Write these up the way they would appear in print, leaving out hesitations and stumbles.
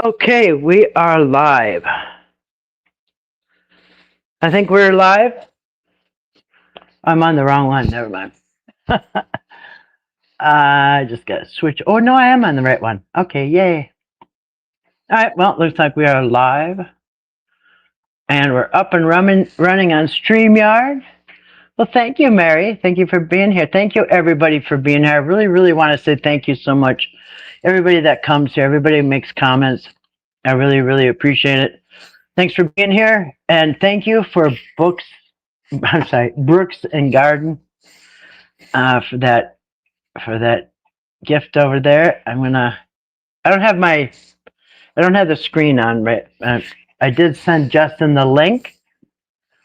Okay, we are live. I think we're live. I'm on the wrong one. Never mind. I just got to switch. Oh, no, I am on the right one. Okay, yay. All right, well, it looks like we are live. And we're up and running on StreamYard. Well, thank you, Mary. Thank you for being here. Thank you, everybody, for being here. I really, really want to say thank you so much. Everybody that comes here, everybody who makes comments. I really, really appreciate it. Thanks for being here. And thank you for Brooks and Garden for that gift over there. I don't have the screen on, right? I did send Justin the link.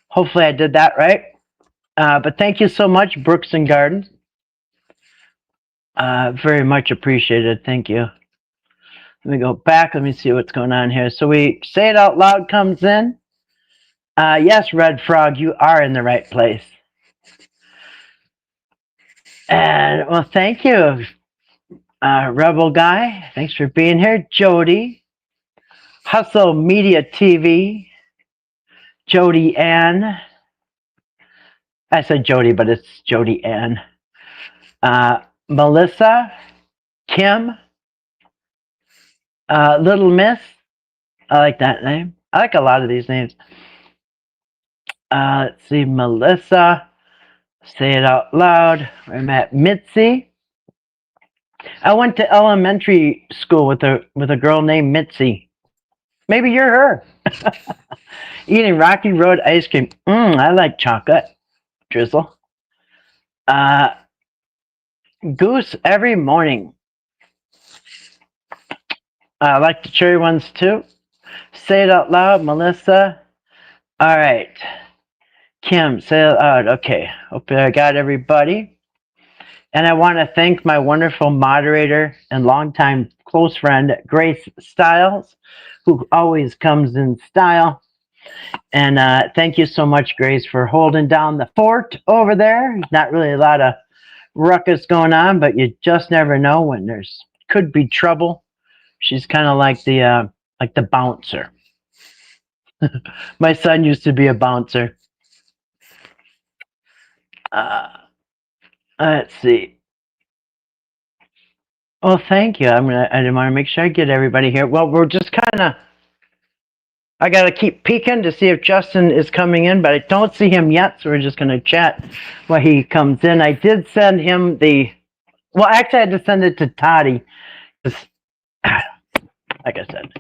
Hopefully I did that right. But thank you so much, Brooks and Garden. Very much appreciated. Thank you. Let me go back. Let me see what's going on here. So we say it out loud comes in. Yes, Red Frog, you are in the right place. And well, thank you, Rebel Guy. Thanks for being here. Jody, Hustle Media TV, Jody Ann. I said Jody, but it's Jody Ann. Melissa, Kim, Little Miss. I like that name. I like a lot of these names. Let's see, Melissa. Say it out loud. I'm at Mitzi. I went to elementary school with a girl named Mitzi. Maybe you're her. Eating Rocky Road ice cream. I like chocolate drizzle. Goose every morning. I like the cherry ones too. Say it out loud, Melissa. All right. Kim, say it out. Okay. Hope I got everybody. And I want to thank my wonderful moderator and longtime close friend, Grace Stiles, who always comes in style. And thank you so much, Grace, for holding down the fort over there. Not really a lot of ruckus going on, but you just never know when there's could be trouble. She's kind of like the bouncer. My son used to be a bouncer. Let's see. Well, thank you. I want to make sure I get everybody here. Well, we're just kind of. I got to keep peeking to see if Justin is coming in, but I don't see him yet, so we're just going to chat while he comes in. I did send him well, actually, I had to send it to Toddy. Like I said,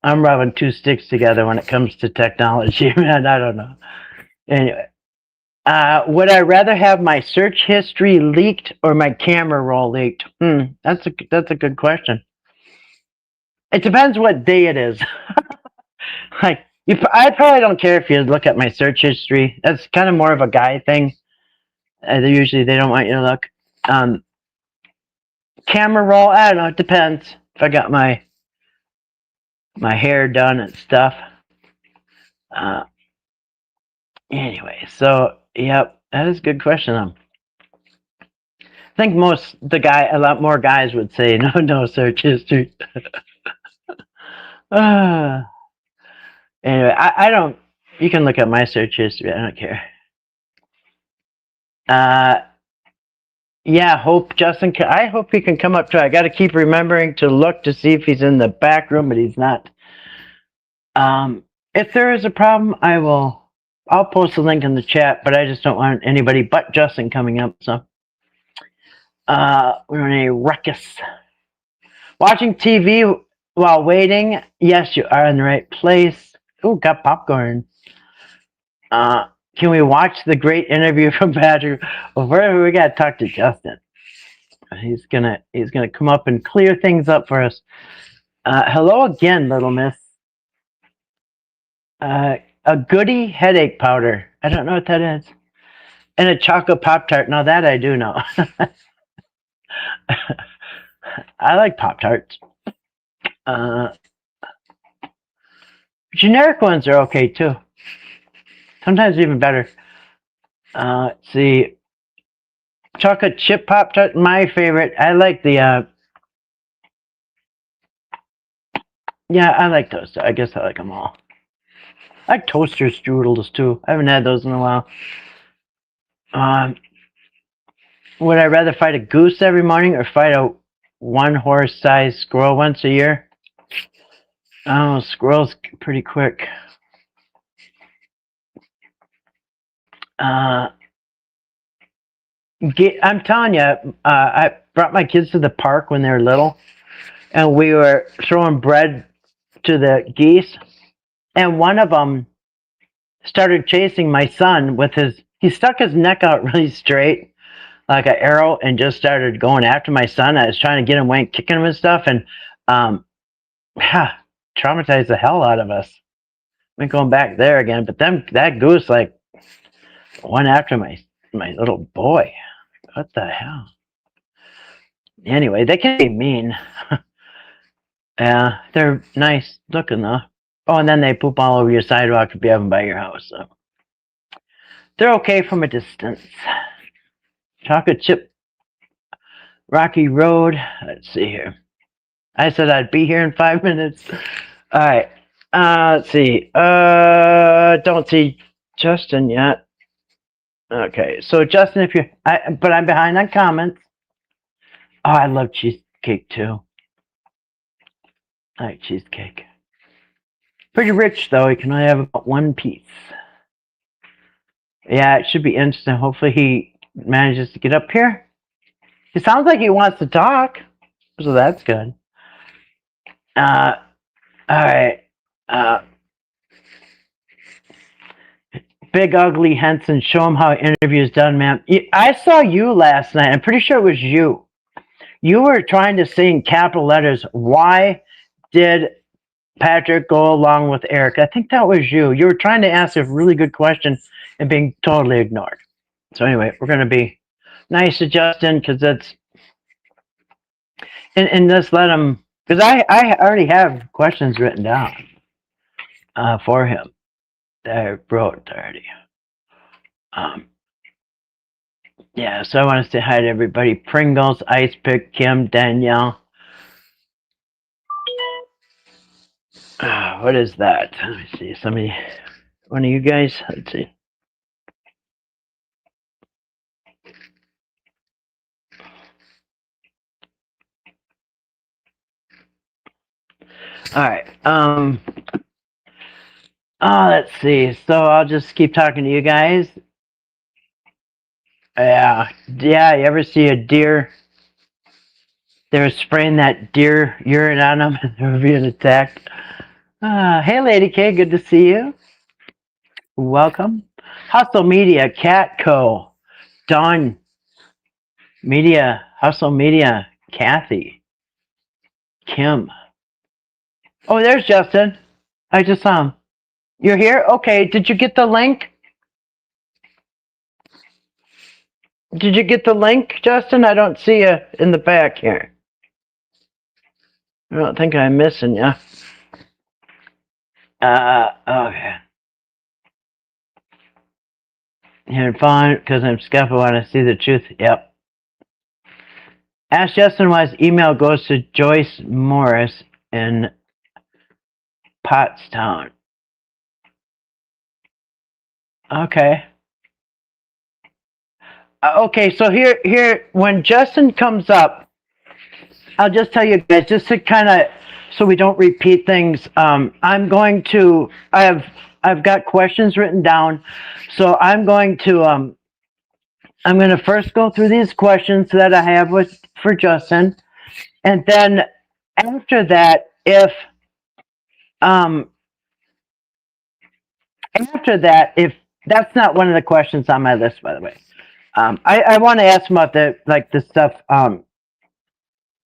I'm rubbing two sticks together when it comes to technology, man. I don't know. Anyway, would I rather have my search history leaked or my camera roll leaked? That's a good question. It depends what day it is. I probably don't care if you look at my search history. That's kind of more of a guy thing. Usually they don't want you to look. Camera roll, I don't know. It depends. If I got my hair done and stuff. Anyway, so yep, that is a good question. I think a lot more guys would say no search history. Anyway, I don't. You can look at my search history. I don't care. Yeah, hope Justin. I hope he can come up too. I got to keep remembering to look to see if he's in the back room, but he's not. If there is a problem, I'll post a link in the chat, but I just don't want anybody but Justin coming up. So, we're in a ruckus. Watching TV while waiting. Yes, you are in the right place. Oh, got popcorn. Can we watch the great interview from Patrick? Well, first we got to talk to Justin. He's gonna come up and clear things up for us. Hello again, little miss. A goody headache powder. I don't know what that is. And a chocolate Pop-Tart. Now that I do know. I like Pop-Tarts. Generic ones are okay too. Sometimes even better. Let's see. Chocolate chip Pop-Tart, my favorite. I like the Yeah, I like toast. I guess I like them all. I like toaster strudels too. I haven't had those in a while. Would I rather fight a goose every morning or fight a one-horse-sized squirrel once a year? Oh, squirrels pretty quick. I'm telling you, I brought my kids to the park when they were little, and we were throwing bread to the geese, and one of them started chasing my son with he stuck his neck out really straight like an arrow and just started going after my son. I was trying to get him away and kicking him and stuff, and traumatized the hell out of us. We're going back there again, but that goose like went after my little boy. What the hell? Anyway, they can be mean. Yeah, they're nice looking though. Oh, and then they poop all over your sidewalk if you have them by your house. So they're okay from a distance. Chocolate chip Rocky Road. Let's see here. I said I'd be here in 5 minutes. All right. Let's see. Don't see Justin yet. Okay. So Justin, if you, but I'm behind on comments. Oh, I love cheesecake too. I like cheesecake. Pretty rich though. You can only have about one piece. Yeah, it should be interesting. Hopefully he manages to get up here. It sounds like he wants to talk, so that's good. All right. Big Ugly Henson, show him how an interview is done, man. I saw you last night. I'm pretty sure it was you. You were trying to say in capital letters, why did Patrick go along with Eric? I think that was you. You were trying to ask a really good question and being totally ignored. So anyway, we're going to be nice to Justin because that's, and just let him, because I already have questions written down for him that I wrote already. Yeah, so I want to say hi to everybody. Pringles, Ice Pick, Kim, Danielle. What is that? Let me see. Somebody, one of you guys? Let's see. All right. Let's see. So I'll just keep talking to you guys. Yeah. You ever see a deer? They were spraying that deer urine on them and they were being attacked. Hey, Lady K, good to see you. Welcome. Hustle Media, Catco, Dawn Media, Hustle Media, Kathy, Kim. Oh, there's Justin. I just saw him. You're here? Okay. Did you get the link? Did you get the link, Justin? I don't see you in the back here. I don't think I'm missing you. Okay. Here, fine, because I'm skeptical when I see the truth. Yep. Ask Justin why his email goes to Joyce Morris in Pottstown. Okay. Okay, so here, when Justin comes up, I'll just tell you guys, just to kind of, so we don't repeat things. I've got questions written down, so I'm going to first go through these questions that I have for Justin, and then after that, if that's not one of the questions on my list, by the way, I want to ask him about the stuff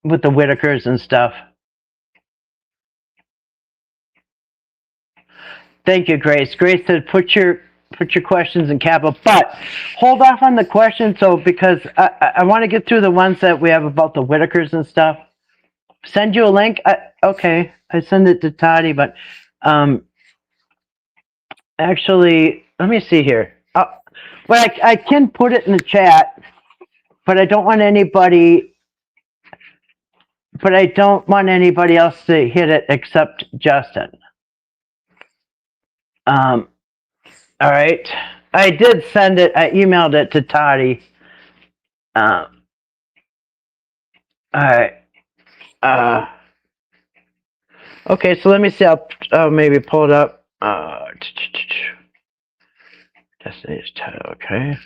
with the Whitakers and stuff. Thank you, Grace. Grace said put your questions in capital, but hold off on the questions because I want to get through the ones that we have about the Whitakers and stuff. Send you a link. Okay, I send it to Toddy, but actually, let me see here. Well, I can put it in the chat, but I don't want anybody but I don't want anybody else to hit it except Justin. All right. I did send it. I emailed it to Toddy. All right. Okay, so let me see. I'll maybe pull it up. Destiny's title. Okay.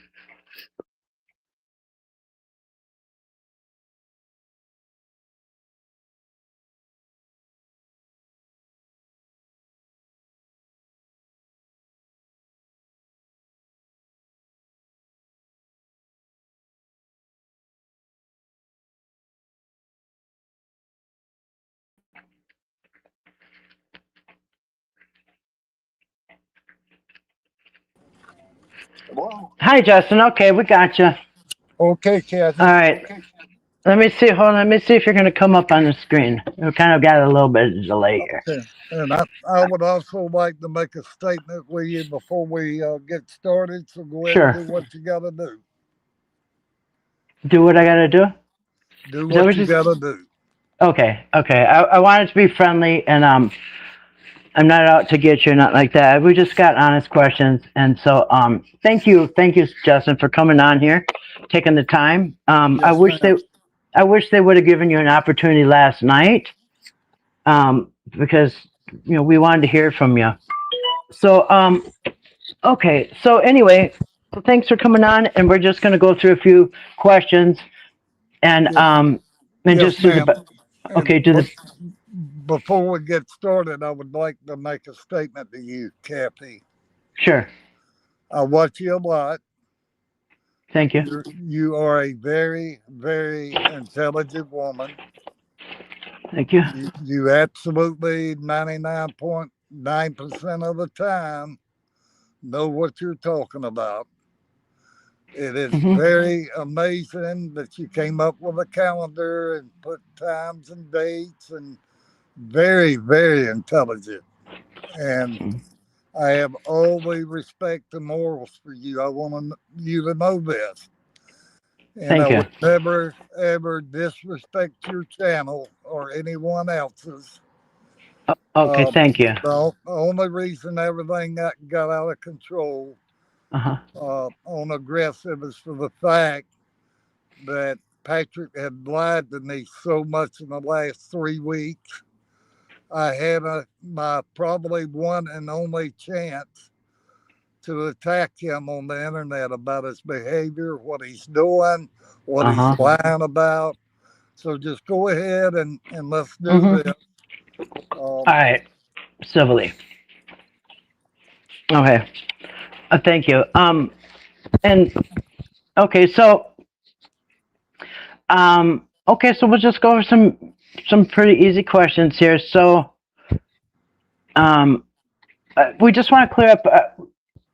Hi, Justin. Okay, we got you. Okay, Kathy. All right. Let me see. Hold on. Let me see if you're going to come up on the screen. We kind of got a little bit of delay here. Okay. And I would also like to make a statement with you before we get started. So go ahead and Sure. do what you got to do. Do what I got to do? Do Is that what what you you? got to do. Okay. Okay. I wanted to be friendly, and I'm not out to get you, not like that. We just got honest questions, and so thank you, Justin, for coming on here, taking the time. Yes, ma'am. I wish they would have given you an opportunity last night, because we wanted to hear from you. So okay, so anyway, so thanks for coming on, and we're just going to go through a few questions, and Yes, yes, just do ma'am. the And okay, do the before we get started, I would like to make a statement to you, Kathy. sure. I watch you a lot. Thank you. You are a very, very intelligent woman. Thank you. You absolutely 99.9% of the time know what you're talking about. It is Hmm. very amazing that you came up with a calendar and put times and dates, and very, very intelligent. And I have all the respect and morals for you. I want you to know this. And I Thank you. would never, ever disrespect your channel or anyone else's. Okay, thank you. The only reason everything got out of control Uh-huh. on aggressive is for the fact that Patrick had lied to me so much in the last 3 weeks. I had my probably one and only chance to attack him on the internet about his behavior, what he's doing, what he's Uh-huh. lying about. So just go ahead and let's do Mm-hmm. this. All Um, right. Civilly. Okay. Thank you. And okay, so okay, so we'll just go over some pretty easy questions here. So um, we just want to clear up.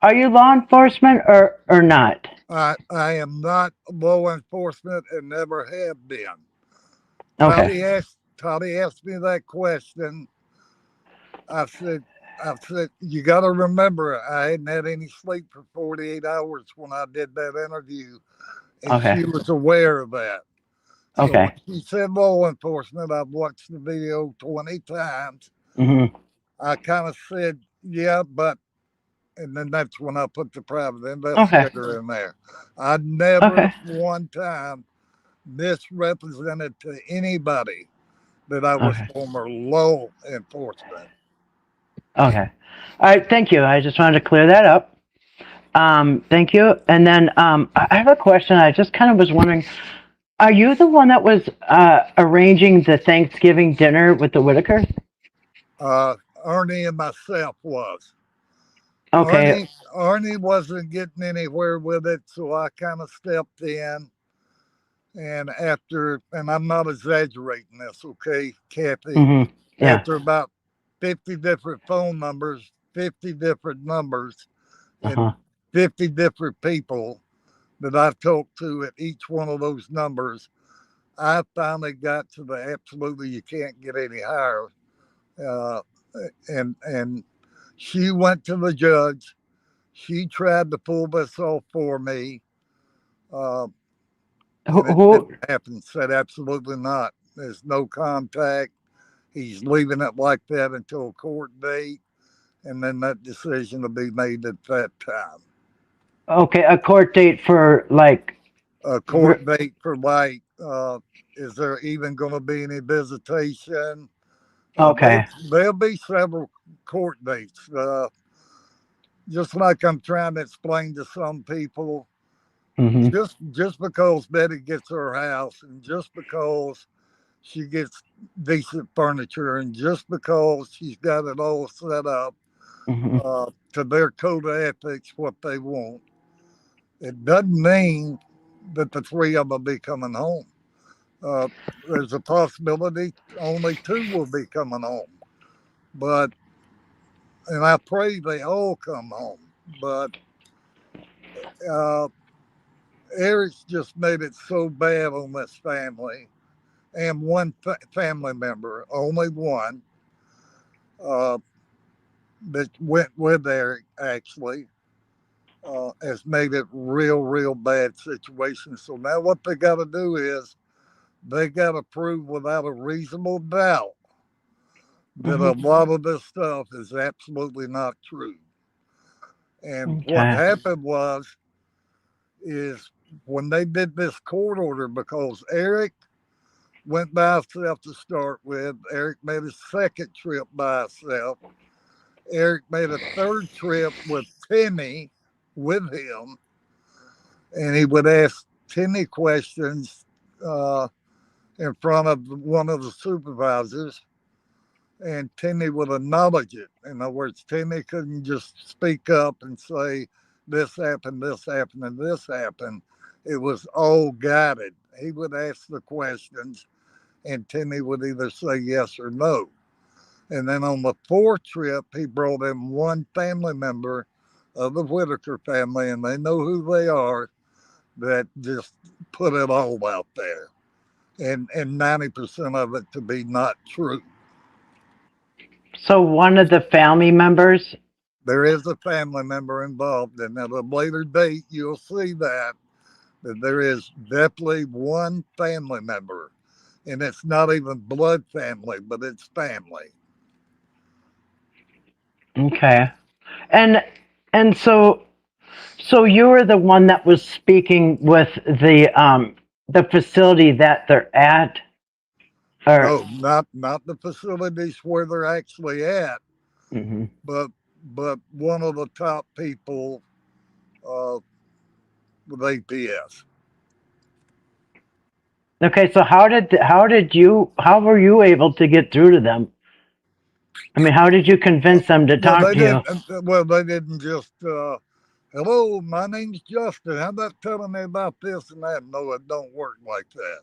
Are you law enforcement or not? I am not law enforcement and never have been. Okay. Toddy asked me that question. I said, you got to remember, I hadn't had any sleep for 48 hours when I did that interview, and Okay. she was aware of that. So when Okay. she said law enforcement, I've watched the video 20 times. Mm-hmm. I kind of said, yeah, but, and then that's when I put the private Okay. investigator in there. I never Okay. one time misrepresented to anybody that I was Okay. former law enforcement. Okay. All right. Thank you. I just wanted to clear that up. Thank you. And then I have a question. I just kind of was wondering, are you the one that was arranging the Thanksgiving dinner with the Whitakers? Uh, Ernie and myself was. Okay. Arnie wasn't getting anywhere with it, so I kind of stepped in. And I'm not exaggerating this, okay, Kathy? Mm-hmm. Yeah. After about 50 different phone numbers, 50 different numbers, and Uh-huh. 50 different people that I've talked to at each one of those numbers, I finally got to the absolutely you can't get any higher. Uh, and she went to the judge. She tried to pull this off for me, uh, Who, and it didn't who happen. Said absolutely not. There's no contact. He's leaving it like that until a court date, and then that decision will be made at that time. Okay, a court date for like. A court date for like, is there even going to be any visitation? Okay. There'll be several court dates. Just like I'm trying to explain to some people, Hmm. just because Betty gets her house, and just because she gets decent furniture, and just because she's got it all set up Hmm. to their code of ethics, what they want, it doesn't mean that the three of them will be coming home. Uh, there's a possibility only two will be coming home, but and I pray they all come home. But uh, Eric's just made it so bad on this family, and one family member, only one, uh, that went with Eric actually, has made it real bad situation. So now what they got to do is they got to prove without a reasonable doubt that Hmm. a lot of this stuff is absolutely not true. And what Okay. happened was is when they did this court order, because Eric went by himself to start with, Eric made a second trip by himself. Eric made a third trip with Timmy with him, and he would ask Timmy questions uh, in front of one of the supervisors, and Timmy would acknowledge it. In other words, Timmy couldn't just speak up and say, this happened, and this happened. It was all guided. He would ask the questions, and Timmy would either say yes or no. And then on the fourth trip, he brought in one family member of the Whitaker family, and they know who they are, that just put it all out there. And 90% of it to be not true. So one of the family members. There is a family member involved, and at a later date, you'll see that there is definitely one family member, and it's not even blood family, but it's family. Okay. And and so you were the one that was speaking with the facility that they're at, or. No, not the facilities where they're actually at, Hmm. but one of the top people uh, with APS. Okay, so how were you able to get through to them? I mean, how did you convince them to Well, talk they to you? didn't. Well, they didn't just. Hello, my name's Justin. How about telling me about this and that? No, it don't work like that.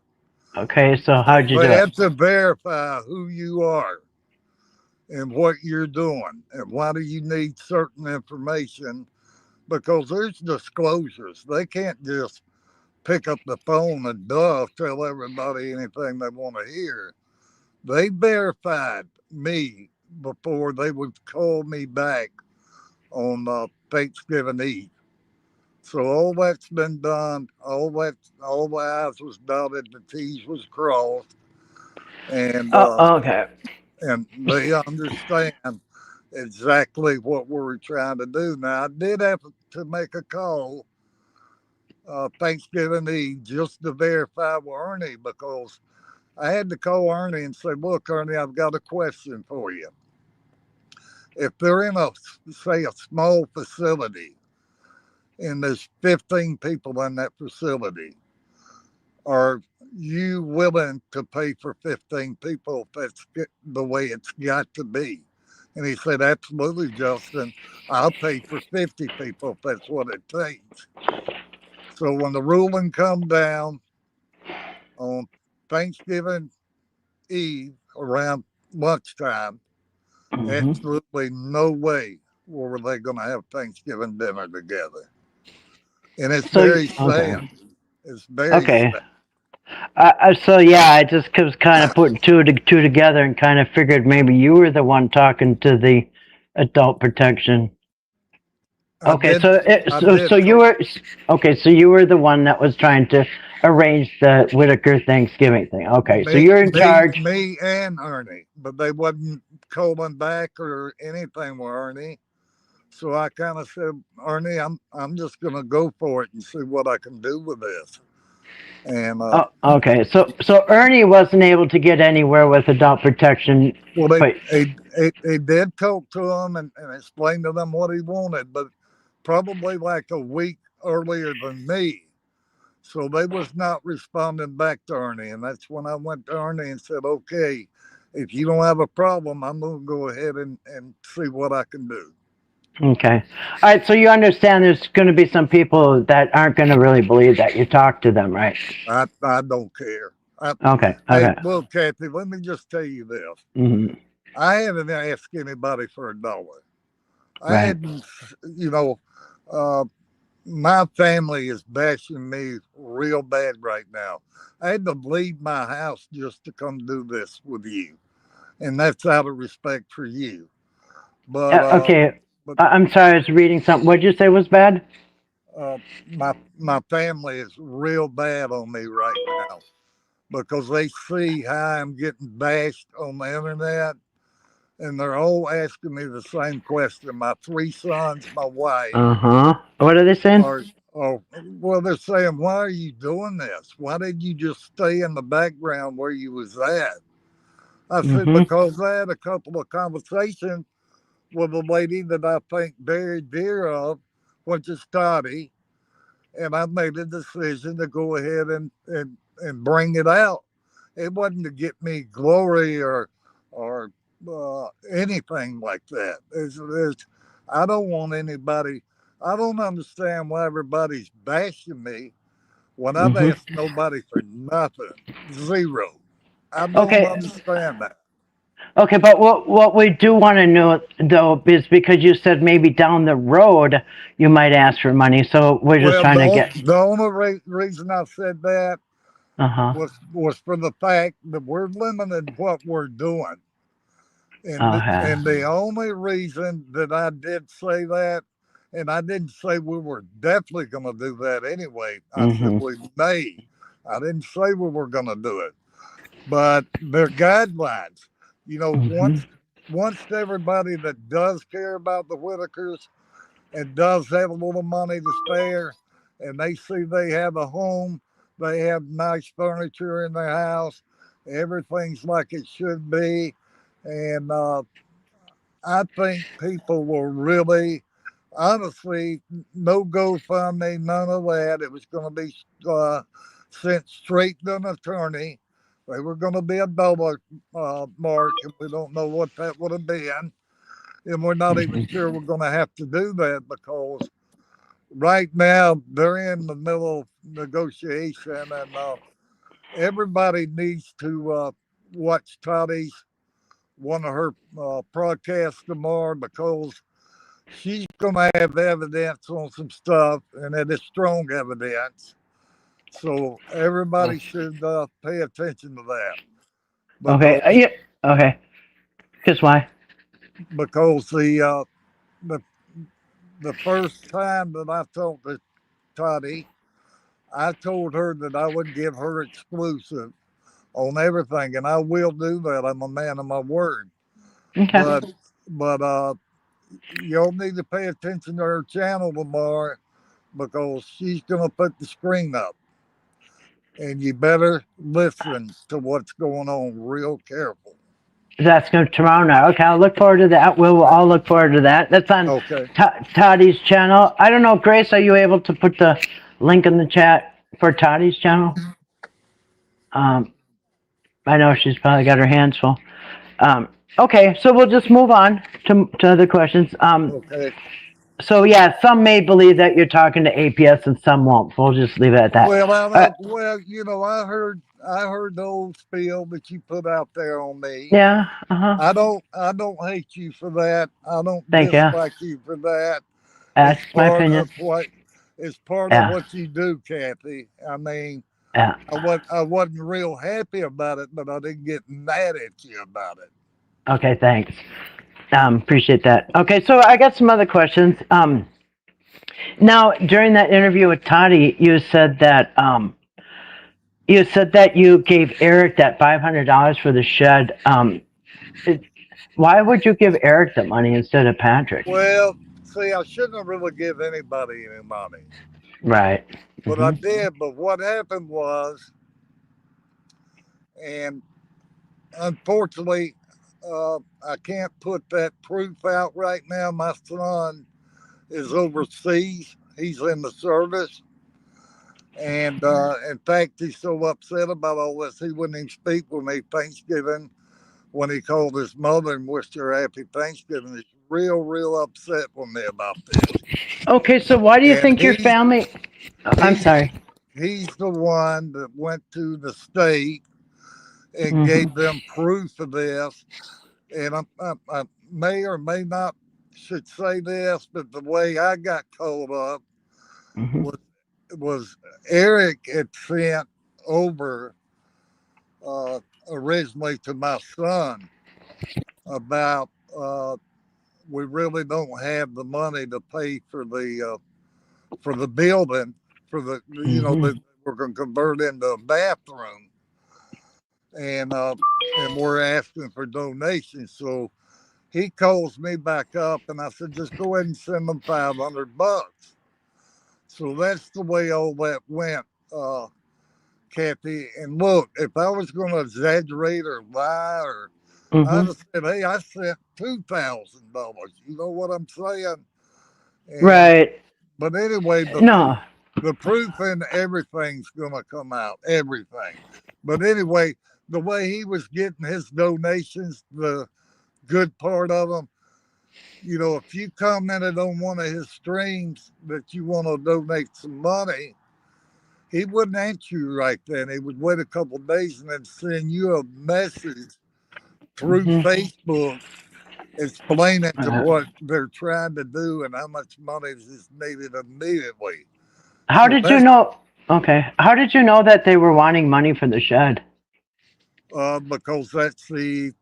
Okay, so how'd you do They it? have to verify who you are and what you're doing and why do you need certain information, because there's disclosures. They can't just pick up the phone and tell everybody anything they want to hear. They verified me before they would call me back on Thanksgiving Eve. So all that's been done. All the I's was dotted, the T's was crossed, and Oh, okay. they understand exactly what we were trying to do. Now I did have to make a call Thanksgiving Eve just to verify with Ernie, because I had to call Ernie and say, "Look, Ernie, I've got a question for you. If they're in a small facility, and there's 15 people in that facility, are you willing to pay for 15 people if that's the way it's got to be?" And he said, "Absolutely, Justin. I'll pay for 50 people if that's what it takes." So when the ruling come down on Thanksgiving Eve around lunchtime, Hmm. absolutely no way were they going to have Thanksgiving dinner together. And it's So very okay, sad. It's very okay. sad. So yeah, I just was kind of putting two together and kind of figured maybe you were the one talking to the adult protection. I Okay, did. so I so did. so you were okay. So you were the one that was trying to arrange the Whitaker Thanksgiving thing. Okay, so Me, you're in me, charge. me, and Ernie, but they wasn't calling back or anything with Ernie. So I kind of said, Ernie, I'm just gonna go for it and see what I can do with this. And Oh, okay. So Ernie wasn't able to get anywhere with adult protection, well, but they did talk to him and explain to them what he wanted, but probably like a week earlier than me. So they was not responding back to Ernie, and that's when I went to Ernie and said, "Okay, if you don't have a problem, I'm gonna go ahead and see what I can do." okay. All right. So you understand there's going to be some people that aren't going to really believe that you talked to them, right? I don't care. Okay. Hey, Okay. well, Kathy, let me just tell you this: Hmm. I hadn't asked anybody for $1. I Right. hadn't, you know, uh, my family is bashing me real bad right now. I had to leave my house just to come do this with you, and that's out of respect for you. But Okay. but I'm sorry. I was reading something. What did you say was bad? my family is real bad on me right now because they see how I'm getting bashed on the internet, and they're all asking me the same question. My three sons, my wife, Uh-huh. What are they saying? are well, they're saying, "Why are you doing this? Why did you just stay in the background where you was at?" I said, Mm-hmm. "Because I had a couple of conversations with a lady that I think very dear of, which is Toddy, and I made a decision to go ahead and bring it out. It wasn't to get me glory or anything like that. I don't want anybody. I don't understand why everybody's bashing me when I've Mm-hmm. asked nobody for nothing. Zero. I don't Okay. understand that. Okay, but what we do want to know though is because you said maybe down the road you might ask for money, so we're just Well, trying to get. the only reason I said that Uh-huh. was for the fact that we're limited what we're doing. Okay. And the only reason that I did say that, and I didn't say we were definitely going to do that anyway. I said Mm-hmm. we may. I didn't say we were going to do it, but they're guidelines. You know, Mm-hmm. once everybody that does care about the Whitakers and does have a little money to spare, and they see they have a home, they have nice furniture in their house, everything's like it should be, and I think people will really, honestly, no GoFundMe, none of that. It was going to be sent straight to an attorney. They were going to be a dollar mark, and we don't know what that would have been. And we're not even Mm-hmm. sure we're going to have to do that because right now they're in the middle of negotiation, and everybody needs to watch Toddy's one of her broadcasts tomorrow because she's going to have evidence on some stuff, and it is strong evidence. So everybody should pay attention to that Okay. because Yeah. Okay. Guess why? because the the first time that I talked to Toddy, I told her that I would give her exclusive on everything, and I will do that. I'm a man of my word. Okay. But but y'all need to pay attention to her channel tomorrow because she's gonna put the screen up, and you better listen to what's going on real careful. That's going to tomorrow night. Okay, I'll look forward to that. We'll Uh, all look forward to that. That's on Okay. Toddy's channel. I don't know, Grace, are you able to put the link in the chat for Toddy's channel? Um, I know she's probably got her hands full. Um, okay, so we'll just move on to other questions. Okay. So yeah, some may believe that you're talking to APS and some won't. We'll just leave it at that. Well, Uh, well, I heard the old spiel that you put out there on me. yeah, uh-huh. I don't hate you for that. I don't Thank you. dislike you for that. That's It's my part opinion. of what it's part of Yeah, what you do, Kathy. I mean, yeah. I wasn't real happy about it, but I didn't get mad at you about it. Okay, thanks. Appreciate that. Okay, so I got some other questions. Now, during that interview with Toddy, you said that you gave Eric that $500 for the shed. It- why would you give Eric the money instead of Patrick? Well, see, I shouldn't have really give anybody any money, Right. but I Hmm. did. But what happened was, and unfortunately, I can't put that proof out right now. My son is overseas. He's in the service. And in fact, he's so upset about all this, he wouldn't even speak with me Thanksgiving when he called his mother and wished her happy Thanksgiving. He's real upset with me about this. Okay, so why do you And think your family? I'm he's sorry. he's the one that went to the state and Hmm. gave them proof of this. And I may or may not should say this, but the way I got caught up Hmm. was was Eric had sent over uh, originally to my son about we really don't have the money to pay for the building for the Hmm. that we're going to convert into a bathroom and uh, and we're asking for donations. So he calls me back up and I said just go ahead and send them $500. So that's the way all that went. Kathy. And look, if I was going to exaggerate or lie, or I'd Hmm. have said, "Hey, I sent $2,000." You know what I'm saying? And Right. but anyway, No. the proof and everything's going to come out, everything. But anyway, the way he was getting his donations, the good part of them, if you commented on one of his streams that you want to donate some money, he wouldn't answer you right then. He would wait a couple of days and then send you a message through Hmm. Facebook explaining to Uh, what they're trying to do and how much money is needed immediately. how So did you that's know? Okay. How did you know that they were wanting money for the shed? because that's the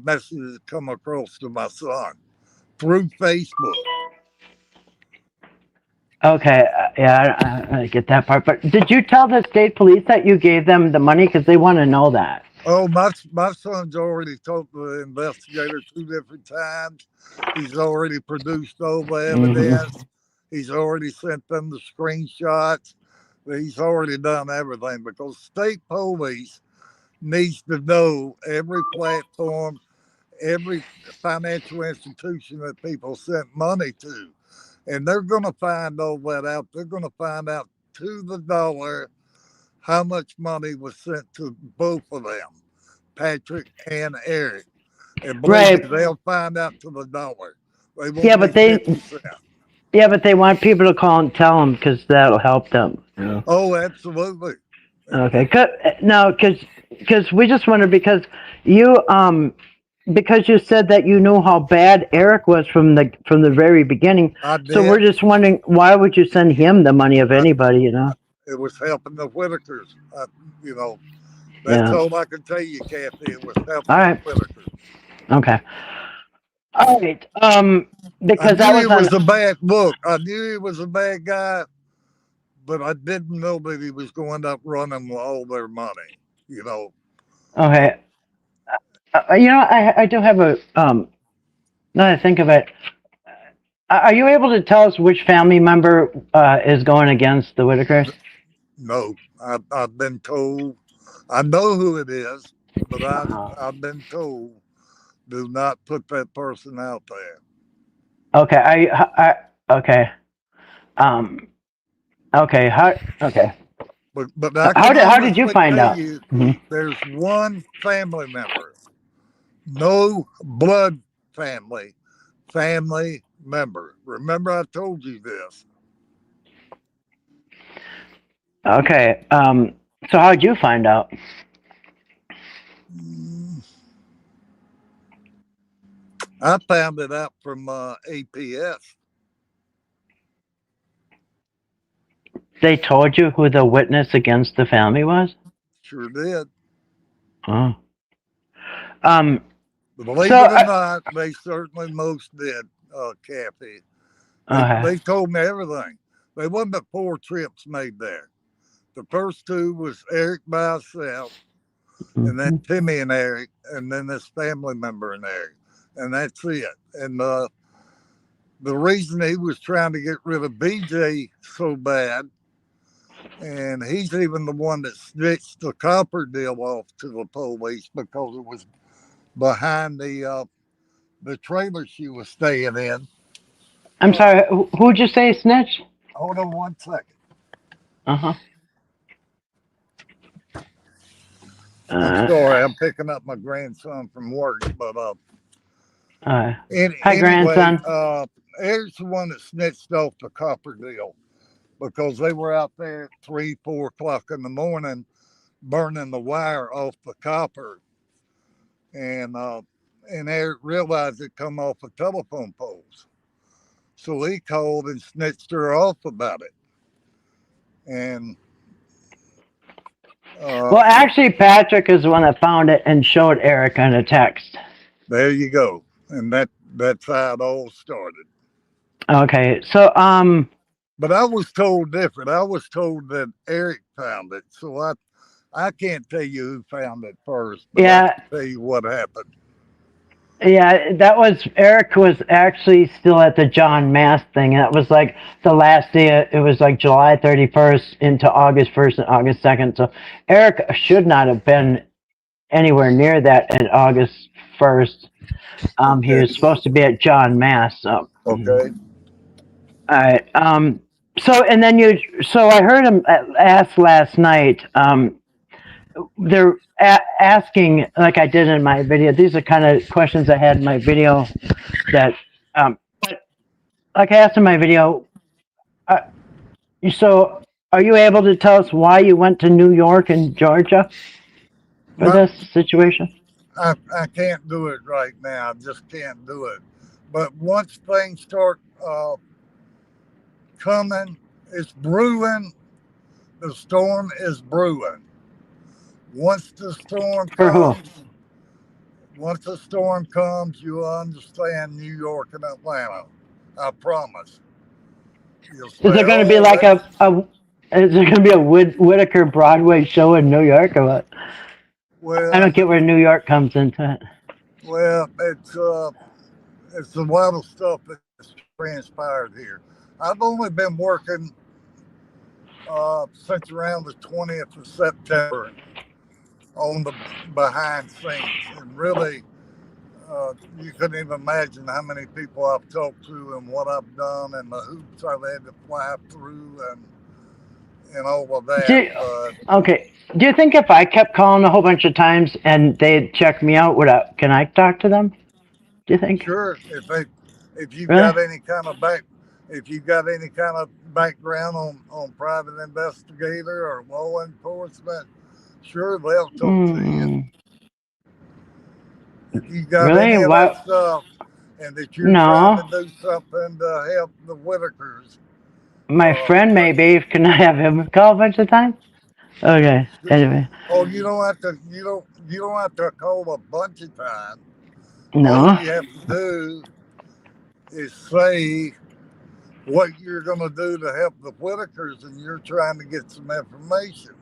message that come across to my son through Facebook. Okay. Yeah, I get that part. But did you tell the state police that you gave them the money because they want to know that? Oh, my son's already told the investigator 2 different times. He's already produced all the Hmm. evidence. He's already sent them the screenshots. He's already done everything because state police needs to know every platform, every financial institution that people sent money to. And they're going to find all that out. They're going to find out to the dollar how much money was sent to both of them, Patrick and Eric. And believe me, Right. they'll find out to the dollar. They Yeah, won't be but they 50 cents. Yeah, but they want people to call and tell them because that'll help them. You know? Oh, absolutely. Okay. No, because we just wondered because you said that you knew how bad Eric was from the very beginning. I So we're did. just wondering why would you send him the money of I, anybody? You know? it was helping the Whitakers. You know, that's Yeah. all I can tell you, Kathy. It was All helping the right. Whitakers. Okay. All right. I Because that knew he was on. was a bad look. I knew he was a bad guy, but I didn't know that he was going up running with all their money. You know, uh, Okay. I do have a now that I think of it. Are you able to tell us which family member is going against the Whitakers? no, I've been told. I know who it is, but I've been told do not put that person out there. Okay. Okay. Um. Okay. Okay. But I can How did you honestly find tell out? you, Hmm. there's one family member, no blood family member. Remember, I told you this. Okay. So how did you find out? Mm, I found it out from APS. They told you who the witness against the family was. Sure did. Oh. Um. Believe So it or not, they certainly most did, Kathy. They told me everything. There wasn't but 4 trips made there. The first 2 was Eric by himself, and then Timmy and Eric, and then this family member and Eric, and that's it. And the reason he was trying to get rid of BJ so bad, and he's even the one that snitched the copper deal off to the police because it was behind the trailer she was staying in. I'm sorry, who'd you say snitch? Hold on 1 second. Uh-huh. I'm sorry, I'm picking up my grandson from work, but Hi, anyway, grandson. Eric's the one that snitched off the copper deal because they were out there at 3, 4 o'clock in the morning burning the wire off the copper, and Eric realized it come off of telephone poles, so he called and snitched her off about it. And well, actually, Patrick is the one that found it and showed Eric on a text. There you go, and that's how it all started. Okay, so but I was told different. I was told that Eric found it, so I can't tell you who found it first, but I can tell you what happened. Yeah, that was Eric was actually still at the John Mass thing. That was like the last day. It was like July 31st into August 1st and August 2nd. So Eric should not have been anywhere near that at August 1st. He was supposed to be at John Mass. So. Okay. All right. So and then so I heard him ask last night. They're asking, like I did in my video. These are kind of questions I had in my video that, but like I asked in my video. So, are you able to tell us why you went to New York and Georgia for this situation? I can't do it right now. I just can't do it. But once things start coming, it's brewing. The storm is brewing. Once the storm comes, you'll understand New York and Atlanta. I promise. Is there going to be like is there going to be a Whitaker Broadway show in New York or what? Well, I don't get where New York comes into it. Well, it's a lot of stuff that's transpired here. I've only been working since around the 20th of September on the behind scenes, and really, you couldn't even imagine how many people I've talked to and what I've done and the hoops I've had to fly through and all of that. Okay. Do you think if I kept calling a whole bunch of times and they'd check me out, can I talk to them? Do you think? Sure. If you've got any kind of background on private investigator or law enforcement, sure they'll talk to you. If you got any of that stuff and that you're trying to do something to help the Whitakers. My friend maybe. Can I have him call a bunch of times? Okay. Anyway. Oh, you don't have to call a bunch of times. No. All you have to do is say what you're going to do to help the Whitakers, and you're trying to get some information.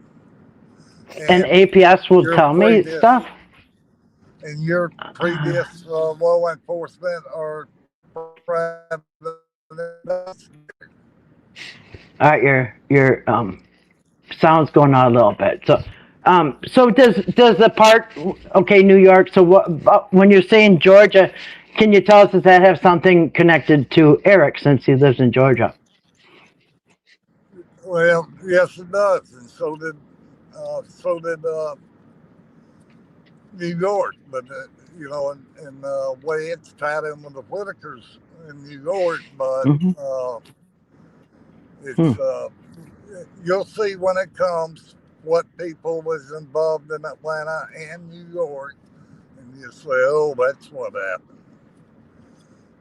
And APS will tell me stuff. And your previous law enforcement or private investigator. All right, your sound's going on a little bit. So, so does the part? Okay, New York. So what? When you're saying Georgia, can you tell us, does that have something connected to Eric since he lives in Georgia? Well, yes, it does, and so did New York. But in a way, it's tied in with the Whitakers in New York. But it's you'll see when it comes what people was involved in Atlanta and New York, and you say, "Oh, that's what happened."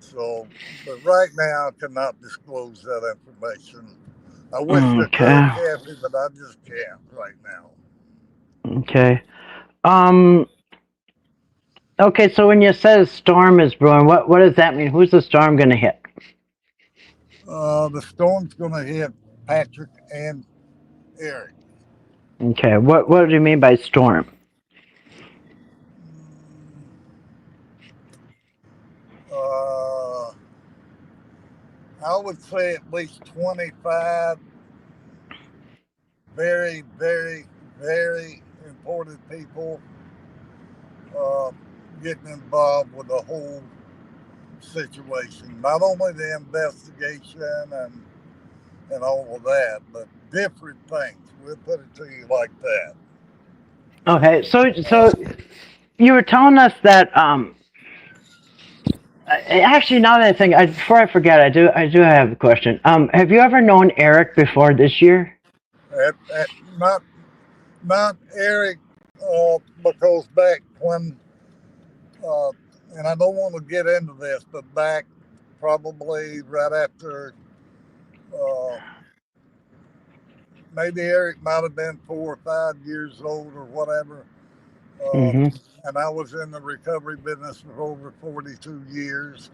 So, but right now, I cannot disclose that information. I wish I could, Kathy, but I just can't right now. Okay. Okay, so when you say storm is brewing, what does that mean? Who's the storm going to hit? The storm's going to hit Patrick and Eric. Okay. What do you mean by storm? Uh, I would say at least 25 very, very, very important people uh, getting involved with the whole situation. Not only the investigation and all of that, but different things. We'll put it to you like that. Okay. So Uh, you were telling us that actually, now that I think, before I forget, I do have a question. Have you ever known Eric before this year? at not not Eric, because back when, uh, and I don't want to get into this, but back probably right after, uh, maybe Eric might have been 4 or 5 years old or whatever. Uh, Mm-hmm. and I was in the recovery business for over 42 years.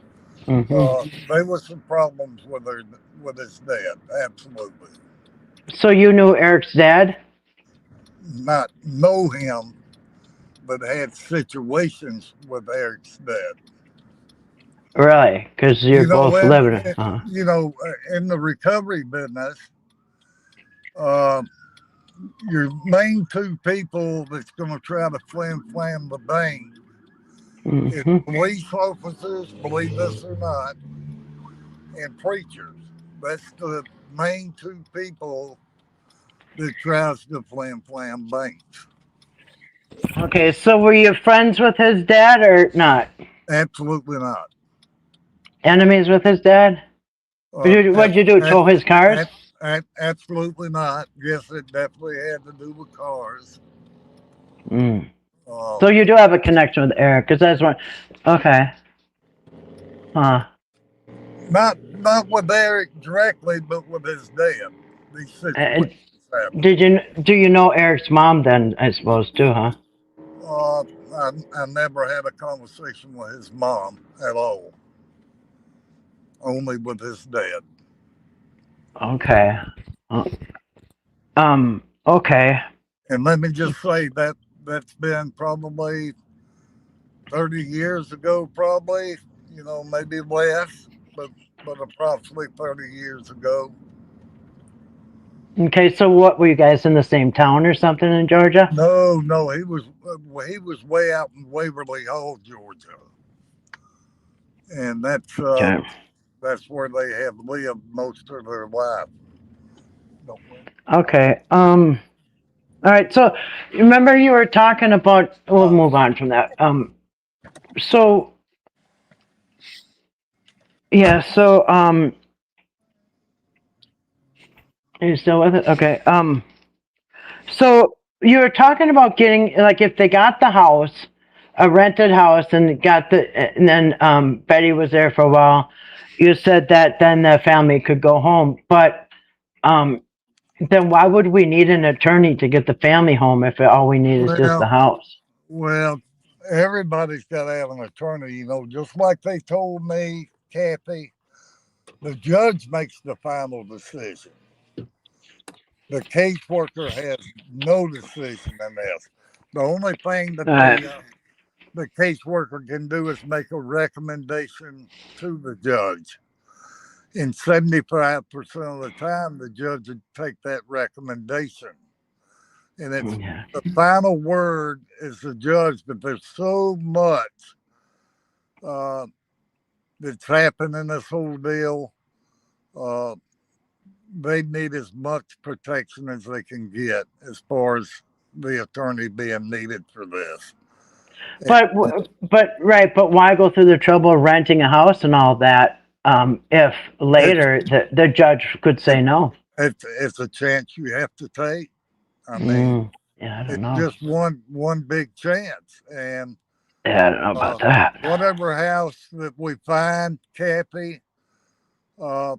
Mm-hmm. There was some problems with his dad, absolutely. So you knew Eric's dad? Not know him, but had situations with Eric's dad. Really? Because you're You know, both when living. in the recovery business, uh, your main two people that's going to try to flam the bank is Mm-hmm. police officers, believe this or not, and preachers. That's the main two people that tries to flam banks. Okay. So were you friends with his dad or not? Absolutely not. Enemies with his dad? What'd you do? Tow his cars? Absolutely not. Yes, it definitely had to do with cars. Mm. Uh, So you do have a connection with Eric, because that's one. Okay. Huh. not with Eric directly, but with his dad. These And situations happen. do you know Eric's mom then? I suppose too, huh? Uh, I never had a conversation with his mom at all. Only with his dad. Okay. Uh, Okay. And let me just say that that's been probably 30 years ago, probably, maybe less, but approximately 30 years ago. Okay. So what, were you guys in the same town or something in Georgia? No, no, he was way out in Waverly Hall, Georgia, and Okay. that's where they have lived most of their life. Okay. All right. So remember you were talking about. We'll move on from that. So yeah. So are you still with it? Okay. So you were talking about getting, like, if they got the house, a rented house, and then Betty was there for a while. You said that then the family could go home, but um, then why would we need an attorney to get the family home if all we need is just the Well, house? well, everybody's got to have an attorney, just like they told me, Kathy. The judge makes the final decision. The caseworker has no decision in this. The only thing that Uh, the caseworker can do is make a recommendation to the judge. And 75% of the time, the judge would take that recommendation. And it's yeah. the final word is the judge, but there's so much uh, that's happened in this whole deal. Uh, they need as much protection as they can get as far as the attorney being needed for this. But why go through the trouble of renting a house and all that if It's later the judge could say no? it's a chance you have to take. I mean, Mm, yeah, I don't it's know. just one big chance, and Yeah, I don't know about that. whatever house that we find, Kathy, uh,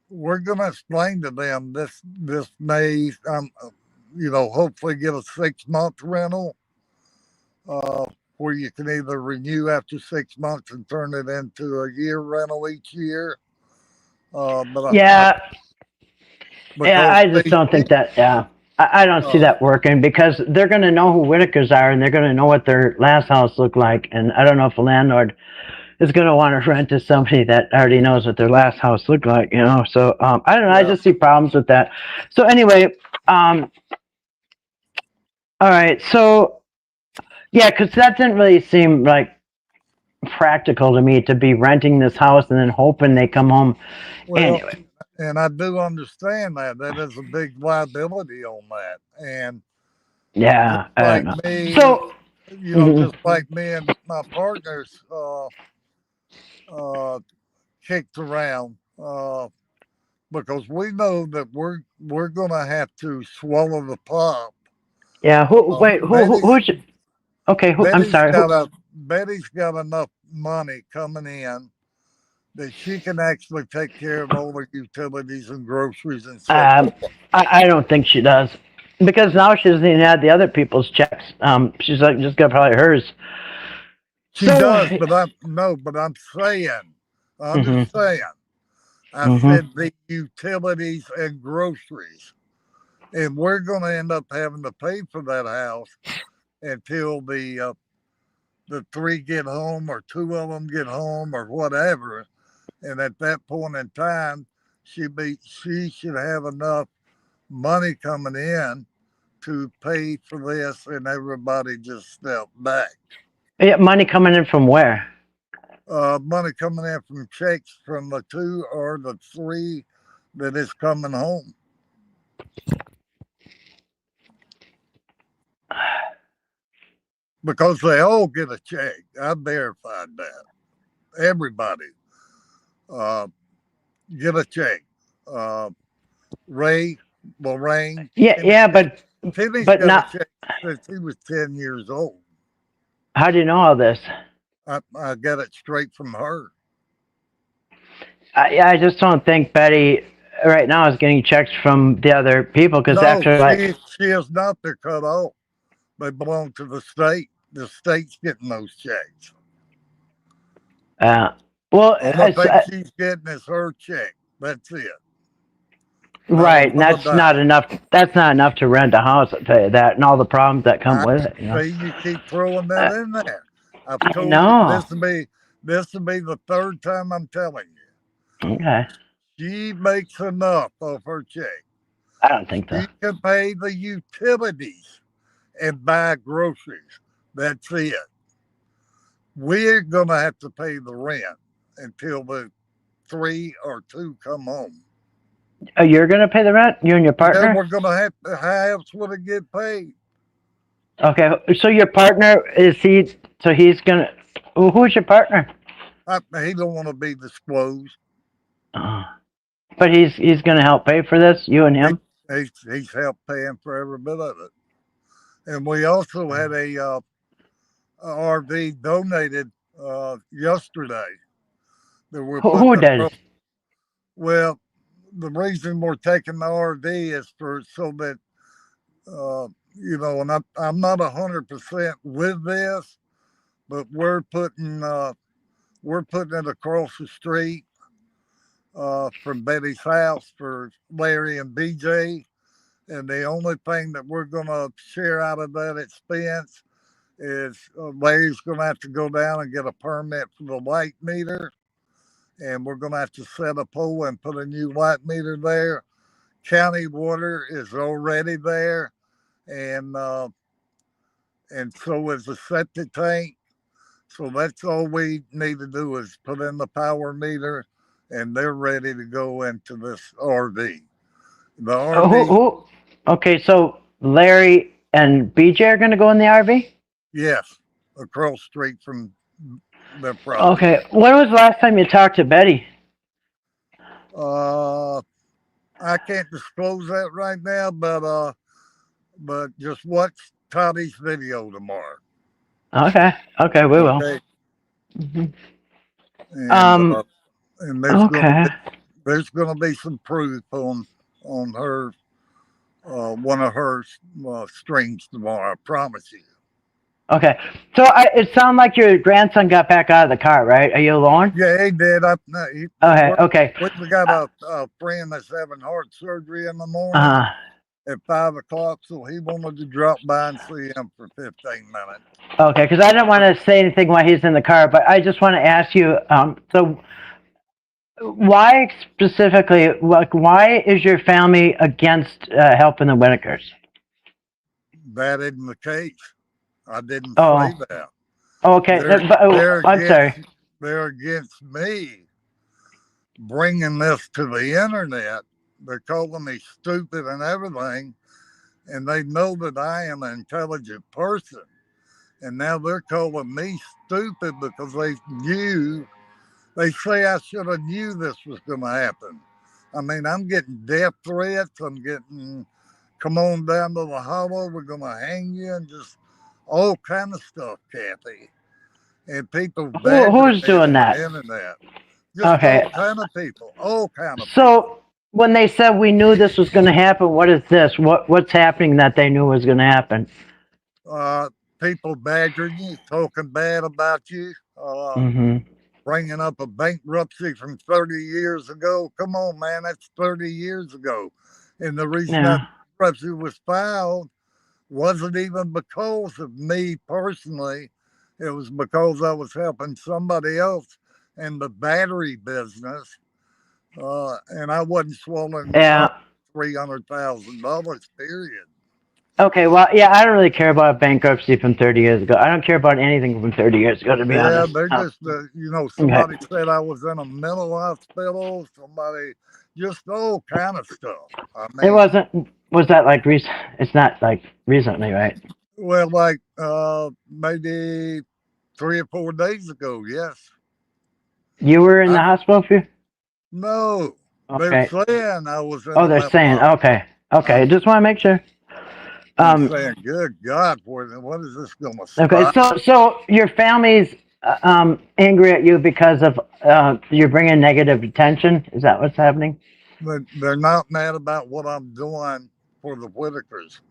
we're going to explain to them this may, hopefully get a 6 month rental, uh, where you can either renew after 6 months and turn it into a year rental each year, But Yeah, yeah, because I just they don't think did, that. Yeah, I don't see uh, that working because they're going to know who Whitakers are and they're going to know what their last house looked like. And I don't know if a landlord is going to want to rent to somebody that already knows what their last house looked like. You know, so I don't know. I yeah. just see problems with that. So anyway, um, all right. So yeah, because that didn't really seem like practical to me to be renting this house and then hoping they come home Well, anyway. and I do understand that that is a big liability on that, and just Yeah, I don't like know. me, So. just Mhm. like me and my partners uh, kicked around because we know that we're gonna have to swallow the pop. Yeah. Who? Wait. Betty's Who's? Okay. Who? I'm sorry. Who? Betty's got enough money coming in that she can actually take care of all the utilities and groceries and so Um, forth. I don't think she does because now she doesn't even have the other people's checks. She's like just got probably hers. She So. does, but I'm no, but I'm saying, Hmm. understand. I Hmm. said the utilities and groceries, and we're going to end up having to pay for that house until the three get home or two of them get home or whatever. And at that point in time, she should have enough money coming in to pay for this, and everybody just step back. Yeah, money coming in from where? Money coming in from checks from the two or the three that is coming home because they all get a check. I verified that. Everybody uh, get a check. Uh, Ray, Lorraine, Yeah. Yeah. Timmy's But got a not. check since he was 10 years old. How do you know all this? I got it straight from her. I just don't think Betty right now is getting checks from the other people because No, after like. she is not. They're cut off. They belong to the state. The state's getting those checks. Uh, well, Only thing she's getting is her check. That's it. Not right, and another that's not dime. enough. That's not enough to rent a house. I'll tell you that, and all the problems that come I with it. You know. see you keep throwing that Uh, in there. I've I told you know. this will be the third time I'm telling you. Okay. She makes enough off her check. I don't think so. She can pay the utilities and buy groceries. That's it. We're gonna have to pay the rent until the three or two come home. Oh, you're gonna pay the rent? You and your Yeah, partner? we're gonna have to. How else would it get paid? Okay. So your partner is he? So he's gonna. Who's your partner? He don't want to be disclosed. Oh. But he's gonna help pay for this. You and He, him. he's helped paying for every bit of it. And we also had a RV donated yesterday that we're Who putting does? across. Well, the reason we're taking the RV is for so that and I'm not 100% with this, but we're putting it across the street from Betty's house for Larry and BJ. And the only thing that we're going to share out of that expense is Larry's going to have to go down and get a permit for the light meter. And we're going to have to set a pole and put a new light meter there. County water is already there. And so is the septic tank. So that's all we need to do is put in the power meter, and they're ready to go into this RV. The Who? RV, Who? Okay. So Larry and BJ are gonna go in the RV. yes, across the street from their property. Okay. When was the last time you talked to Betty? Uh, I can't disclose that right now, but just watch Toddy's video tomorrow. Okay. Okay. We will. Okay, Hmm. and Um. and Okay. there's gonna be some proof on her one of her streams tomorrow. I promise you. Okay. So it sounded like your grandson got back out of the car, right? Are you alone? Yeah, he did. No, Okay. Okay. we got Uh, a friend that's having heart surgery in the morning uh, at 5 o'clock, so he wanted to drop by and see him for 15 minutes. okay. Because I didn't want to say anything while he's in the car, but I just want to ask you. So why specifically? Like, why is your family against helping the Whitakers? That isn't the case. I didn't say Oh. that. Okay. They're I'm sorry. against me bringing this to the internet. They're calling me stupid and everything, and they know that I am an intelligent person. And now they're calling me stupid because they say I should have knew this was going to happen. I mean, I'm getting death threats. I'm getting, come on down to the hollow. We're going to hang you and just all kind of stuff, Kathy. And people badgering Who's me doing on that? the internet. Just all Okay. kind of people, all kind of people. So when they said we knew this was going to happen, what is this? What's happening that they knew was going to happen? Uh, People badgering you, talking bad about you, Mm-hmm. bringing up a bankruptcy from 30 years ago. Come on, man, that's 30 years ago. And the reason that Yeah. bankruptcy was filed wasn't even because of me personally. It was because I was helping somebody else in the battery business, and I wasn't swallowing Yeah. $300,000. Period. Okay. Well, yeah, I don't really care about bankruptcy from 30 years ago. I don't care about anything from 30 years ago, to be Yeah, honest. they're just, Okay. somebody said I was in a mental hospital. Somebody, just all kind of stuff. I It mean, wasn't. Was that like recent? It's not like recently, right? well, like maybe 3 or 4 days ago. Yes. You were in I the hospital for. No, they're Okay. saying I was in Oh, a they're mental saying. hospital. Okay. Okay. I'm Just want to make sure. I'm Um. saying, good God, what is this going to Okay. stop? So your family's angry at you because of you're bringing negative attention. Is that what's happening? They're not mad about what I'm doing for the Whitakers.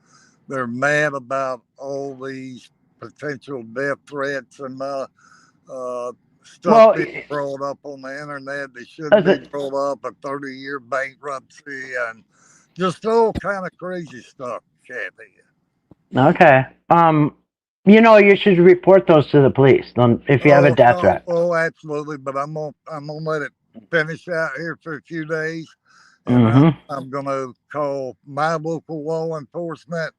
They're mad about all these potential death threats and uh, stuff Well, being brought up on the internet. They shouldn't is be it brought up. A 30-year bankruptcy and just all kind of crazy stuff, Kathy. okay? You should report those to the police if you have a death threat. Absolutely. But I'm gonna let it finish out here for a few days, and Mm-hmm. I'm gonna call my local law enforcement,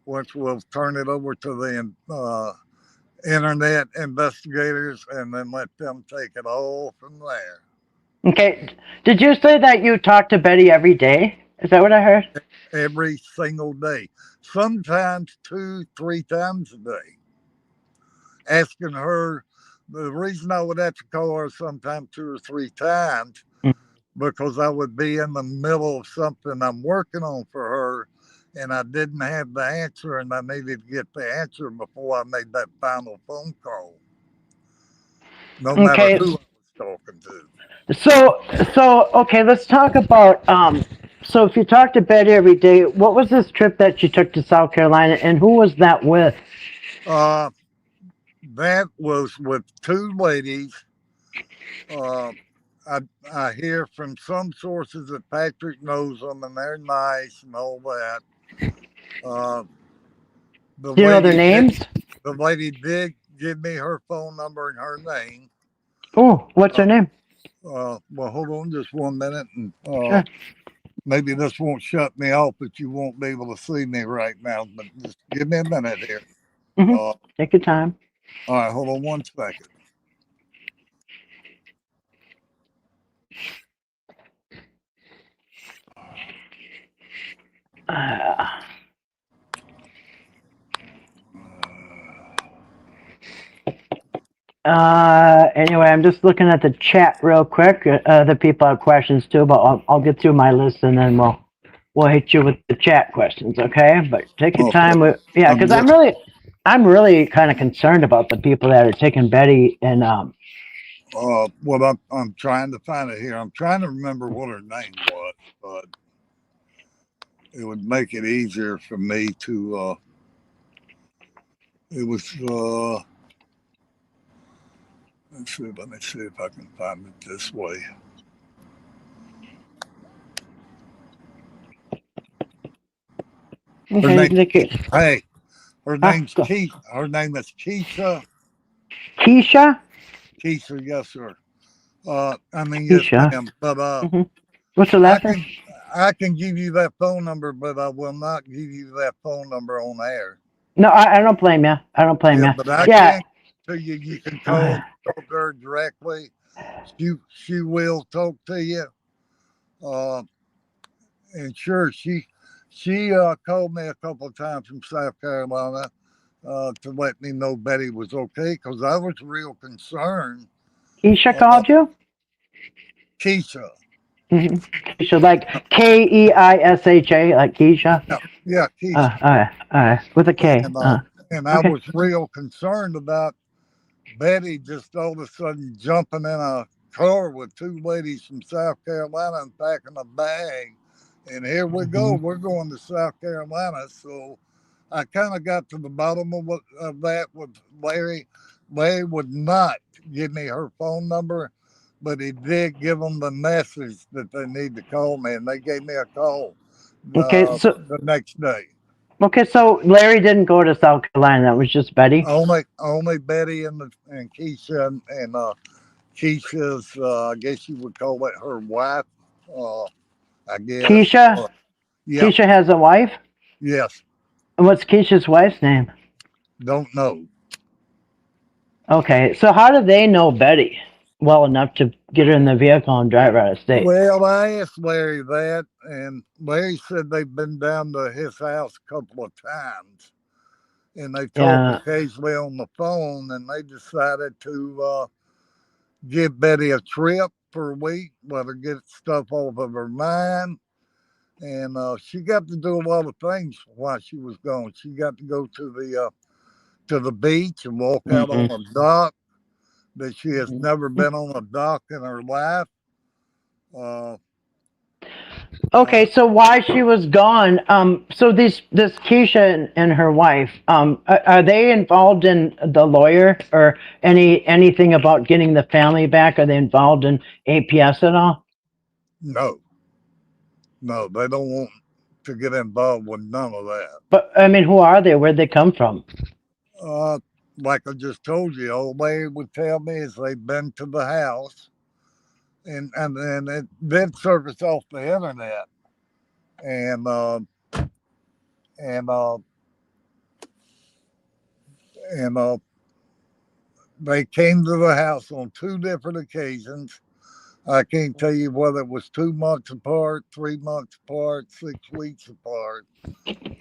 which will turn it over to the internet investigators, and then let them take it all from there. Okay. Did you say that you talk to Betty every day? Is that what I heard? Every single day, sometimes 2, 3 times a day, asking her. The reason I would have to call her sometimes 2 or 3 times because I would be in the middle of something I'm working on for her and I didn't have the answer and I needed to get the answer before I made that final phone call, no matter Okay. who I was talking to. So okay. Let's talk about. So if you talk to Betty every day, what was this trip that you took to South Carolina, and who was that with? Uh, that was with two ladies. Uh, I, I hear from some sources that Patrick knows them and they're nice and all that. Uh, the Do you know their lady did, names? the lady did give me her phone number and her name. Oh, what's Uh, her name? well, hold on just 1 minute, and Sure. maybe this won't shut me off, but you won't be able to see me right now. But just give me a minute here. Hmm. Uh, Take your time. all right, hold on 1 second. Uh, anyway, I'm just looking at the chat real quick. The people have questions too, but I'll get through my list and then we'll hit you with the chat questions, okay? But take your Okay, time yeah, I'm because just I'm really kind of concerned about the people that are taking Betty and what I'm trying to find it here. I'm trying to remember what her name was, but it would make it easier for me to It was. Let's see. Let me see if I can find it this way. Her Okay, name. look at Hey, her name's go. Keith. Her name is Keisha. Keisha. Keisha, yes, sir. I mean, yes, Keisha. ma'am. But hmm What's the I last name? can I can give you that phone number, but I will not give you that phone number on air. No, I don't blame you. I don't blame Yeah, you. but I Yeah. can tell you. You can call Uh, and talk to her directly. She will talk to you. Uh, and sure, she called me a couple of times from South Carolina to let me know Betty was okay because I was real concerned. Keisha Uh, called you. Keisha, Keisha, like Keisha, like Keisha. yeah, yeah, Keisha, All right, with a K. and and I Okay. was real concerned about Betty just all of a sudden jumping in a car with two ladies from South Carolina and packing a bag. And here we go. hmm We're going to South Carolina. So I kind of got to the bottom of that with Larry. Larry would not give me her phone number, but he did give them the message that they need to call me. And they gave me a call Okay, the next day. so Larry didn't go to South Carolina. That was just Betty. Only Betty and Keisha and Keisha's, I guess you would call it her wife. Uh, I guess. Keisha. Yeah. Keisha has a wife. Yes. And what's Keisha's wife's name? Don't know. Okay, so how do they know Betty well enough to get her in the vehicle and drive her out of state? Well, I asked Larry that, and Larry said they've been down to his house a couple of times, and they talk Yeah. occasionally on the phone, and they decided to give Betty a trip for a week, let her get stuff off of her mind. And she got to do a lot of things while she was gone. She got to go to the beach and walk out hmm on a dock that she has never been on a dock in her life. Uh, uh, Okay, so while she was gone, so this Keisha and her wife, are they involved in the lawyer or anything about getting the family back? Are they involved in APS at all? no, no, they don't want to get involved with none of that. But I mean, who are they? Where'd they come from? Uh, like I just told you, old lady would tell me is they've been to the house and it did surface off the internet and and uh, and they came to the house on two different occasions. I can't tell you whether it was 2 months apart, 3 months apart, 6 weeks apart.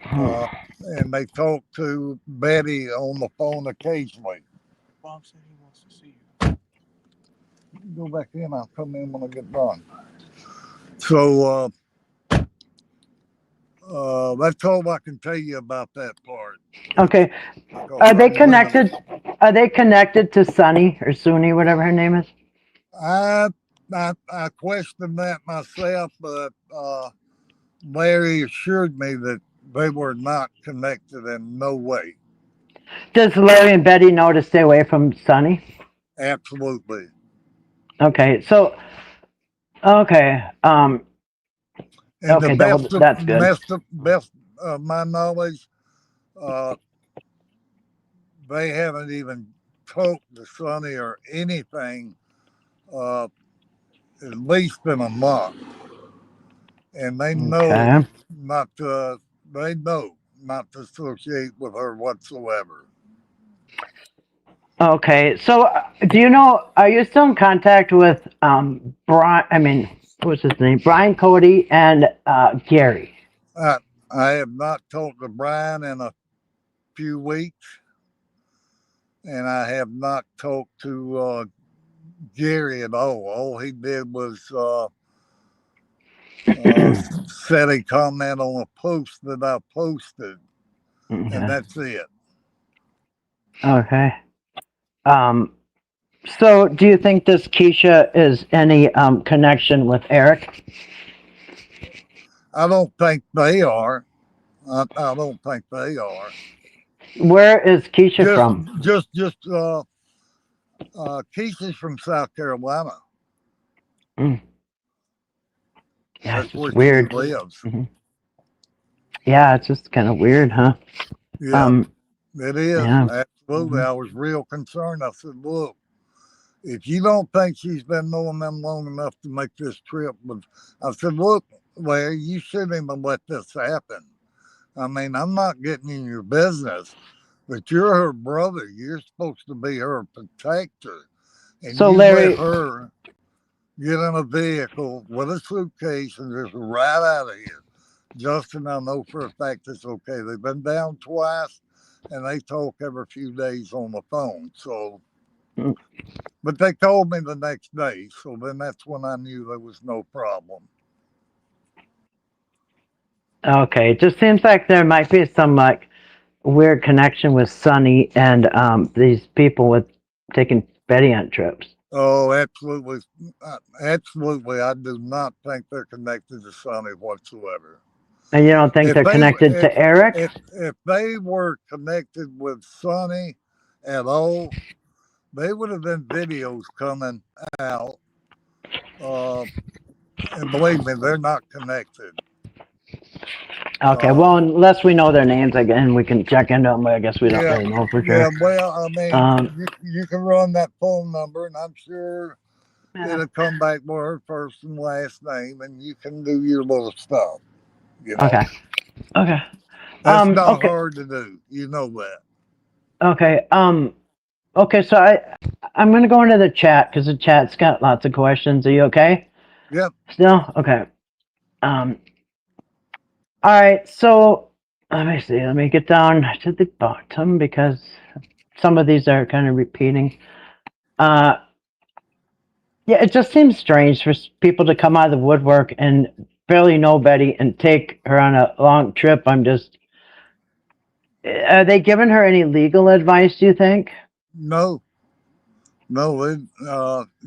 Hmm. Uh, and they talked to Betty on the phone occasionally. Bob said he wants to see you. Go back in. I'll come in when I get done. So that's all I can tell you about that part. Okay, Because are they I'm limited. connected? Are they connected to Sunny or Suni, whatever her name is? I I questioned that myself, but Larry assured me that they were not connected in no way. Does Larry and Betty know to stay away from Sunny? Absolutely. Okay, so okay, And the okay, that's good. best of my knowledge, uh, they haven't even talked to Sonny or anything uh, at least in a month, and Okay. not to they know not to associate with her whatsoever. Okay, so do you know? Are you still in contact with Brian? I mean, what's his name? Brian Cody and Gary. I I have not talked to Brian in a few weeks, and I have not talked to Gary at all. All he did was said a comment on a post that I posted, and Okay. that's it. Okay. Um. So, do you think this Keisha is any connection with Eric? I don't think they are. I don't think they are. Where is Keisha Just, from? Keisha's from South Carolina. Mm. Yeah, it's That's just where she weird. lives. Hmm. Yeah, it's just kind of weird, huh? Yeah, Um, it is. yeah. Absolutely. Hmm. I was real concerned. I said, look, if you don't think she's been knowing them long enough to make this trip, but I said, look, Larry, you shouldn't even let this happen. I mean, I'm not getting in your business, but you're her brother. You're supposed to be her protector. And So you let Larry, her get in a vehicle with a suitcase and just ride out of here. Justin, I know for a fact it's okay. They've been down twice and they talk every few days on the phone. So, mm, but they called me the next day. So then that's when I knew there was no problem. okay, it just seems like there might be some like weird connection with Sonny and these people with taking Betty on trips. Oh, absolutely. Absolutely. I do not think they're connected to Sonny whatsoever. And you don't think If they're they connected if to Eric? if they were connected with Sonny at all, they would have been videos coming out. Uh, and believe me, they're not connected. Okay, Uh, well, unless we know their names again, we can check into them, but I guess we don't yeah, really know for yeah. sure. Well, I mean, Um, you can run that phone number, and I'm sure yeah, it'll come back with her first and last name, and you can do your little stuff. You know, okay, okay, that's not okay, hard to do. You know that. okay, okay. So I'm gonna go into the chat because the chat's got lots of questions. Are you okay? Yep. Still okay. Um, all right. So let me see. Let me get down to the bottom because some of these are kind of repeating. Uh, yeah, it just seems strange for people to come out of the woodwork and barely know Betty and take her on a long trip. I'm just, are they giving her any legal advice, do you think? No, no.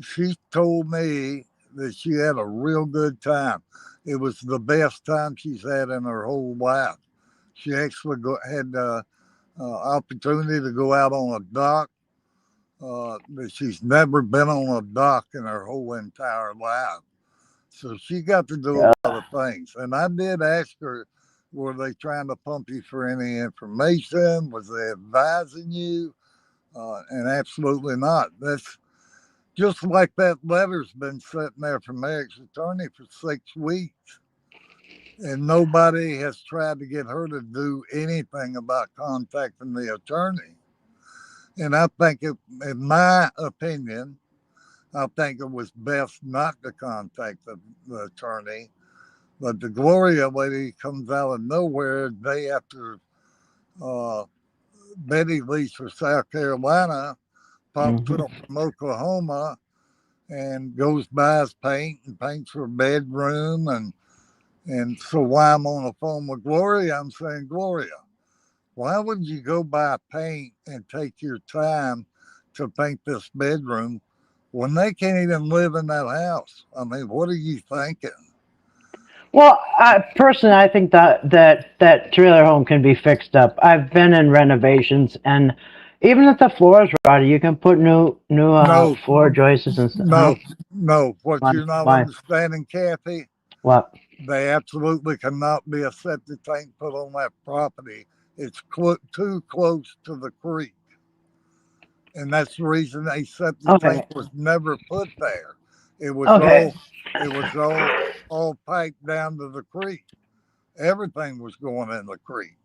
She told me that she had a real good time. It was the best time she's had in her whole life. She actually had opportunity to go out on a dock that she's never been on a dock in her whole entire life. So she got to do a lot of things. And I did ask her, were they trying to pump you for any information? Was they advising you? And absolutely not. That's just like that letter's been sitting there from Eric's attorney for 6 weeks. And nobody has tried to get her to do anything about contacting the attorney. And I think, in my opinion, I think it was best not to contact the attorney. But the Gloria lady comes out of nowhere the day after uh, Betty leaves for South Carolina, pops Hmm. up from Oklahoma, and goes buys paint and paints her bedroom. And so while I'm on the phone with Gloria, I'm saying, Gloria, why would you go buy paint and take your time to paint this bedroom when they can't even live in that house? I mean, what are you thinking? Well, personally, I think that trailer home can be fixed up. I've been in renovations, and even if the floor is rotted, you can put new No, floor joists and stuff. Huh? no, no. What Why? you're not Why? understanding, Kathy, What? they absolutely cannot be a septic tank put on that property. It's too close to the creek. And that's the reason a septic tank Okay. was never put there. It was Okay. all it was all piped down to the creek. Everything was going in the creek.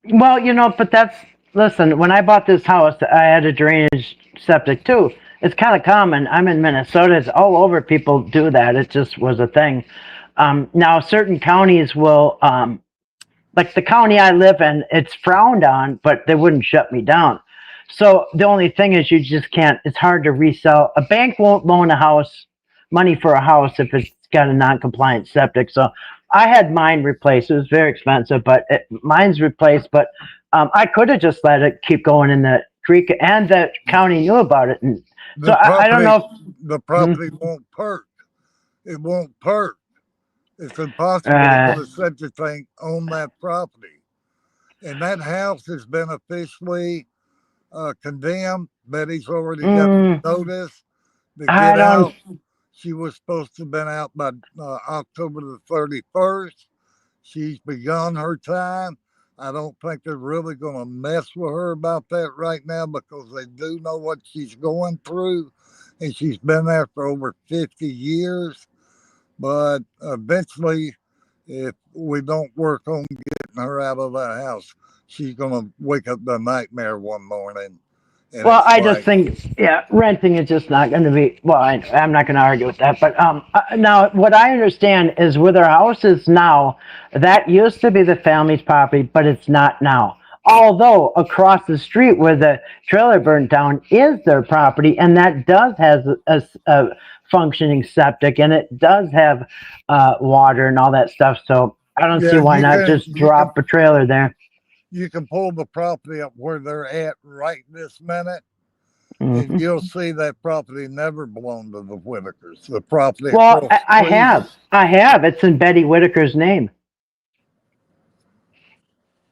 Well, but that's listen. When I bought this house, I had a drainage septic too. It's kind of common. I'm in Minnesota. It's all over. People do that. It just was a thing. Now, certain counties will, like the county I live in, it's frowned on, but they wouldn't shut me down. So the only thing is, you just can't. It's hard to resell. A bank won't loan a house money for a house if it's got a non-compliant septic. So I had mine replaced. It was very expensive, but mine's replaced. But I could have just let it keep going in the creek, and the county knew about it. And so The I don't property know. the Hmm, property won't perk. It won't perk. It's impossible to put a septic tank on that property. And that house has been officially condemned. Betty's already got Mm, notice to I get don't. out. She was supposed to have been out by October the 31st. She's begun her time. I don't think they're really going to mess with her about that right now because they do know what she's going through. And she's been there for over 50 years. But eventually, if we don't work on getting her out of that house, she's going to wake up the nightmare one morning. And Well, it's I just like, think, yeah, renting is just not going to be. Well, I'm not going to argue with that. But now, what I understand is with our houses now, that used to be the family's property, but it's not now. Although across the street where the trailer burned down is their property, and that does has a functioning septic, and it does have water and all that stuff. So I don't see yeah, why not just drop a trailer there. you can pull the property up where they're at right this minute, and Hmm. you'll see that property never belonged to the Whitakers. The property Well, across I the street, have. I have. It's in Betty Whitaker's name.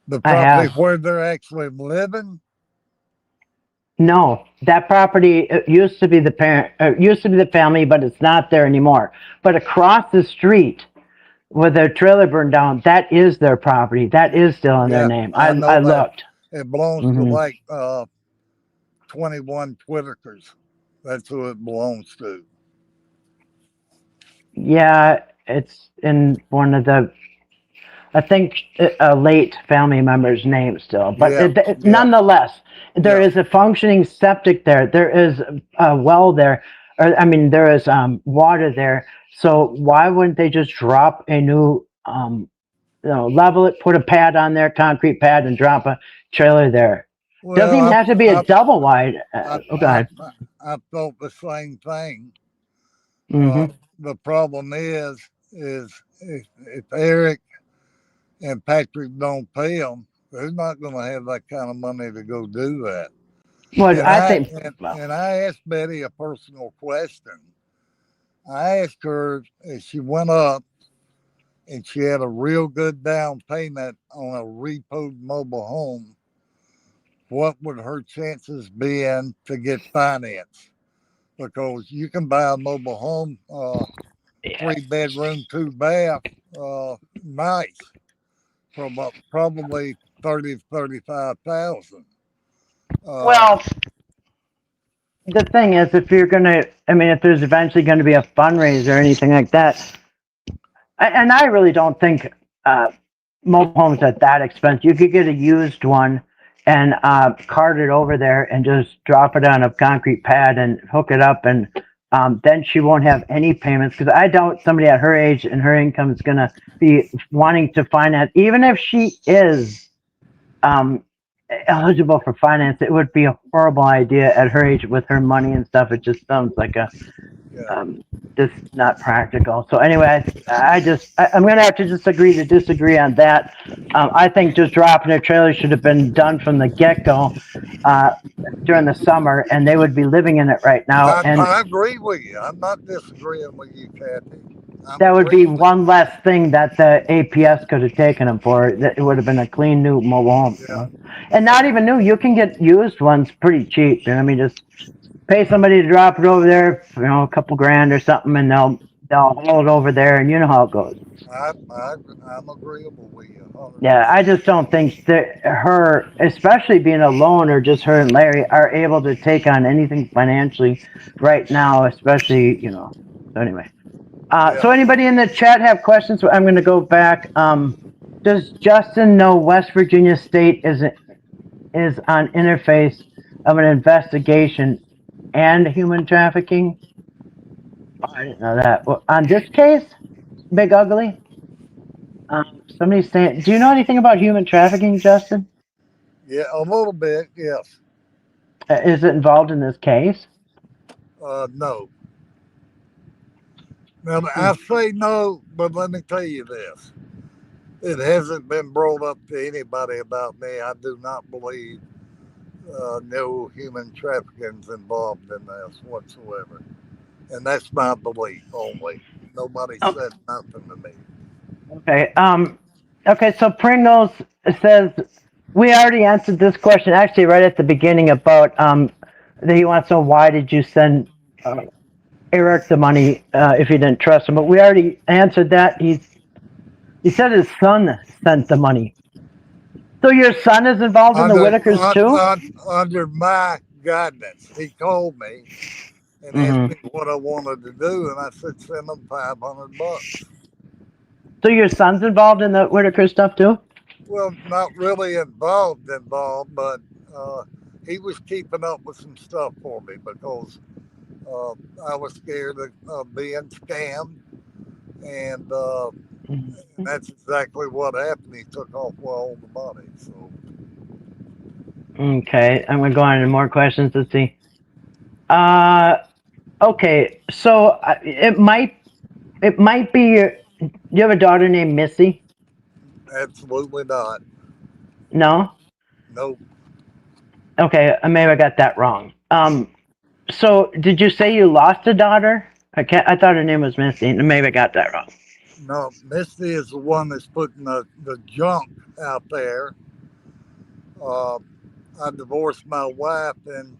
the I property have. where they're actually living. No, that property used to be the parent, used to be the family, but it's not there anymore. But across the street, where the trailer burned down, that is their property. That is still in their Yeah, name. I I know that. looked. It belongs to Hmm. like 21 Whitakers. That's who it belongs to. Yeah, it's in one of the, I think, a late family member's name still. But Yeah, yeah, nonetheless, there yeah. is a functioning septic there. There is a well there, or I mean, there is water there. So why wouldn't they just drop a new, level it, put a pad on there, concrete pad, and drop a trailer there? Doesn't Well, even have to be a I've, double wide. I've, Oh, I've, God. I've thought the same thing. Hmm. The problem is if Eric and Patrick don't pay them, they're not going to have that kind of money to go do that. Well, And I I think, and, well, and I asked Betty a personal question. I asked her if she went up and she had a real good down payment on a repoed mobile home, what would her chances be in to get finance? Because you can buy a mobile home, yeah. 3 bedroom, 2 bath, nice for about probably 35,000. Uh, Well, the thing is, if you're gonna, I mean, if there's eventually going to be a fundraiser or anything like that, and I really don't think uh, mobile homes are that expensive. You could get a used one and cart it over there and just drop it on a concrete pad and hook it up, and then she won't have any payments because I doubt somebody at her age and her income is going to be wanting to finance, even if she is um, eligible for finance. It would be a horrible idea at her age with her money and stuff. It just sounds like a yeah. um, just not practical. So anyway, I'm going to have to just agree to disagree on that. I think just dropping a trailer should have been done from the get go uh, during the summer, and they would be living in it right now. And I agree with you. I'm not disagreeing with you, Kathy. I'm that would be agreeing with one less thing that the APS could have taken them for. It would have been a clean new mobile home, you. Yeah, and not even new. You can get used ones pretty cheap. And I mean, just pay somebody to drop it over there, a couple grand or something, and they'll haul it over there, and you know how it goes. I'm agreeable with you Yeah, I 100%. just don't think that her, especially being alone or just her and Larry, are able to take on anything financially right now, especially. So anyway, Yeah. so anybody in the chat have questions? I'm going to go back. Does Justin know West Virginia State is on interface of an investigation and human trafficking? Oh, I didn't know that. Well, on this case, Big Ugly, somebody's saying, do you know anything about human trafficking, Justin? Yeah, a little bit, yes. Is it involved in this case? No. Now, Hmm. I say no, but let me tell you this. It hasn't been brought up to anybody about me. I do not believe no human trafficking is involved in this whatsoever. And that's my belief only. Nobody Oh, said nothing to me. okay. Okay. So Pringles says we already answered this question actually right at the beginning about that he wants to know why did you send Eric the money if you didn't trust him. But we already answered that. He said his son sent the money. So your son is involved in the Whitakers too? Under my guidance, he called me and asked Mm-hmm. me what I wanted to do, and I said send him $500. So your son's involved in the Whitaker stuff too? Well, not really involved, but uh, he was keeping up with some stuff for me because uh, I was scared of being scammed, and Mm-hmm. that's exactly what happened. He took off with all the money. So Okay, I'm gonna go on to more questions. Let's see. Uh, okay, so it might be your. Do you have a daughter named Missy? absolutely not. No. Nope. Okay, maybe I got that wrong. So did you say you lost a daughter? I thought her name was Missy. Maybe I got that wrong. No, Misty is the one that's putting the junk out there. Uh, I divorced my wife in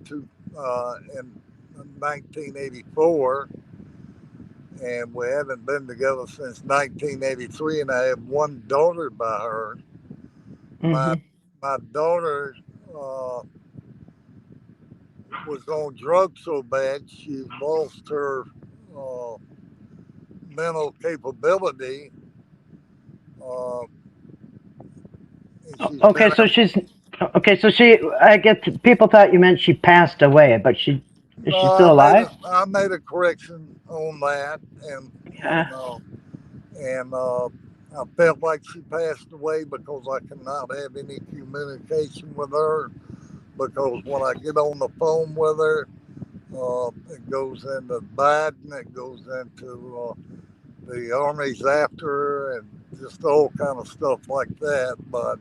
1984, and we haven't been together since 1983. And I have one daughter by her. My Mm-hmm. my daughter uh, was on drugs so bad she lost her uh, mental capability, uh, and she's Okay, been. so she's okay. So she, I get people thought you meant she passed away, but is she I still made alive? a correction on that, and Yeah. I felt like she passed away because I cannot have any communication with her. Because when I get on the phone with her, it goes into Biden, it goes into the army's after her, and just all kind of stuff like that. But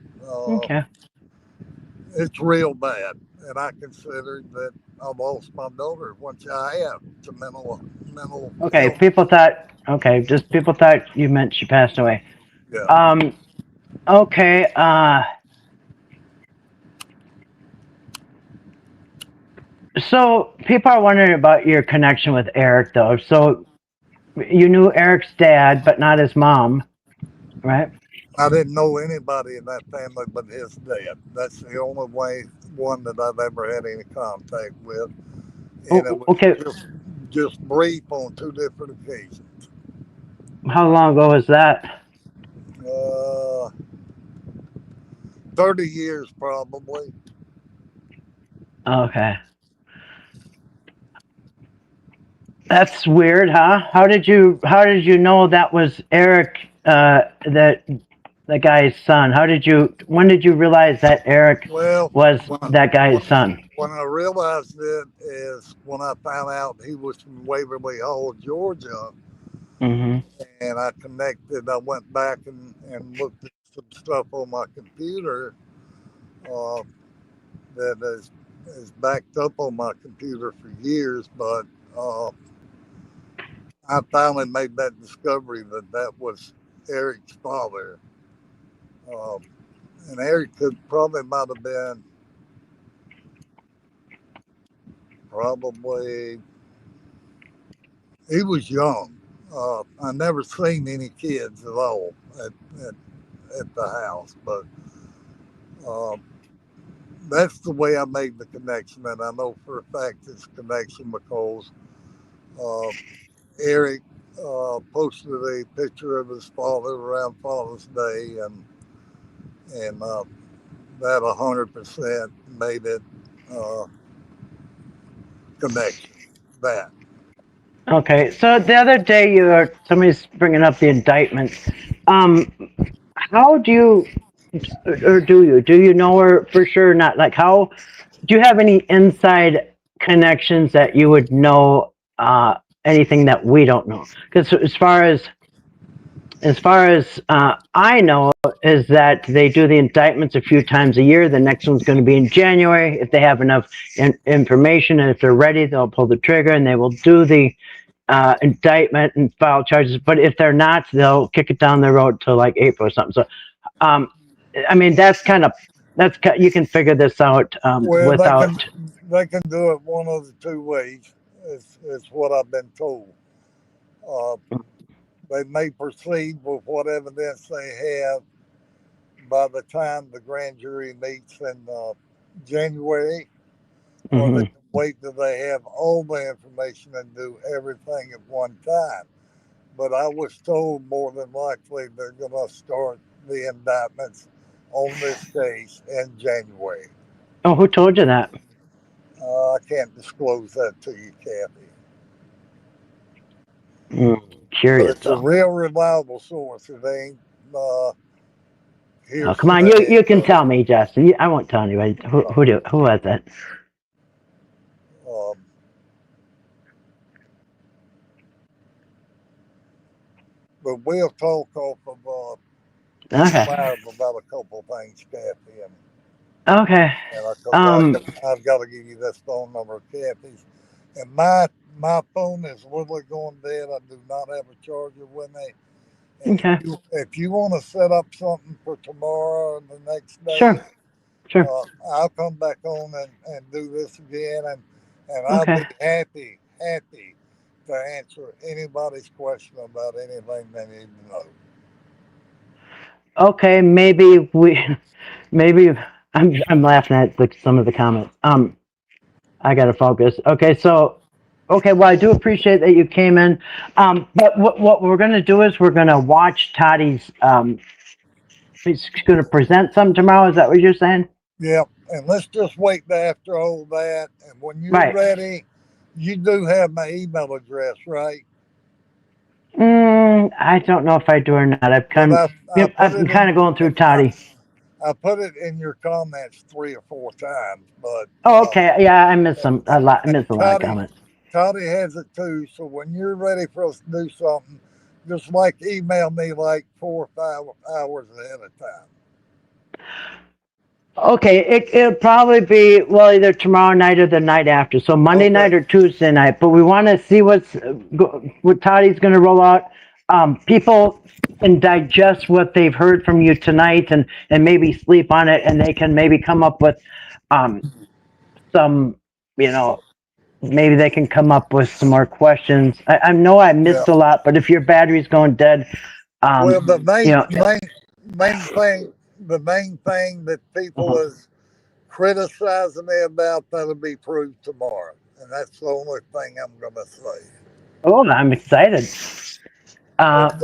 Okay. it's real bad, and I consider that I lost my daughter, which I have to mental Okay. health. People thought. Okay, just people thought you meant she passed away. Yeah, Um. Okay. So people are wondering about your connection with Eric, though. So you knew Eric's dad, but not his mom, right? I didn't know anybody in that family but his dad. That's the only one that I've ever had any contact with, and it was Okay. just brief on two different occasions. How long ago was that? Uh, 30 years probably. Okay. That's weird, huh? How did you know that was Eric, that the guy's son? When did you realize that Eric Well, was that when, guy's son? when I realized it is when I found out he was from Waverly Hall, Georgia, Hmm. and I connected. I went back and looked at some stuff on my computer uh, that is backed up on my computer for years, but uh, I finally made that discovery that that was Eric's father. Uh, and Eric could probably might have been probably he was young. I never seen any kids at all at, at the house, but uh, that's the way I made the connection, and I know for a fact it's a connection because uh, Eric posted a picture of his father around Father's Day, and that 100% made it uh, connection. That Okay, so the other day somebody's bringing up the indictment. Um, how do you, or do you know her for sure? Or not like how do you have any inside connections that you would know anything that we don't know? Because as far as I know, is that they do the indictments a few times a year. The next one's going to be in January. If they have enough information and if they're ready, they'll pull the trigger and they will do the indictment and file charges. But if they're not, they'll kick it down the road to like April or something. So, um, I mean, that's kind of You can figure this out Well, without. they can do it one of the two ways. Is what I've been told. Uh, they may proceed with what evidence they have by the time the grand jury meets in January, or they Mhm. can wait till they have all the information and do everything at one time. But I was told more than likely they're going to start the indictments on this case in January. Oh, who told you that? I can't disclose that to you, Kathy, Mm, but curious it's a though. real reliable source. It ain't Oh, come on, you hearsay. can tell me, Justin. I won't tell anybody. Who was it? Um, but we'll talk off of Okay. fire about a couple of things, Kathy, Okay. and because Um. I've got to give you this phone number, Kathy's, and my phone is literally going dead. I do not have a charger with me. And Okay. if you want to set up something for tomorrow or the next day, Sure. Sure. I'll come back on and do this again, and I'll Okay. be happy to answer anybody's question about anything they need to know. Okay. Maybe we. Maybe I'm laughing at some of the comments. I gotta focus. Okay. So. Okay. Well, I do appreciate that you came in. But what we're gonna do is we're gonna watch Toddy's. He's gonna present some tomorrow. Is that what you're saying? Yep. And let's just wait till after all that. And when you're Right. ready, you do have my email address, right? I don't know if I do or not. But I Yep, put I'm it kind in, of going through Toddy. I put it in your comments 3 or 4 times. But Oh, okay. Yeah, I missed and, some a lot. I and missed a lot of Toddy, comments. Toddy has it too. So when you're ready for us to do something, just like email me like 4 or 5 hours ahead of time. Okay, it'll probably be well either tomorrow night or the night after. So Monday Okay. night or Tuesday night. But we want to see what Toddy's going to roll out. People can digest what they've heard from you tonight and maybe sleep on it, and they can maybe come up with um, some you know maybe they can come up with some more questions. I know I Yeah. missed a lot, but if your battery's going dead, Well, you know, the main thing that people mhm. is criticizing me about that'll be proved tomorrow, and that's the only thing I'm going to say. Oh, I'm excited.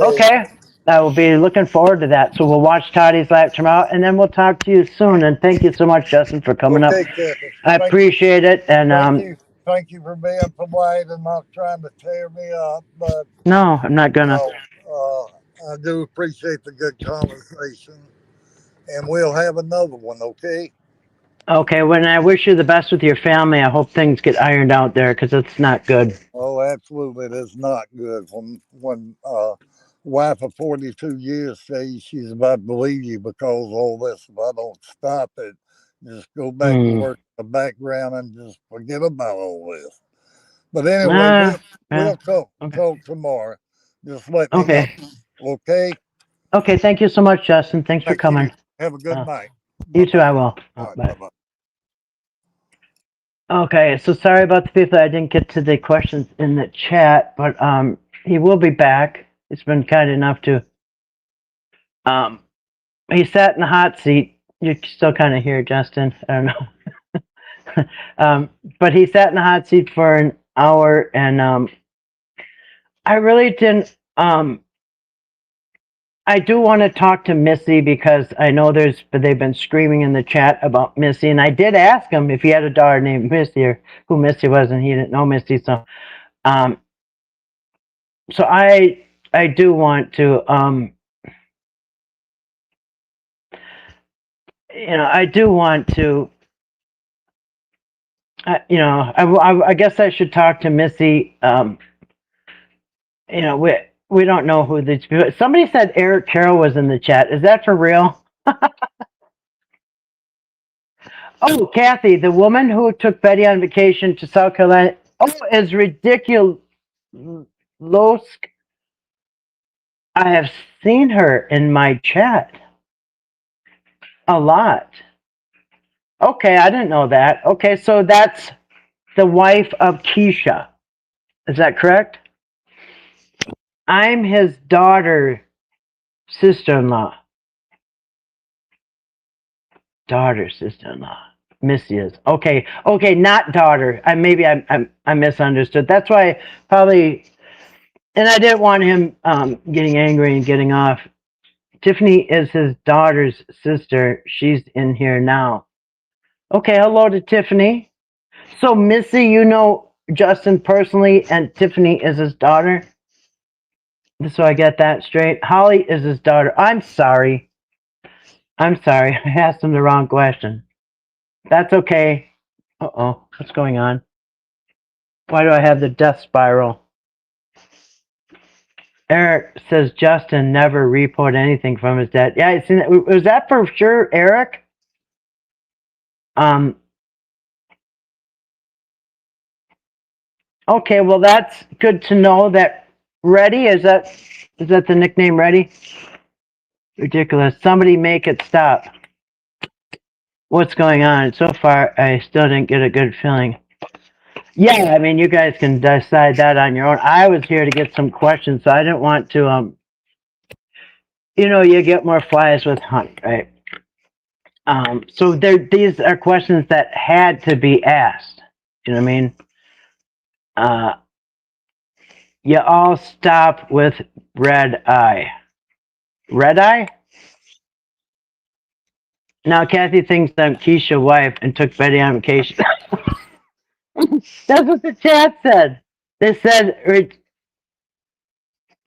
Okay. Okay, I will be looking forward to that. So we'll watch Toddy's live tomorrow, and then we'll talk to you soon. And thank you so much, Justin, for coming up. Okay, Kathy. I appreciate it. And Thank you. Thank you for being polite and not trying to tear me up, but no, I'm not you gonna. know, I do appreciate the good conversation, and we'll have another one. Okay. Okay, when I wish you the best with your family, I hope things get ironed out there because it's not good. Oh, absolutely. It is not good when wife of 42 years says she's about to leave you because of all this. If I don't stop it, just go back to Mm. work in the background and just forget about all this. But anyway, Ah, yeah. we'll talk Okay. talk tomorrow. Just let me know. Okay. Okay. Okay. Thank you so much, Justin. Thanks for Thank you. coming. Have a good Uh, night. Bye you too. bye. I will. All right. Bye Bye. bye. Okay. So sorry about the people. I didn't get to the questions in the chat, but he will be back. He's been kind enough to um he sat in the hot seat. You're still kind of here, Justin. I don't know. But he sat in the hot seat for an hour, and I really didn't. I do want to talk to Missy because I know they've been screaming in the chat about Missy, and I did ask him if he had a daughter named Missy or who Missy was, and he didn't know Missy. Um, so I do want to, I do want to, I guess I should talk to Missy. We don't know who these people. Somebody said Eric Carroll was in the chat. Is that for real? Oh, Kathy, the woman who took Betty on vacation to South Carolina. Oh, is ridiculous. I have seen her in my chat a lot. Okay, I didn't know that. Okay, so that's the wife of Keisha. Is that correct? I'm his daughter, sister-in-law. Daughter, sister-in-law. Missy is okay. Okay, not daughter. I misunderstood. That's why probably, and I didn't want him getting angry and getting off. Tiffany is his daughter's sister. She's in here now. Okay, hello to Tiffany. So Missy, you know Justin personally, and Tiffany is his daughter. Just so I get that straight. Holly is his daughter. I'm sorry. I'm sorry. I asked him the wrong question. That's okay. Uh-oh. What's going on? Why do I have the death spiral? Eric says Justin never reported anything from his dad. Yeah, I seen that. Was that for sure, Eric? Um. Okay, well that's good to know. That Ready is that the nickname Ready? Ridiculous. Somebody make it stop. What's going on? So far, I still didn't get a good feeling. Yeah, I mean, you guys can decide that on your own. I was here to get some questions, so I didn't want to, you get more flies with honey, right? So these are questions that had to be asked. You know what I mean? Uh, you all stop with red eye. Red eye? Now Kathy thinks I'm Keisha's wife and took Betty on vacation. That's what the chat said. They said,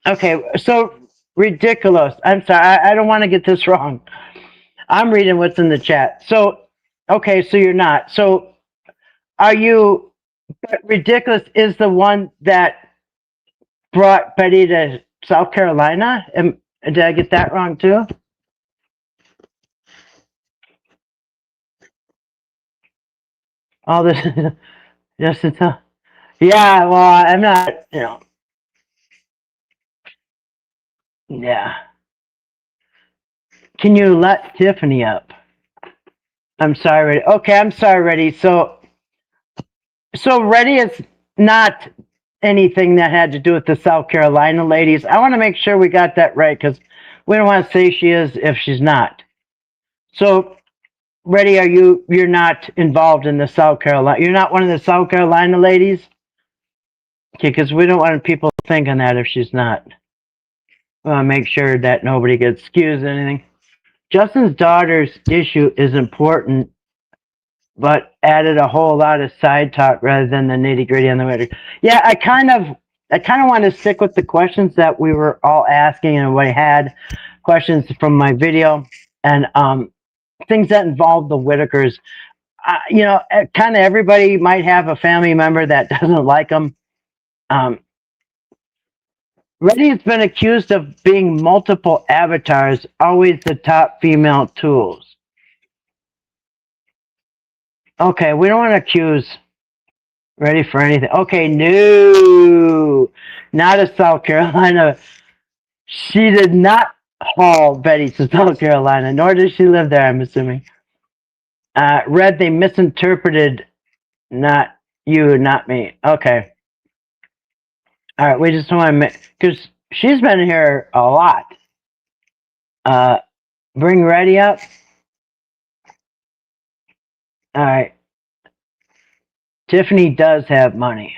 okay, so ridiculous. I'm sorry, I don't want to get this wrong. I'm reading what's in the chat. So, okay, so you're not. So, are you? But ridiculous is the one that brought Betty to South Carolina. Did I get that wrong too? All this, just to tell. Yeah, well, I'm not. Yeah. Can you let Tiffany up? I'm sorry, Reddy. Okay, I'm sorry, Reddy. So Reddy is not anything that had to do with the South Carolina ladies. I want to make sure we got that right because we don't want to say she is if she's not. So, Reddy, you're not involved in the South Carolina? You're not one of the South Carolina ladies? Okay, because we don't want people thinking that if she's not. We want to make sure that nobody gets excused or anything. Justin's daughter's issue is important, but added a whole lot of side talk rather than the nitty gritty on the way. Yeah, I kind of want to stick with the questions that we were all asking, and we had questions from my video and things that involve the Whitakers. Kind of everybody might have a family member that doesn't like them. Reddy has been accused of being multiple avatars, always the top female tools. Okay, we don't want to accuse Reddy for anything. Okay, no, not a South Carolina. She did not haul Betty to South Carolina, nor did she live there, I'm assuming. Red, they misinterpreted, not you, not me. Okay. All right, we just want to make, because she's been here a lot. Bring Reddy up. All right. Tiffany does have money.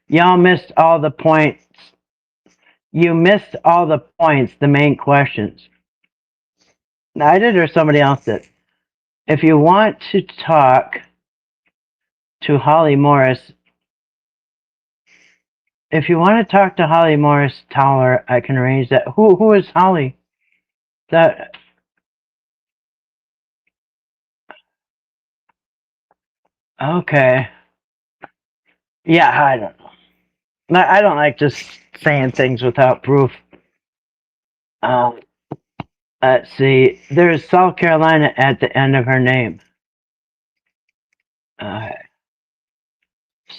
Y'all missed all the points. You missed all the points, the main questions. I did or somebody else did. If you want to talk to Holly Morris, tell her I can arrange that. Who is Holly? That okay. Yeah, I don't know. I don't like just saying things without proof. Um, let's see. There's South Carolina at the end of her name.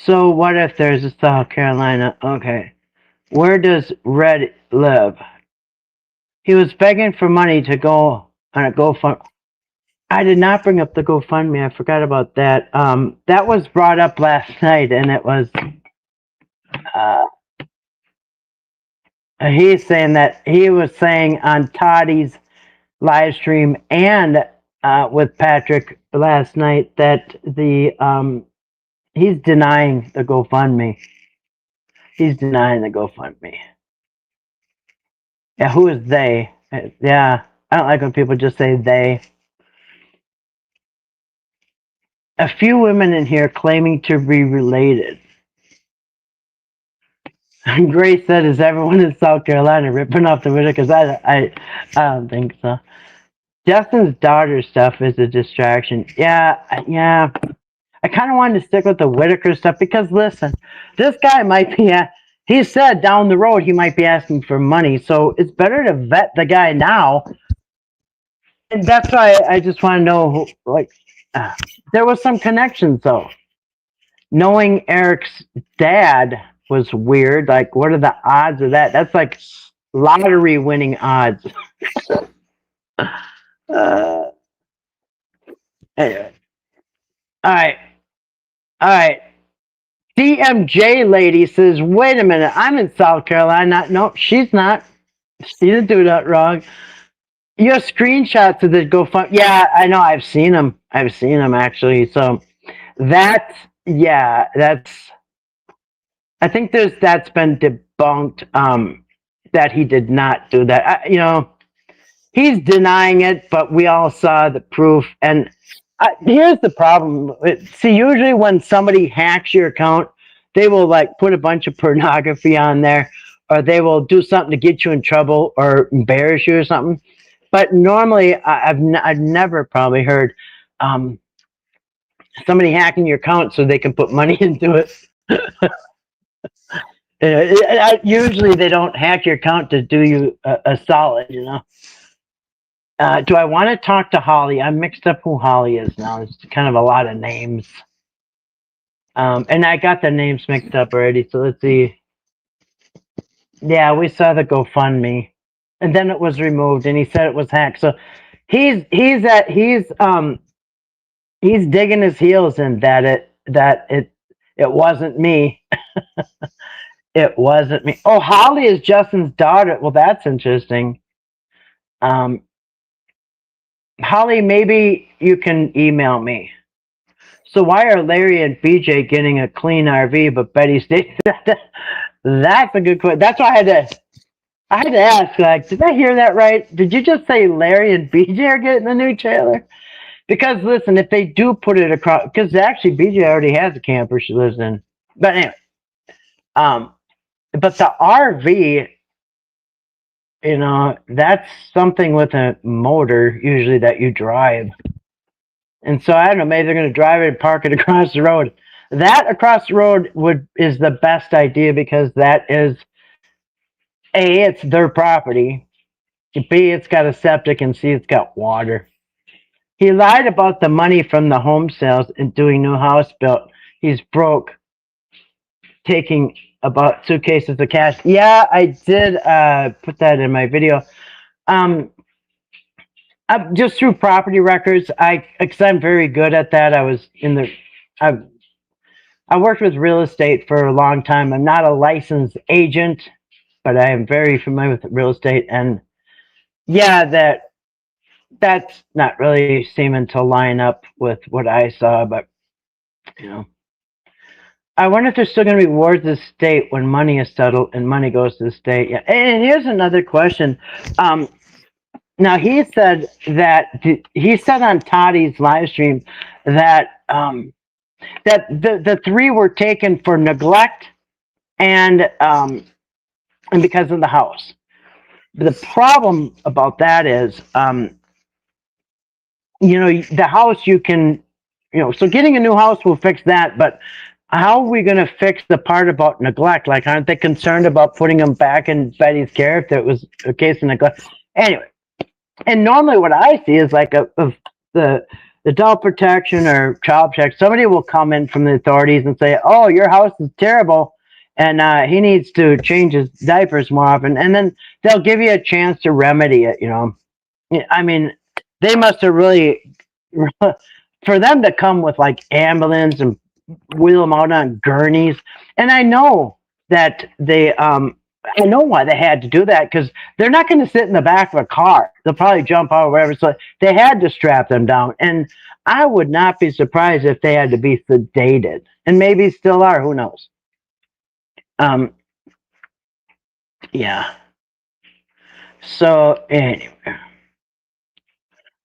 So what if there's a South Carolina? Okay. Where does Red live? He was begging for money to go on a GoFundMe. I did not bring up the GoFundMe. I forgot about that. That was brought up last night, and it was uh, he's saying that he was saying on Toddy's live stream and with Patrick last night that he's denying the GoFundMe. He's denying the GoFundMe. Yeah, who is they? Yeah, I don't like when people just say they. A few women in here claiming to be related. Grace said, "Is everyone in South Carolina ripping off the widow?" Because I don't think so. Justin's daughter stuff is a distraction. Yeah. I kind of wanted to stick with the Whitaker stuff because listen, this guy might be. He said down the road he might be asking for money, so it's better to vet the guy now. And that's why I just want to know, there was some connections though. Knowing Eric's dad was weird. Like, what are the odds of that? That's like lottery winning odds. Anyway. All right. DMJ lady says, "Wait a minute, I'm in South Carolina." No, she's not. She didn't do that wrong. Your screenshots of the GoFundMe. Yeah, I know. I've seen them. Actually. So that's that's. I think that's been debunked. That he did not do that. He's denying it, but we all saw the proof. And here's the problem. See, usually when somebody hacks your account, they will like put a bunch of pornography on there, or they will do something to get you in trouble or embarrass you or something. But normally, I've never probably heard somebody hacking your account so they can put money into it. Usually, they don't hack your account to do you a solid, Do I want to talk to Holly? I'm mixed up who Holly is now. It's kind of a lot of names. And I got the names mixed up already, so let's see. Yeah, we saw the GoFundMe. And then it was removed and he said it was hacked. So he's digging his heels in that it wasn't me. It wasn't me. Oh, Holly is Justin's daughter. Well, that's interesting. Holly, maybe you can email me. So why are Larry and BJ getting a clean RV, but Betty stays? That's a good question. That's why I had to ask. Like, did I hear that right? Did you just say Larry and BJ are getting a new trailer? Because listen, if they do put it across, because actually BJ already has a camper she lives in. But anyway, but the RV, that's something with a motor usually that you drive. And so I don't know, maybe they're going to drive it and park it across the road. That across the road is the best idea because that is A, it's their property. B, it's got a septic, and C, it's got water. He lied about the money from the home sales and doing new house built. He's broke, taking about suitcases of cash. Yeah, I did put that in my video. Just through property records, because I'm very good at that. I worked with real estate for a long time. I'm not a licensed agent, but I am very familiar with real estate. And yeah, that's not really seeming to line up with what I saw, but I wonder if there's still going to be wars of the state when money is settled and money goes to the state. Yeah. And here's another question. Now he said on Toddy's live stream that that the three were taken for neglect and because of the house. The problem about that is, the house you can, so getting a new house will fix that, but how are we going to fix the part about neglect? Like, aren't they concerned about putting them back in Betty's care if it was a case of neglect? Anyway, and normally what I see is like the adult protection or child protection, somebody will come in from the authorities and say, "Oh, your house is terrible, and he needs to change his diapers more often," and then they'll give you a chance to remedy it. I mean, they must have really for them to come with like ambulance and wheel them out on gurneys. And I know that I know why they had to do that, because they're not going to sit in the back of a car. They'll probably jump out or whatever. So they had to strap them down. And I would not be surprised if they had to be sedated, and maybe still are. Who knows? Um, yeah. So anyway,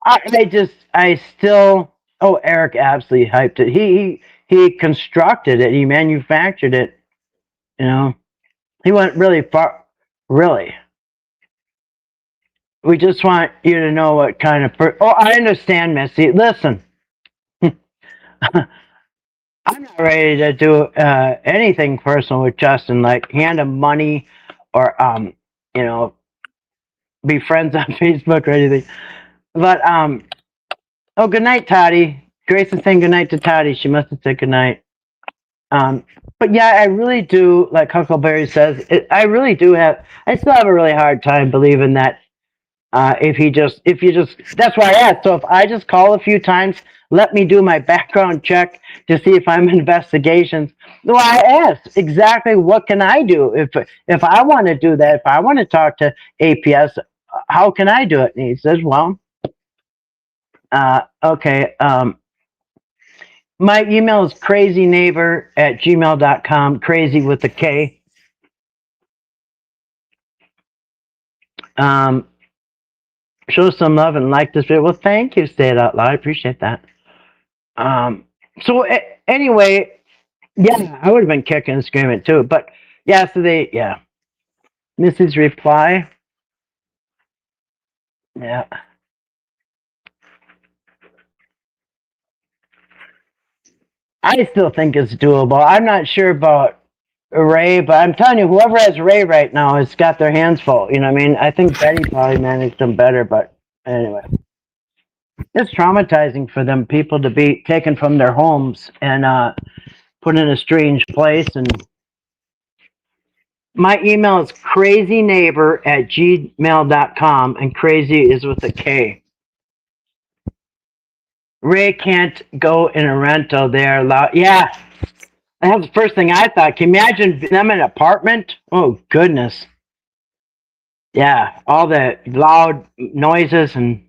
I still. Oh, Eric absolutely hyped it. He constructed it. He manufactured it. You know, he went really far. Really, we just want you to know what kind of. Oh, I understand, Missy. Listen, I'm not ready to do anything personal with Justin, like hand him money or you know, be friends on Facebook or anything. But oh, good night, Toddy. Grace is saying good night to Toddy. She must have said good night. Um, but yeah, I really do, like Huckleberry says, I really do have. I still have a really hard time believing that if you just, that's why I asked. So if I just call a few times, let me do my background check to see if I'm investigations. Well, I asked exactly what can I do if I want to do that. If I want to talk to APS, how can I do it? And he says, well, okay. My email is crazyneighbor@gmail.com. Crazy with a K. Um, show some love and like this video. Well, thank you. Say it out loud. I appreciate that. So anyway, yeah, I would have been kicking and screaming too. But yeah, so yeah. Mrs. Reply. Yeah. I still think it's doable. I'm not sure about Ray, but I'm telling you, whoever has Ray right now has got their hands full. You know what I mean? I think Betty probably managed them better, but anyway. It's traumatizing for them people to be taken from their homes and put in a strange place. And my email is crazyneighbor@gmail.com, and crazy is with a K. Ray can't go in a rental. They're allowed. Yeah, that was the first thing I thought. Can you imagine them in an apartment? Oh, goodness. Yeah, all the loud noises and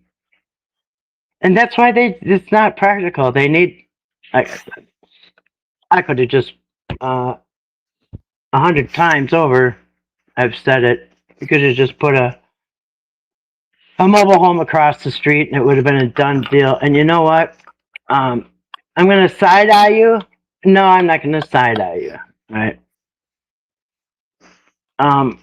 that's why it's not practical. They need, like I could have just 100 times over, I've said it. You could have just put a mobile home across the street and it would have been a done deal. And you know what? I'm going to side eye you. No, I'm not going to side eye you. Right? Um,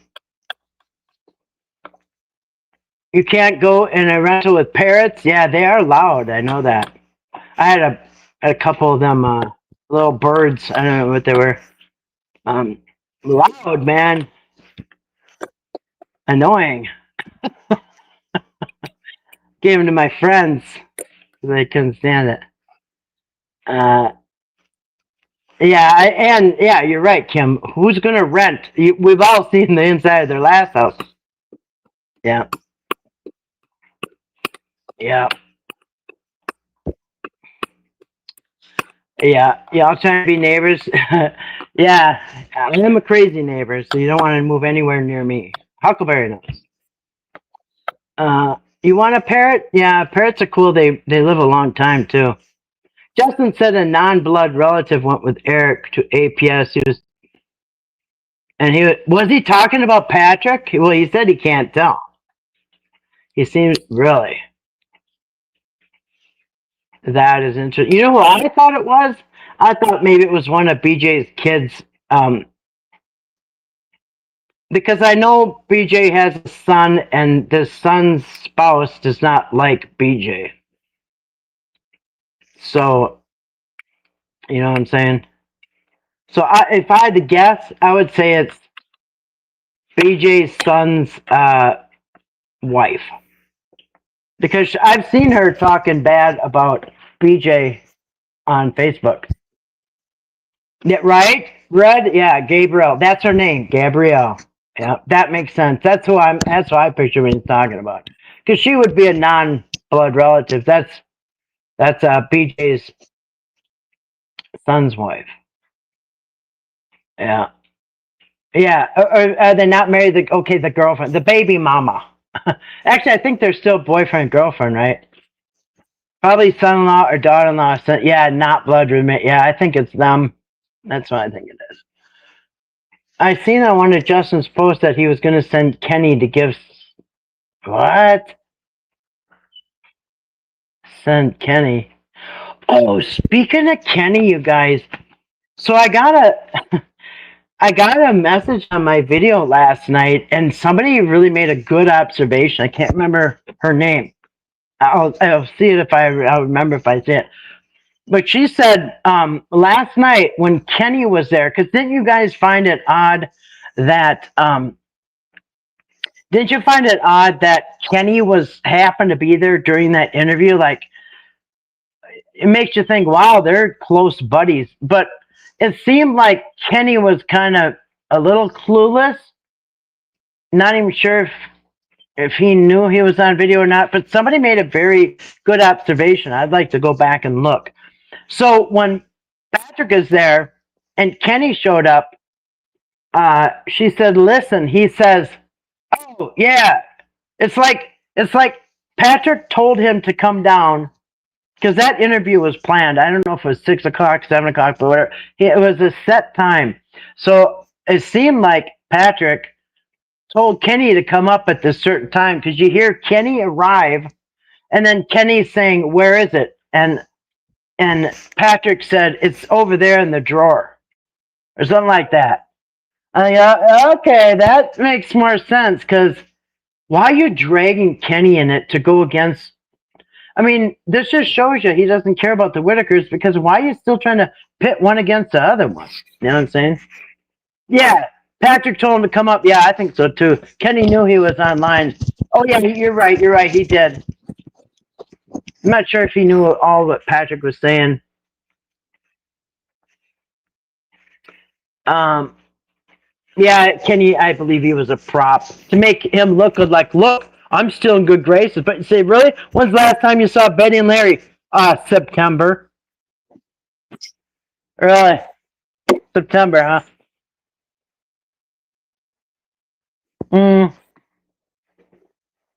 you can't go in a rental with parrots. Yeah, they are loud. I know that. I had a couple of them little birds. I don't know what they were. Loud, man. Annoying. Gave them to my friends. They couldn't stand it. Yeah, you're right, Kim. Who's gonna rent? We've all seen the inside of their last house. Yeah, yeah, yeah. I'll try to be neighbors. Yeah, I'm a crazy neighbor, so you don't want to move anywhere near me. Huckleberry knows. You want a parrot? Yeah, parrots are cool. They live a long time too. Justin said a non-blood relative went with Eric to APS. Was he talking about Patrick? Well, he said he can't tell. He seems really. That is interesting. You know who I thought it was? I thought maybe it was one of BJ's kids. Because I know BJ has a son, and the son's spouse does not like BJ. So, you know what I'm saying? So, if I had to guess, I would say it's BJ's son's wife. Because I've seen her talking bad about BJ on Facebook. Yeah, right? Red? Yeah, Gabrielle. That's her name, Gabrielle. Yeah, that makes sense. That's who I picture when he's talking about. Because she would be a non-blood relative. That's That's BJ's son's wife. Yeah. Yeah. Or are they not married? Okay, the girlfriend, the baby mama. Actually, I think they're still boyfriend girlfriend, right? Probably son-in-law or daughter-in-law. Yeah, not blood roommate. Yeah, I think it's them. That's what I think it is. I seen on one of Justin's posts that he was going to send Kenny to give. What? Send Kenny. Oh, speaking of Kenny, you guys. So I got a message on my video last night, and somebody really made a good observation. I can't remember her name. I'll see it if I'll remember if I see it. But she said last night when Kenny was there, because didn't you guys find it odd that didn't you find it odd that Kenny happened to be there during that interview? Like, it makes you think, wow, they're close buddies. But it seemed like Kenny was kind of a little clueless, not even sure if he knew he was on video or not. But somebody made a very good observation. I'd like to go back and look. So when Patrick is there and Kenny showed up, she said, listen, he says, oh, yeah, it's like Patrick told him to come down because that interview was planned. I don't know if it was 6 o'clock, 7 o'clock, but whatever. It was a set time. So it seemed like Patrick told Kenny to come up at this certain time because you hear Kenny arrive and then Kenny's saying, where is it? And Patrick said, it's over there in the drawer or something like that. Okay, that makes more sense because why are you dragging Kenny in it to go against? I mean, this just shows you he doesn't care about the Whitakers because why are you still trying to pit one against the other one? You know what I'm saying? Yeah, Patrick told him to come up. Yeah, I think so too. Kenny knew he was online. Oh, yeah, you're right. You're right. He did. I'm not sure if he knew all what Patrick was saying. Yeah, Kenny, I believe he was a prop to make him look good. Like, look, I'm still in good graces. But you say, really? When's the last time you saw Betty and Larry? September. Really? September, huh?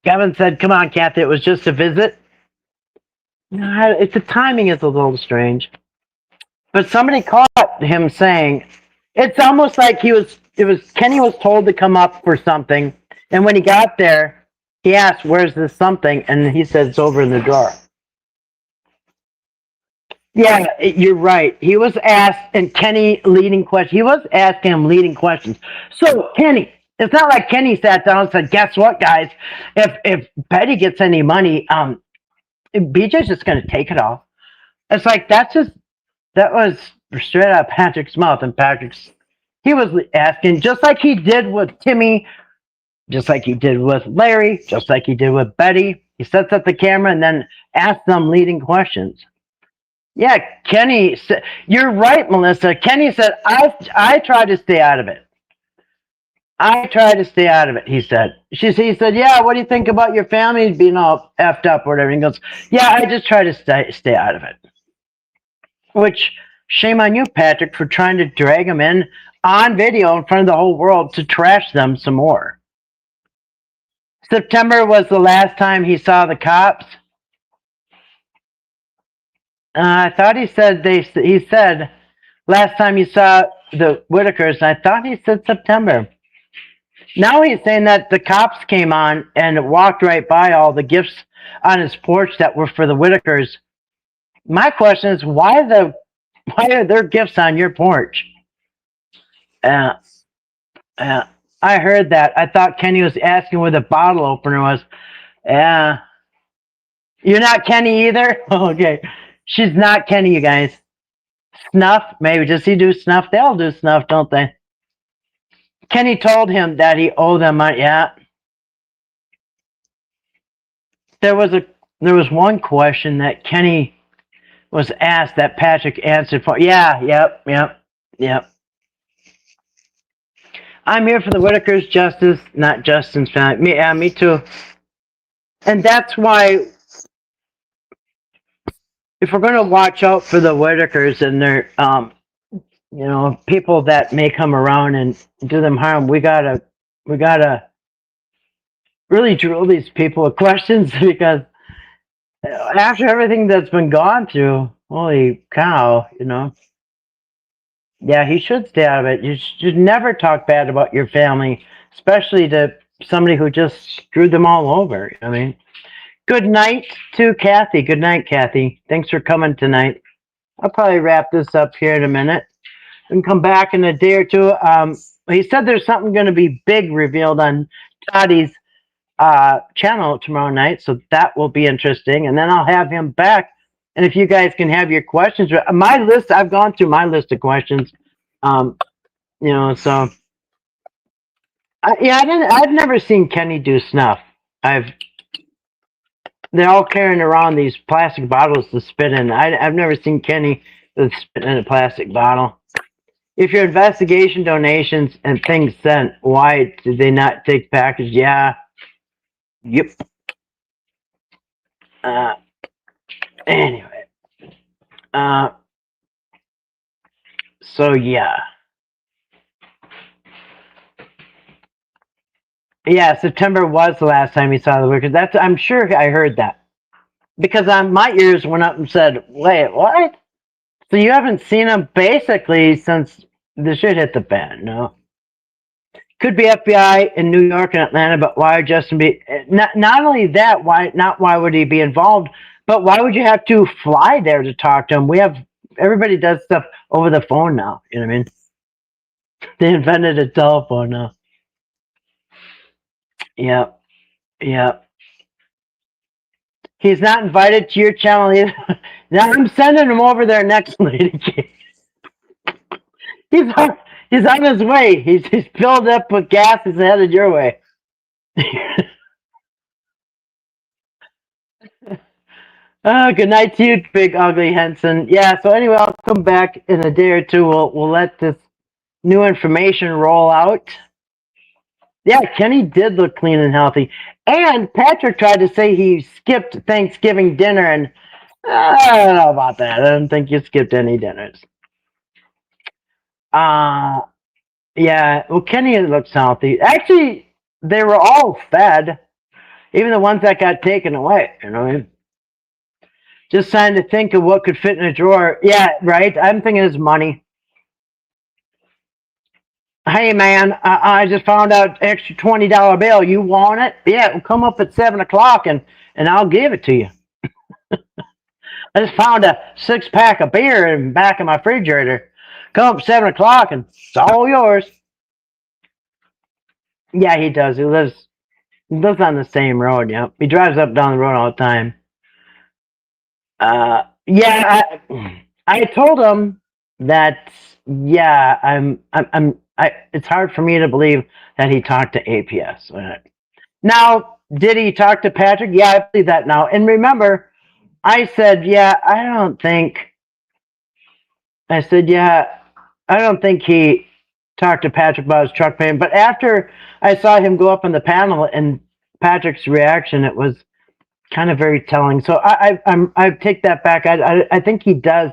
Kevin said, come on, Kathy, it was just a visit. The timing is a little strange. But somebody caught him saying, it's almost like Kenny was told to come up for something. And when he got there, he asked, where's this something? And he said, it's over in the drawer. Yeah, you're right. He was asked, and Kenny leading questions. He was asking him leading questions. So, Kenny, it's not like Kenny sat down and said, guess what, guys? If Betty gets any money, BJ's just going to take it all. It's like, that was straight out of Patrick's mouth. And he was asking, just like he did with Timmy, just like he did with Larry, just like he did with Betty. He sets up the camera and then asks them leading questions. Yeah, Kenny said, you're right, Melissa. Kenny said, I try to stay out of it. I try to stay out of it, he said. He said, yeah, what do you think about your family being all effed up or whatever? He goes, yeah, I just try to stay out of it. Which, shame on you, Patrick, for trying to drag them in on video in front of the whole world to trash them some more. September was the last time he saw the cops. I thought he said last time you saw the Whitakers, and I thought he said September. Now he's saying that the cops came on and walked right by all the gifts on his porch that were for the Whitakers. My question is, why are there gifts on your porch? I heard that. I thought Kenny was asking where the bottle opener was. Yeah. You're not Kenny either? Okay. She's not Kenny, you guys. Snuff? Maybe. Does he do snuff? They all do snuff, don't they? Kenny told him that he owed them money. Yeah. There was one question that Kenny was asked that Patrick answered for. Yeah, yep. I'm here for the Whitakers' justice, not Justin's family. Me too. And that's why if we're going to watch out for the Whitakers and their, people that may come around and do them harm, we gotta really drill these people with questions because after everything that's been gone through, holy cow, Yeah, he should stay out of it. You should never talk bad about your family, especially to somebody who just screwed them all over. I mean, good night to Kathy. Good night, Kathy. Thanks for coming tonight. I'll probably wrap this up here in a minute and come back in a day or two. He said there's something going to be big revealed on Toddie's channel tomorrow night, so that will be interesting. And then I'll have him back. And if you guys can have your questions, my list, I've gone through my list of questions. So I've never seen Kenny do snuff. They're all carrying around these plastic bottles to spit in. I've never seen Kenny spit in a plastic bottle. If your investigation donations and things sent, why did they not take package? Yeah. Yep. Anyway. So yeah. Yeah, September was the last time he saw the workers. I'm sure I heard that. Because my ears went up and said, wait, what? So you haven't seen him basically since the shit hit the fan, no? Could be FBI in New York and Atlanta, but why Justin be not only that, why would he be involved, but why would you have to fly there to talk to him? Everybody does stuff over the phone now, you know what I mean? They invented a telephone now. Yep. He's not invited to your channel either. Now I'm sending him over there next, lady. He's on his way. He's filled up with gas. He's headed your way. Good night to you, Big Ugly Henson. Yeah. So anyway, I'll come back in a day or two. We'll let this new information roll out. Yeah, Kenny did look clean and healthy. And Patrick tried to say he skipped Thanksgiving dinner, and I don't know about that. I don't think you skipped any dinners. Yeah, well, Kenny looks healthy. Actually, they were all fed, even the ones that got taken away. You know what I mean? Just trying to think of what could fit in a drawer. Yeah, right. I'm thinking it's money. Hey, man, I just found out extra $20 bill. You want it? Yeah, it'll come up at 7 o'clock, and I'll give it to you. I just found a 6-pack of beer in the back of my refrigerator. Come up 7 o'clock, and it's all yours. Yeah, he does. He lives on the same road. Yeah, he drives up down the road all the time. Yeah, I told him that. Yeah, it's hard for me to believe that he talked to APS. Now, did he talk to Patrick? Yeah, I believe that now. And remember, I said, yeah, I don't think he talked to Patrick about his truck payment. But after I saw him go up on the panel and Patrick's reaction, it was kind of very telling. So I take that back. I think he does.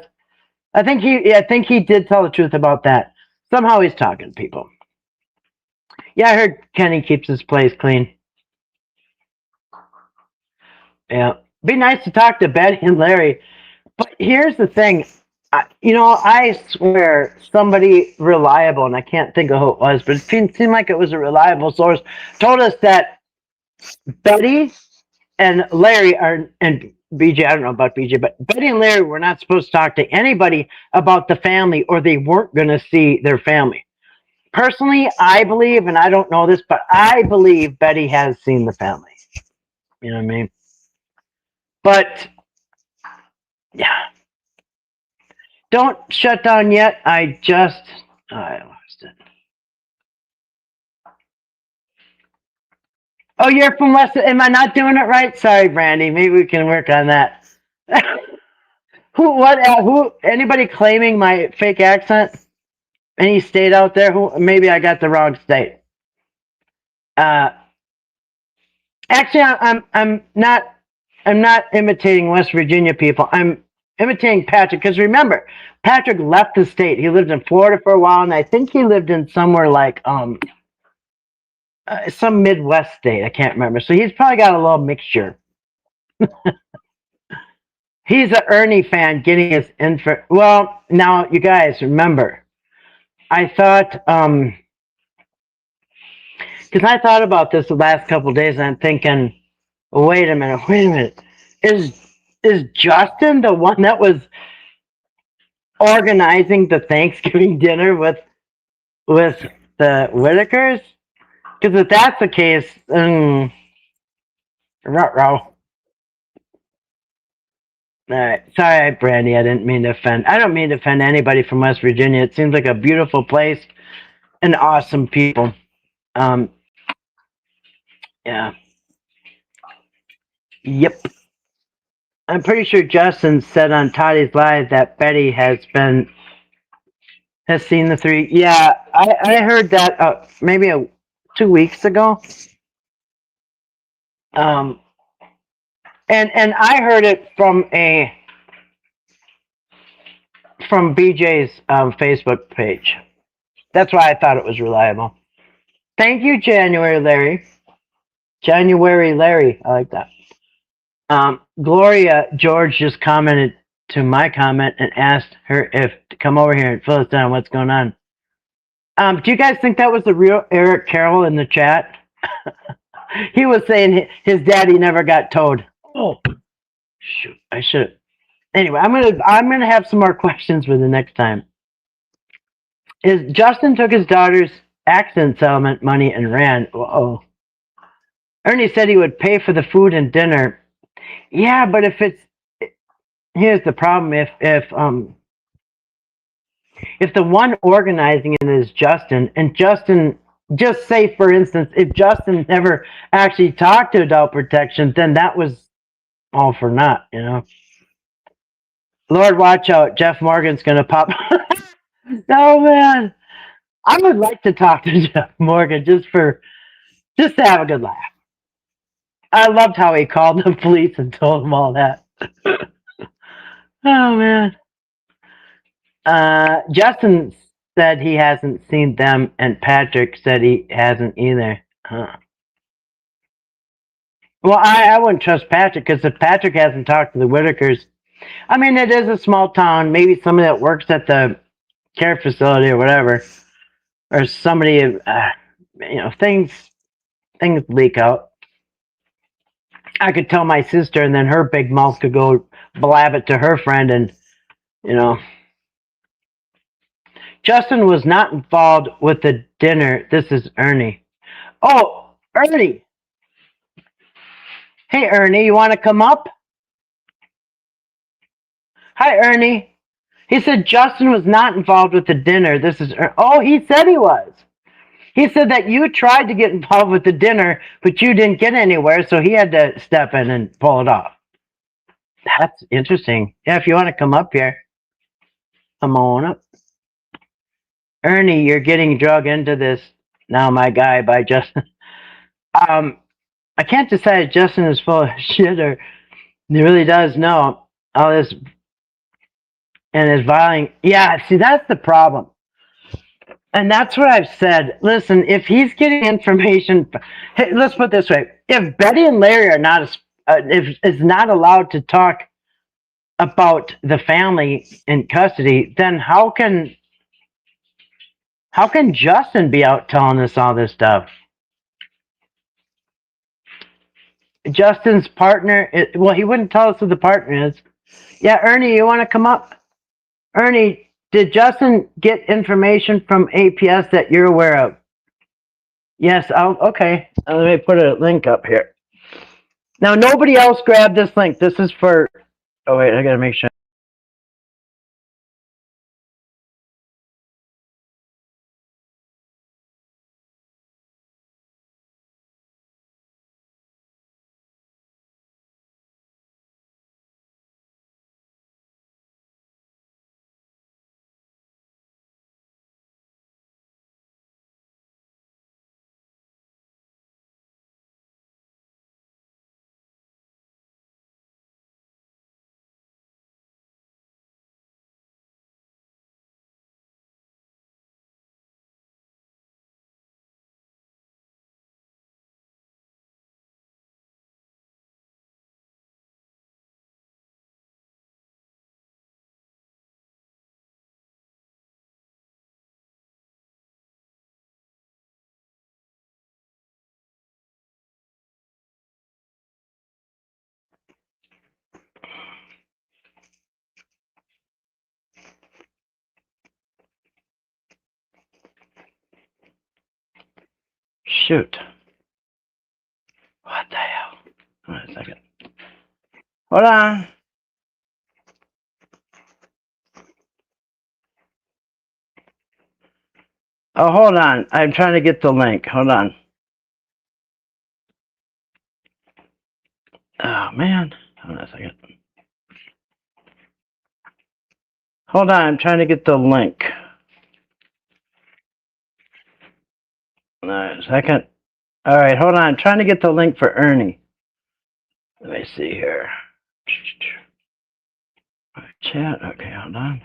I think he did tell the truth about that. Somehow he's talking to people. Yeah, I heard Kenny keeps his place clean. Yeah, be nice to talk to Betty and Larry. But here's the thing. I swear somebody reliable, and I can't think of who it was, but it seemed like it was a reliable source, told us that Betty and Larry and BJ, I don't know about BJ, but Betty and Larry were not supposed to talk to anybody about the family, or they weren't going to see their family. Personally, I believe, and I don't know this, but I believe Betty has seen the family. You know what I mean? But, yeah. Don't shut down yet. I lost it. Oh, you're from West. Am I not doing it right? Sorry, Brandy. Maybe we can work on that. Who? Anybody claiming my fake accent? Any state out there? Maybe I got the wrong state. Actually, I'm not imitating West Virginia people. I'm imitating Patrick, because remember, Patrick left the state. He lived in Florida for a while, and I think he lived in somewhere like some Midwest state. I can't remember. So he's probably got a little mixture. He's an Ernie fan getting his info. Well, now you guys remember, I thought because I thought about this the last couple of days, and I'm thinking, wait a minute, is Justin the one that was organizing the Thanksgiving dinner with the Whitakers? Because if that's the case, ruh-roh. All right, sorry, Brandy. I didn't mean to offend. I don't mean to offend anybody from West Virginia. It seems like a beautiful place and awesome people. Um, yeah, yep. I'm pretty sure Justin said on Toddy's Live that Betty has seen the three. Yeah, I heard that maybe 2 weeks ago. Um, and I heard it from BJ's Facebook page. That's why I thought it was reliable. Thank you, January Larry. January Larry, I like that. Gloria George just commented to my comment and asked her if to come over here and fill us in on what's going on. Do you guys think that was the real Eric Carroll in the chat? He was saying his daddy never got towed. Oh, shoot! I should. Anyway, I'm gonna have some more questions for the next time. Is Justin took his daughter's accident settlement money and ran? Uh-oh. Ernie said he would pay for the food and dinner. Yeah, but here's the problem: if the one organizing it is Justin, and Justin, just say for instance, if Justin never actually talked to Adult Protection, then that was all for naught, you know. Lord, watch out! Jeff Morgan's gonna pop. No, man, I would like to talk to Jeff Morgan just to have a good laugh. I loved how he called the police and told them all that. Oh man. Justin said he hasn't seen them, and Patrick said he hasn't either. Huh. Well, I wouldn't trust Patrick because if Patrick hasn't talked to the Whitakers, I mean, it is a small town. Maybe somebody that works at the care facility or whatever, or somebody, things leak out. I could tell my sister, and then her big mouth could go blab it to her friend, and you know. Justin was not involved with the dinner. This is Ernie. Oh, Ernie. Hey, Ernie, you want to come up? Hi, Ernie. He said Justin was not involved with the dinner. This is oh, he said he was. He said that you tried to get involved with the dinner, but you didn't get anywhere, so he had to step in and pull it off. That's interesting. Yeah, if you want to come up here, come on up. Ernie, you're getting drug into this now, my guy, by Justin. I can't decide if Justin is full of shit or he really does know all this and is violating. Yeah, see, that's the problem. And that's what I've said. Listen, if he's getting information, hey, let's put it this way: if Betty and Larry are not, if is not allowed to talk about the family in custody, then how can Justin be out telling us all this stuff? Justin's partner, well, he wouldn't tell us who the partner is. Yeah, Ernie, you want to come up? Ernie, did Justin get information from APS that you're aware of? Yes, okay. Let me put a link up here. Now, nobody else grabbed this link. This is for, oh wait, I gotta make sure. Shoot. What the hell? Hold on a second. Hold on. Oh, hold on. I'm trying to get the link. Hold on. Oh, man. Hold on a second. Hold on. I'm trying to get the link. Hold on a second. All right. Hold on. I'm trying to get the link for Ernie. Let me see here. Chat. Okay, hold on.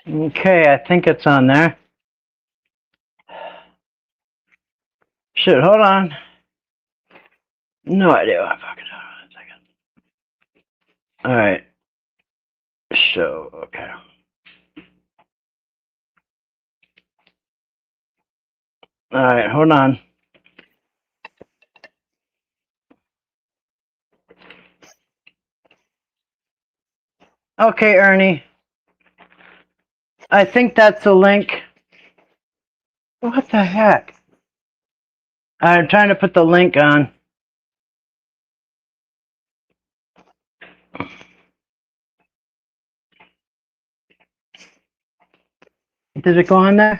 Okay, I think it's on there. Shit, hold on. No idea what I'm fucking doing. One second. All right. Show. Okay. All right, hold on. Okay, Ernie. I think that's the link. What the heck? I'm trying to put the link on. Did it go on there?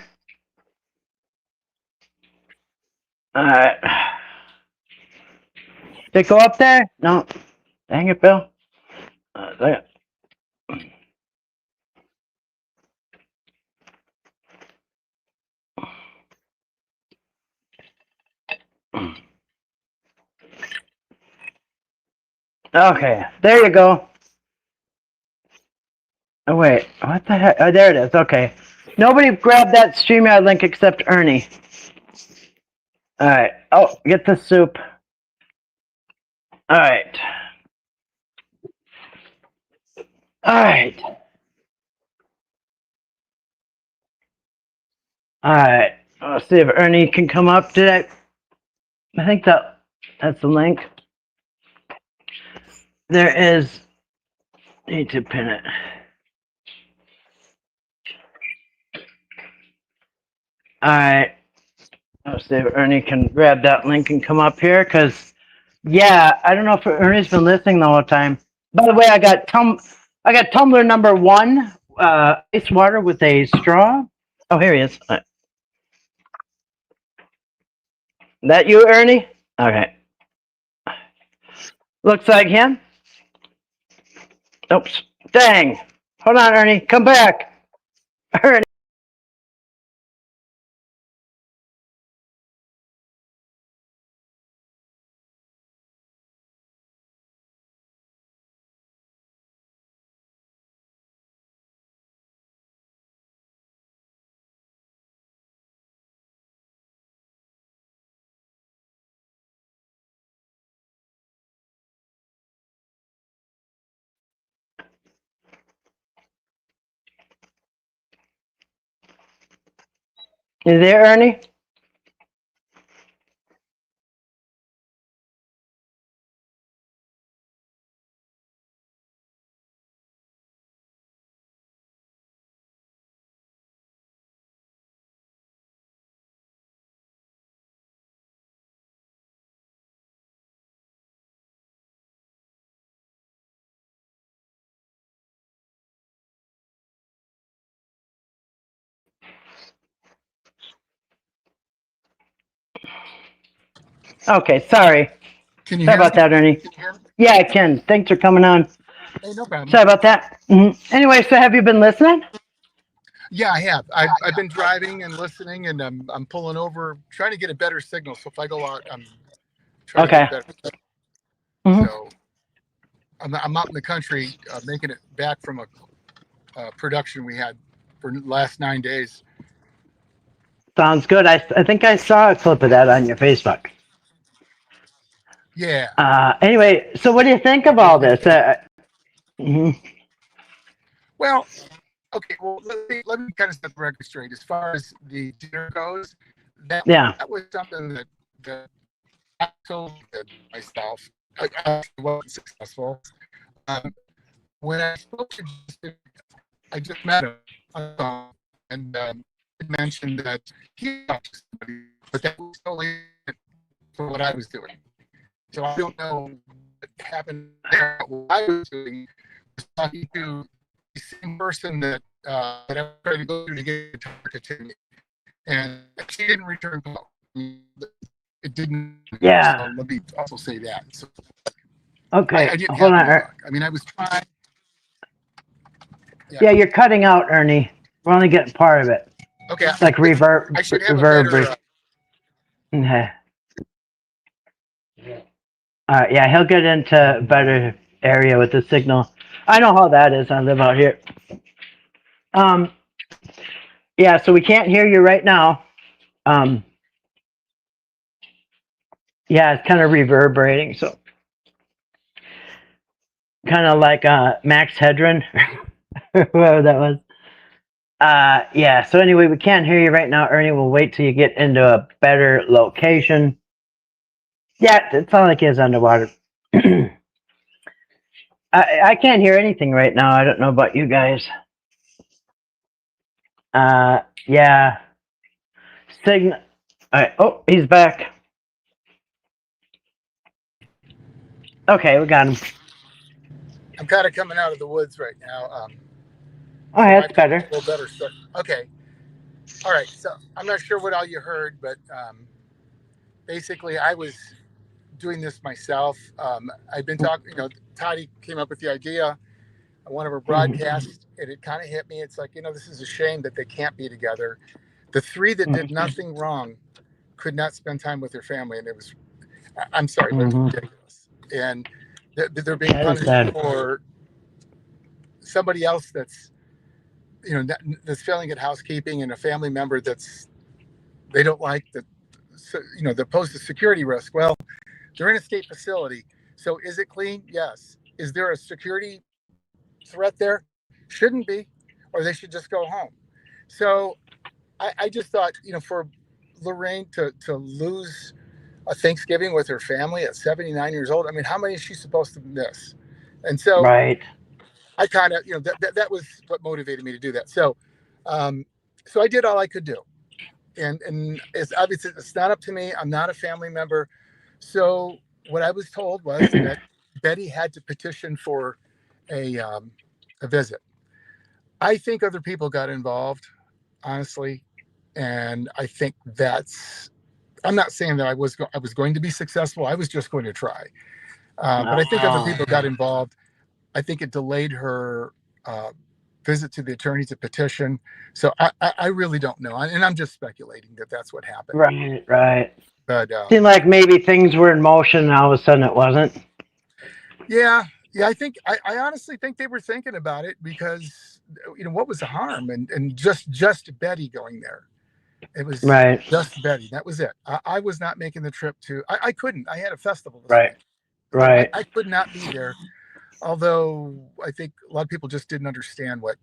All right. Did it go up there? No. Dang it, Bill. There. Okay, there you go. Oh, wait. What the heck? Oh, there it is. Okay. Nobody grabbed that StreamYard link except Ernie. All right. Oh, get the soup. All right. All right. All right. Let's see if Ernie can come up. I think that's the link. There is. Need to pin it. All right. Let's see if Ernie can grab that link and come up here. Cause yeah, I don't know if Ernie's been listening the whole time. By the way, I got tumbler number 1, ice water with a straw. Oh, here he is. That you, Ernie? Okay. Looks like him. Oops. Dang. Hold on, Ernie. Come back. Ernie. You there, Ernie? Okay, sorry. Can you Sorry hear about me? that, Ernie. Yeah, I can. Thanks for coming on. Hey, no problem. Sorry about that. Anyway, so have you been listening? Yeah, I have. I've been driving and listening, and I'm pulling over, trying to get a better signal. So if I go out, I'm trying to get a Okay. better. hmm So I'm out in the country, making it back from a production we had for the last 9 days. Sounds good. I think I saw a clip of that on your Facebook. Yeah. Anyway, so what do you think of all this? Mhm. Well, okay. Well, let me kind of set the record straight. As far as the dinner goes, that Yeah. that was something that I told myself. I wasn't successful. Um, when I spoke to Justin, I just met him on the phone, and he mentioned that he talked to somebody, but that was totally for what I was doing. So I don't know what happened there. What I was doing was talking to the same person that I tried to go to get to Timmy, and she didn't return call. It didn't. So Yeah. let me also say that. So I Okay. didn't Hold have on. any luck. I mean, I was trying. Yeah. Yeah, you're cutting out, Ernie. We're only getting part of it. Okay. Like I should have a better. reverb. Okay. Yeah, he'll get into better area with the signal. I know how that is. I live out here. Um, yeah, so we can't hear you right now. Um, yeah, it's kind of reverberating. So kind of like Max Hedron, whoever that was. Yeah. So anyway, we can't hear you right now, Ernie. We'll wait till you get into a better location. Yeah, it sounds like he is underwater. I can't hear anything right now. I don't know about you guys. Yeah. Signal. All right. Oh, he's back. Okay, we got him. I'm kind of coming out of the woods right now, Oh, so it that's might be better. a little better. So, okay. All right. So I'm not sure what all you heard, but basically, I was doing this myself. I've been talking. Toddy came up with the idea on one of her broadcasts, and it kind of hit me. It's like, this is a shame that they can't be together. The three that did nothing wrong could not spend time with their family, and it was, I'm sorry, but it's ridiculous. And they're being That is punished bad. for somebody else that's failing at housekeeping, and a family member they don't like that, that poses a security risk. Well, they're in a state facility, so is it clean? Yes. Is there a security threat there? Shouldn't be, or they should just go home. So I just thought, for Lorraine to lose a Thanksgiving with her family at 79 years old, I mean, how many is she supposed to miss? And so Right. I kind of, that was what motivated me to do that. So I did all I could do. And it's obviously, it's not up to me. I'm not a family member. So what I was told was that Betty had to petition for a visit. I think other people got involved, honestly, and I think I'm not saying that I was going to be successful. I was just going to try, but I think other Oh, people got involved. I think it delayed her uh, visit to the attorney to petition. So I really don't know, and I'm just speculating that that's what happened. right, right. But Seemed like maybe things were in motion and all of a sudden it wasn't. yeah, I honestly think they were thinking about it because what was the harm, and just Betty going there. It was Right, just Betty. That was it. I was not making the trip to. I couldn't. I had a festival this right, week, so I, right. I could not be there. Although I think a lot of people just didn't understand what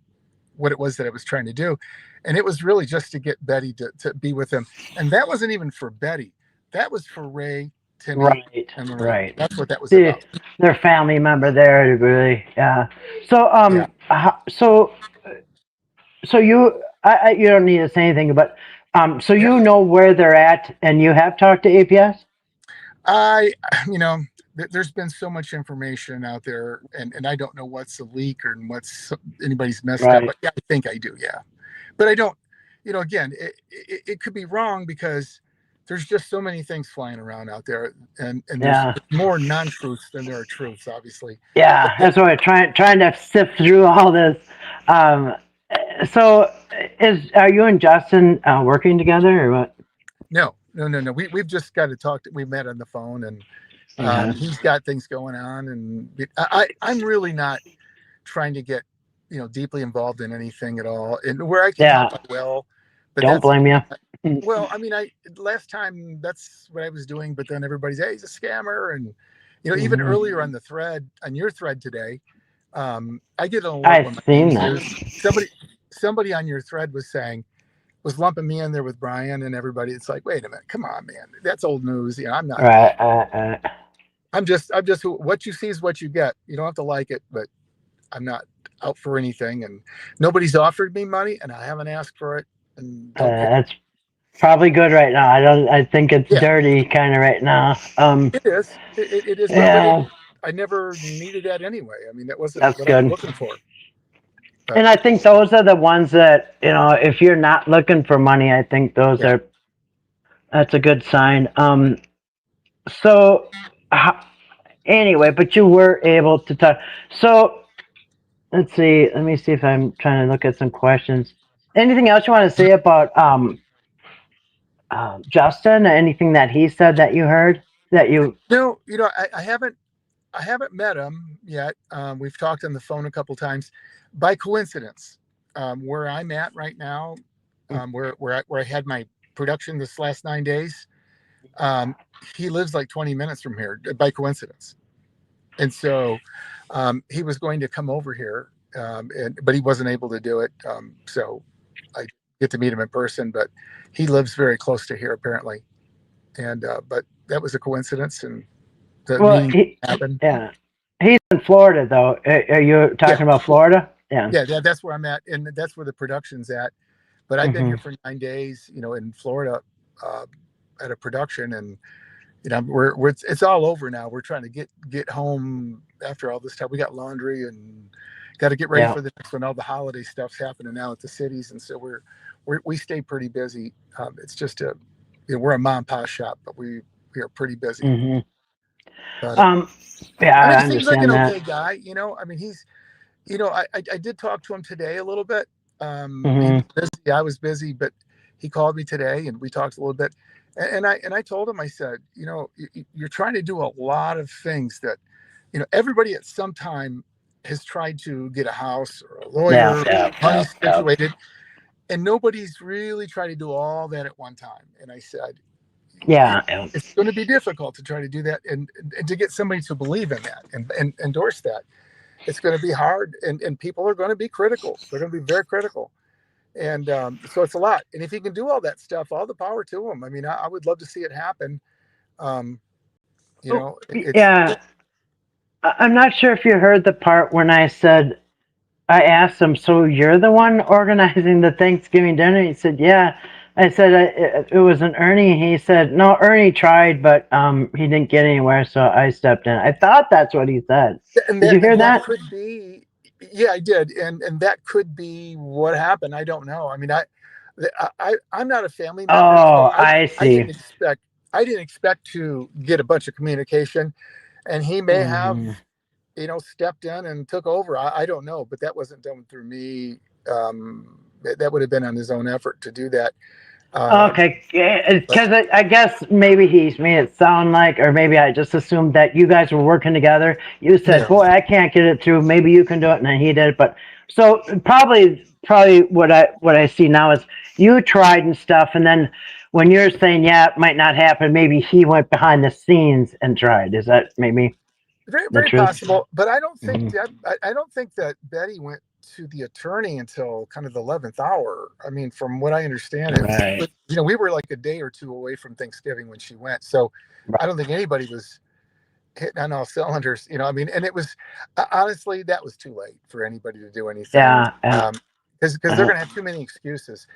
it was that I was trying to do, and it was really just to get Betty to be with him. And that wasn't even for Betty. That was for Ray, Timmy, Right, and Lorraine. right. That's what that was See, about. their family member there, really, yeah. So, Yeah. so you don't need to say anything, but, so Yeah. you know where they're at, and you have talked to APS? I, you know, there's been so much information out there, and I don't know what's a leak or what's anybody's messed up. Right, But yeah, I think I do. Yeah, but I don't. Again, it could be wrong because there's just so many things flying around out there, and there's Yeah. more non-truths than there are truths, obviously. Yeah, that's why I'm trying to sift through all this. Um, so, are you and Justin working together or what? No, no, no, no. We've just got to talk. We met on the phone, and Okay. he's got things going on, and I'm really not trying to get deeply involved in anything at all. And where I can Yeah, help, I will. But don't that's blame you. well, I mean, I last time that's what I was doing, but then everybody's, hey, he's a scammer, and even Mhm. earlier on the thread, on your thread today, I get an alert I've when my seen name's that. used. Somebody on your thread was lumping me in there with Brian and everybody. It's like, wait a minute, come on, man, that's old news. I'm not. Right. I'm just what you see is what you get. You don't have to like it, but I'm not out for anything, and nobody's offered me money, and I haven't asked for it, and don't care. That's probably good right now. I think it's Yeah, dirty kind of right now. it is. It is, but Yeah, I never needed that anyway. I mean, that wasn't that's what I was good. looking for. But And I think those are the ones that, if you're not looking for money, I think yeah, that's a good sign. So, ho- anyway, but you were able to talk. So, let's see. Let me see if I'm trying to look at some questions. Anything else you want to say about Justin? Anything that he said that you heard that you? no, I haven't met him yet. We've talked on the phone a couple times. By coincidence, where I'm at right now, where I had my production this last 9 days, um, he lives like 20 minutes from here by coincidence. And so he was going to come over here, but he wasn't able to do it. So I get to meet him in person, but he lives very close to here apparently. And but that was a coincidence, and the Well, meeting happened. yeah, he's in Florida though. Are you Yeah, talking about Florida? Yeah. yeah, that's where I'm at, and that's where the production's at. But I've been Hmm. here for 9 days, in Florida, uh, at a production, and we're it's all over now. We're trying to get home after all this time. We got laundry and got to get ready Yeah. for the next one. All the holiday stuff's happening now at the cities, and so we stay pretty busy. It's just we're a mom and pop shop, but we are pretty busy. Hmm. But Um. Yeah, I mean, I he seems like understand an that. okay guy. I mean, he's I did talk to him today a little bit. He Hmm. was busy. I was busy, but he called me today and we talked a little bit. And I told him, I said, you're trying to do a lot of things that, everybody at some time has tried to get a house or a Yeah. lawyer, Yeah. money Yeah. Yeah. situated, and nobody's really tried to do all that at one time. And I said, Yeah. Yeah. it's going to be difficult to try to do that and to get somebody to believe in that and endorse that. It's going to be hard, and people are going to be critical. They're going to be very critical, and so it's a lot. And if he can do all that stuff, all the power to him. I mean, I would love to see it happen. Um, Oh, it's yeah. I'm not sure if you heard the part when I said I asked him, "So you're the one organizing the Thanksgiving dinner?" He said, "Yeah." I said, "It was an Ernie." He said, "No, Ernie tried, but he didn't get anywhere, so I stepped in." I thought that's what he said. and Did that you hear and that that? could be, yeah, I did, and that could be what happened. I don't know. I mean, I'm not a family member, so Oh, I I I see. didn't expect I didn't expect to get a bunch of communication, and he may have Hmm. stepped in and took over. I don't know, but that wasn't done through me. That would have been on his own effort to do that. Okay, But because I guess maybe he's made it sound like, or maybe I just assumed that you guys were working together. You said, no, "Boy, I can't get it through. Maybe you can do it," and then he did it. But so probably what I see now is you tried and stuff, and then when you're saying, "Yeah, it might not happen," maybe he went behind the scenes and tried. Is that maybe very the very truth? possible. But I don't think Hmm. I don't think that Betty went to the attorney until kind of the 11th hour. I mean, from what I understand, Right. we were like a day or two away from Thanksgiving when she went. So I don't think anybody was hitting on all cylinders. I mean, and it was honestly that was too late for anybody to do anything. Yeah. Yeah. Because they're going to have too many excuses.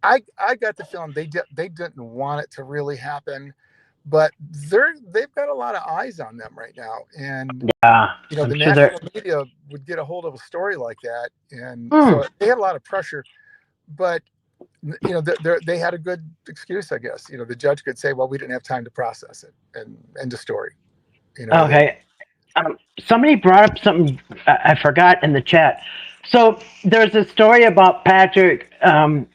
I got the feeling they didn't want it to really happen, but they've got a lot of eyes on them right now, and Yeah. I'm the sure they're. national media would get a hold of a story like that, and Mm, so they had a lot of pressure. But they had a good excuse, I guess. The judge could say, well, we didn't have time to process it, and end of story. Okay. Somebody brought up something I forgot in the chat. So there's a story about Patrick. Mhm.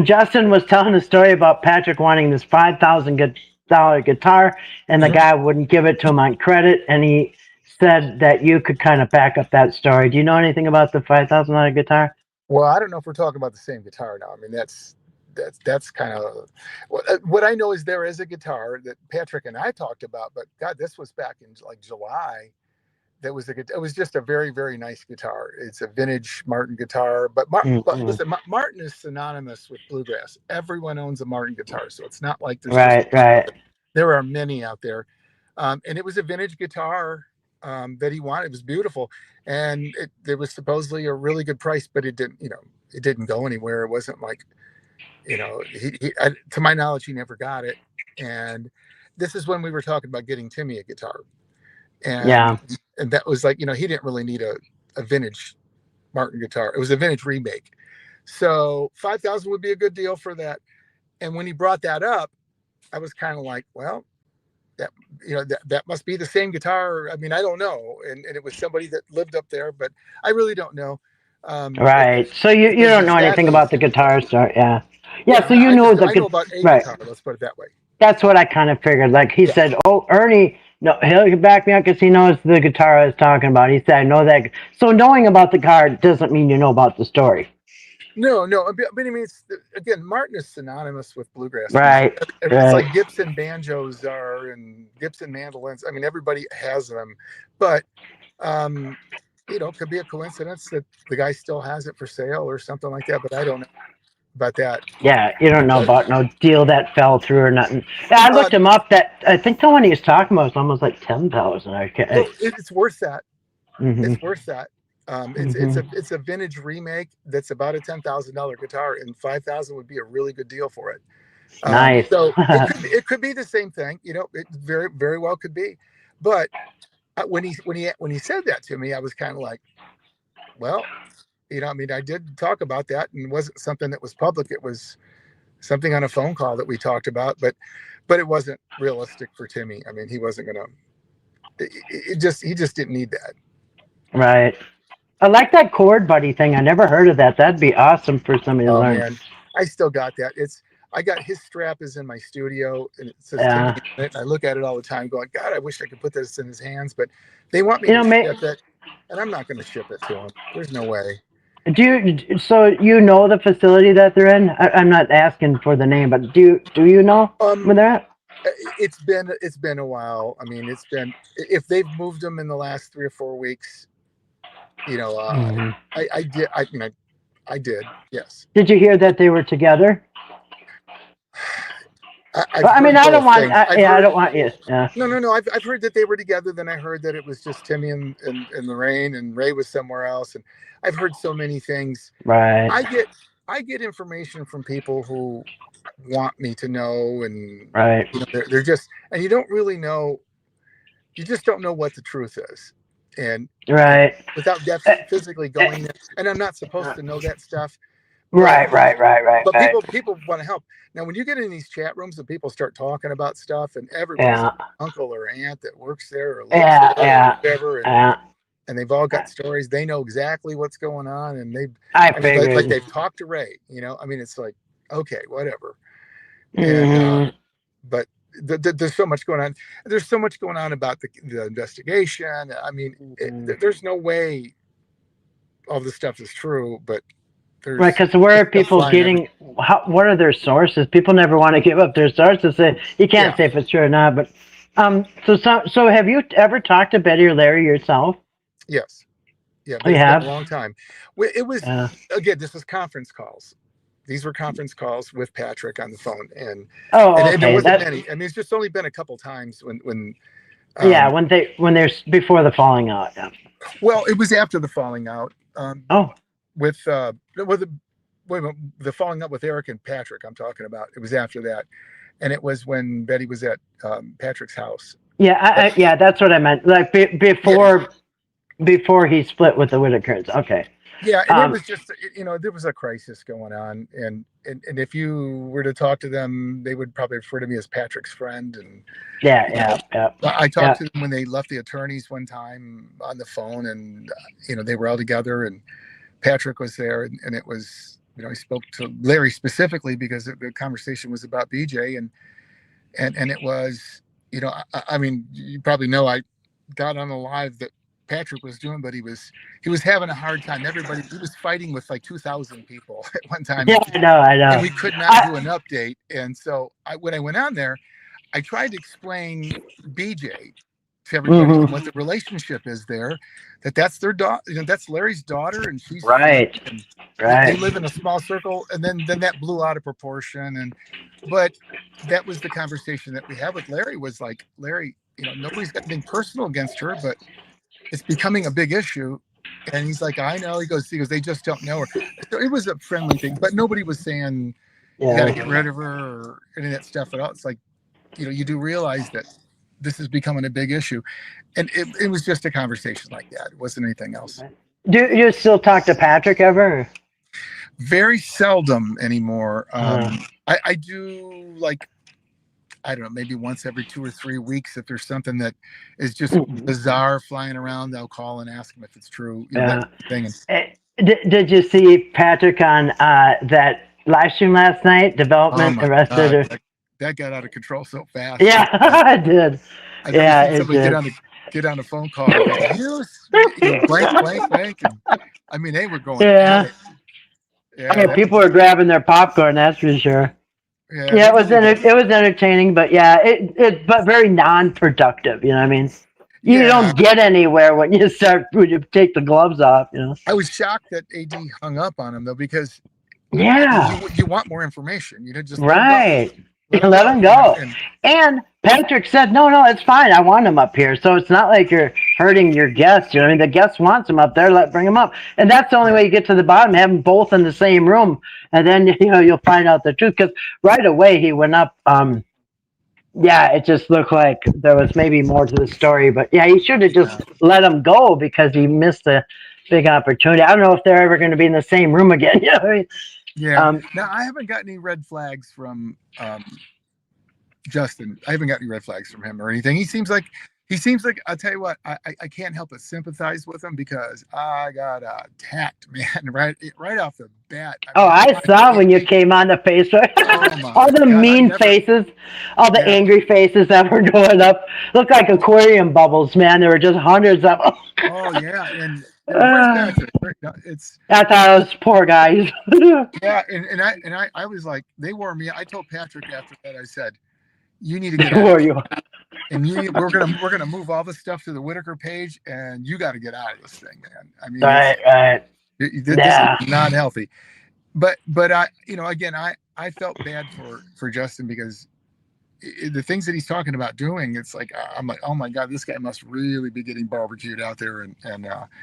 Justin was telling a story about Patrick wanting this $5,000 guitar, and the Mhm. guy wouldn't give it to him on credit, and he said that you could kind of back up that story. Do you know anything about the $5,000 guitar? Well, I don't know if we're talking about the same guitar now. I mean, that's kind of what I know is there is a guitar that Patrick and I talked about, but God, this was back in like July. It was just a very, very nice guitar. It's a vintage Martin guitar, but listen, Martin is synonymous with bluegrass. Everyone owns a Martin guitar, so it's not like there's Right. there are many out there. And it was a vintage guitar that he wanted. It was beautiful, and it was supposedly a really good price, but it didn't go anywhere. It wasn't like, to my knowledge, he never got it. And this is when we were talking about getting Timmy a guitar. And that was like, he didn't really need a vintage Martin guitar. It was a vintage remake. So 5,000 would be a good deal for that. And when he brought that up, I was kind of like, well, that must be the same guitar. I mean, I don't know. And it was somebody that lived up there, but I really don't know. Right. So you don't know anything about the guitar store. Yeah. So I know about a guitar. Let's put it that way. That's what I kind of figured. Like he said, oh, Ernie, no, he'll back me up because he knows the guitar I was talking about. He said, I know that. So knowing about the guitar doesn't mean you know about the story. No. But I mean, again, Martin is synonymous with bluegrass. Right. It's like Gibson banjos are and Gibson mandolins. I mean, everybody has them, but could be a coincidence that the guy still has it for sale or something like that. But I don't know about that. Yeah, you don't know about no deal that fell through or nothing. I looked him up. That I think the one he was talking about was almost like 10,000. Well, it's worth that. Mm-hmm. It's worth that. It's a vintage remake that's about a $10,000 guitar, and 5,000 would be a really good deal for it. Nice. So it could be the same thing. It very, very well could be. But when he said that to me, I was kind of like, well, I mean, I did talk about that, and it wasn't something that was public. It was something on a phone call that we talked about, but it wasn't realistic for Timmy. I mean, he wasn't gonna. He just didn't need that. Right. I like that chord buddy thing. I never heard of that. That'd be awesome for somebody to learn. Man, I still got that. I got his strap is in my studio, and it says Timmy on it. I look at it all the time, going, God, I wish I could put this in his hands, but they want me to ship it, and I'm not going to ship it to him. There's no way. So you know the facility that they're in? I'm not asking for the name, but do you know where they're at? It's been a while. I mean, if they've moved them in the last 3 or 4 weeks, I did. Yes. Did you hear that they were together? I don't want you. Yeah. No. I've heard that they were together. Then I heard that it was just Timmy and Lorraine, and Ray was somewhere else. And I've heard so many things. Right. I get information from people who want me to know, and right. They're just, and you don't really know. You just don't know what the truth is, and right. And without physically going there, and I'm not supposed to know that stuff. Right. But people want to help. Now, when you get in these chat rooms and people start talking about stuff, and everybody's uncle or aunt that works there or lives there or whatever, and they've all got stories. They know exactly what's going on, and they've talked to Ray. I mean, it's like, okay, whatever. And but there's so much going on. There's so much going on about the investigation. I mean, there's no way all this stuff is true, but. Right, because where are people getting? What are their sources? People never want to give up their sources. You can't say if it's true or not. But so have you ever talked to Betty or Larry yourself? Yes. Yeah, you have a long time. It was again. This was conference calls. These were conference calls with Patrick on the phone, and there wasn't many. I mean, it's just only been a couple times when. when they're before the falling out. Yeah. Well, it was after the falling out. With the falling up with Eric and Patrick, I'm talking about. It was after that, and it was when Betty was at Patrick's house. Yeah, that's what I meant. Like before he split with the Whitakers. Okay. Yeah, and it was just, there was a crisis going on, and if you were to talk to them, they would probably refer to me as Patrick's friend, and yeah. I talked to them when they left the attorneys one time on the phone, and they were all together, and Patrick was there, and it was, he spoke to Larry specifically because the conversation was about BJ, and it was, I mean, you probably know I got on the live that Patrick was doing, but he was having a hard time. He was fighting with like 2,000 people at one time. Yeah, I know. And we could not do an update. And so when I went on there, I tried to explain BJ to everybody and what the relationship is there, that's their daughter, that's Larry's daughter, and she's right. They live in a small circle, and then that blew out of proportion. But that was the conversation that we had with Larry, was like, Larry, nobody's got anything personal against her, but it's becoming a big issue. And he's like, I know. He goes, they just don't know her. So it was a friendly thing, but nobody was saying you got to get rid of her or any of that stuff at all. It's like, you do realize that this is becoming a big issue. And it was just a conversation like that. It wasn't anything else. Do you still talk to Patrick ever? Very seldom anymore. I do, like, I don't know, maybe once every 2 or 3 weeks. If there's something that is just bizarre flying around, I'll call and ask him if it's true. That thing. Did you see Patrick on that live stream last night? Development arrested her. That got out of control so fast. Yeah, I did. It did. Get on a phone call. Blank. And, I mean, they were going. Yeah. People were grabbing their popcorn. That's for sure. Yeah, it was entertaining, but but very non-productive. You know what I mean? You don't get anywhere when you take the gloves off. I was shocked that AD hung up on him though, because you want more information. You just let him go. And Patrick said, no, it's fine. I want him up here. So it's not like you're hurting your guests. You know what I mean? The guest wants him up there. Bring him up. And that's the only way you get to the bottom, have them both in the same room. And then, you'll find out the truth. Because right away he went up. It just looked like there was maybe more to the story. But he should have just let him go, because he missed a big opportunity. I don't know if they're ever going to be in the same room again. You know what I mean? Yeah. Now, I haven't got any red flags from Justin. I haven't got any red flags from him or anything. He seems like, I'll tell you what, I can't help but sympathize with him, because I got attacked, man, right off the bat. I saw when you came on the Facebook. All the mean faces, all the angry faces that were going up. Looked like aquarium bubbles, man. There were just hundreds of them. Oh, yeah. And I thought it was poor guys. and I was like, they wore me. I told Patrick after that, I said, you need to get out. And we're gonna move all this stuff to the Whitaker page, and you got to get out of this thing, man. I mean, right. This is not healthy. But I, again, I felt bad for Justin, because the things that he's talking about doing, it's like, I'm like, oh my God, this guy must really be getting barbecued out there, and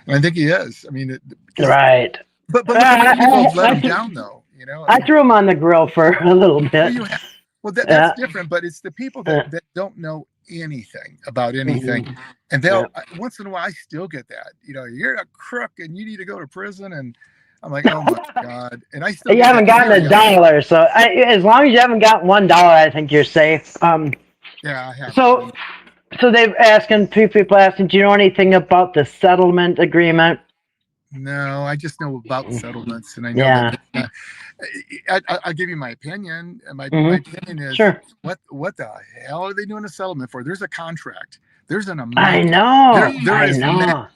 I think he is. I mean, right. But people let him down, though. I threw him on the grill for a little bit. Well, that's different, but it's the people that don't know anything about anything, and they'll once in a while. I still get that. You're a crook and you need to go to prison, and I'm like, oh my God. And I still. You haven't gotten $1, so as long as you haven't got $1, I think you're safe. I have. So they've people asking, do you know anything about the settlement agreement? No, I just know about settlements, and I know that. I'll give you my opinion. My opinion is, what the hell are they doing a settlement for? There's a contract. There's an amount. I know. I know.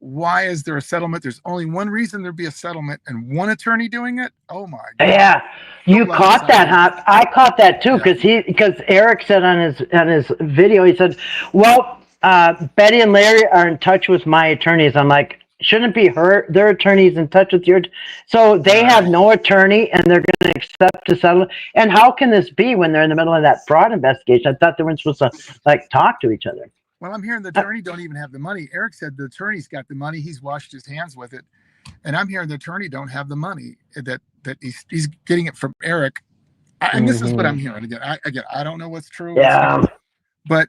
Why is there a settlement? There's only one reason there'd be a settlement, and one attorney doing it. Oh my God. Yeah, you caught that, huh? I caught that too, because Eric said on his video, he said, "Well, Betty and Larry are in touch with my attorneys." I'm like, shouldn't be their attorneys in touch with your, so they have no attorney and they're going to accept the settlement. And how can this be when they're in the middle of that fraud investigation? I thought they weren't supposed to talk to each other. Well, I'm hearing the attorney don't even have the money. Eric said the attorney's got the money. He's washed his hands with it. And I'm hearing the attorney don't have the money, that he's getting it from Eric. And this is what I'm hearing. Again, I don't know what's true. Yeah. But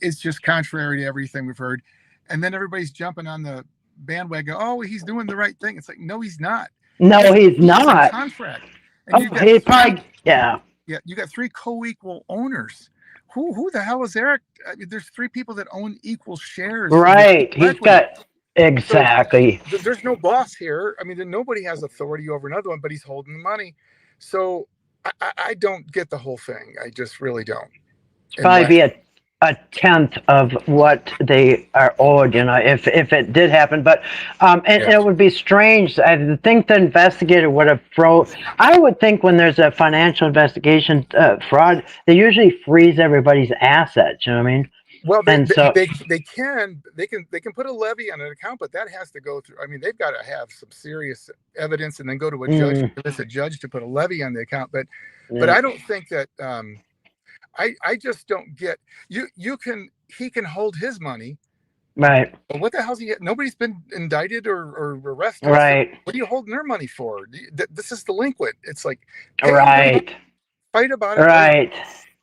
it's just contrary to everything we've heard. And then everybody's jumping on the bandwagon. Oh, he's doing the right thing. It's like, no, he's not. No, he's It's a not. contract, and Oh, he probably, yeah. Yeah, you got 3 co-equal owners. Who the hell is Eric? I mean, there's 3 people that own equal shares. Right. He's got, exactly. So there's no boss here. I mean, nobody has authority over another one, but he's holding the money. So I don't get the whole thing. I just really don't. Probably be a tenth of what they are owed, you know, if it did happen. But and it would be strange. I think the investigator would have I would think when there's a financial investigation fraud, they usually freeze everybody's assets. You know what I mean? Well, they can put a levy on an account, but that has to go through. I mean, they've got to have some serious evidence and then go to a judge, convince a judge to put a levy on the account. But I don't think that. I just don't get he can hold his money. Right. But what the hell's he? Nobody's been indicted or arrested. Right. So what are you holding their money for? This is delinquent. It's like, right. Fight about it. Right.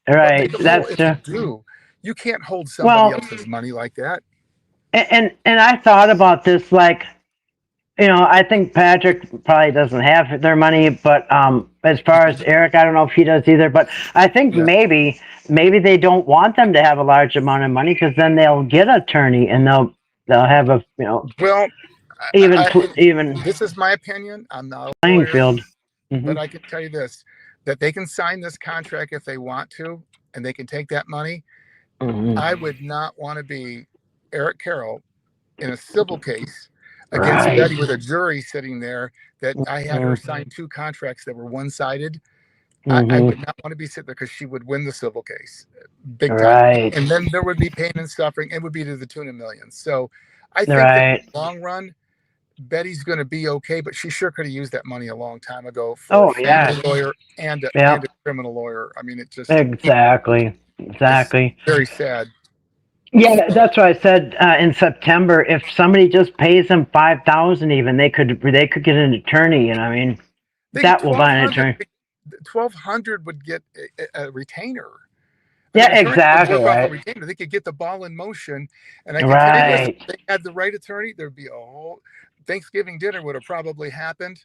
Right. That's true. You can't hold somebody else's money like that. And I thought about this, like, you know, I think Patrick probably doesn't have their money, but as far as Eric, I don't know if he does either. But I think maybe they don't want them to have a large amount of money because then they'll get an attorney and they'll have a, you know. Well, even this is my opinion. I'm not a playing lawyer, field, but I can tell you this: that they can sign this contract if they want to, and they can take that money. I would not want to be Eric Carroll in a civil case against Betty with a jury sitting there that I had her sign 2 contracts that were one-sided. I would not want to be sitting there because she would win the civil case big time. And then there would be pain and suffering. It would be to the tune of millions. So I think that in the long run, Betty's going to be okay, but she sure could have used that money a long time ago for a family lawyer and a criminal lawyer. I mean, it just... Exactly. Very sad. Yeah, that's what I said in September. If somebody just pays them $5,000, even they could get an attorney. You know, I mean, that will buy an attorney. $1,200 would get a retainer. Yeah, exactly. Right. Retainer. They could get the ball in motion, and I can tell you, if they had the right attorney, there'd be a whole Thanksgiving dinner would have probably happened.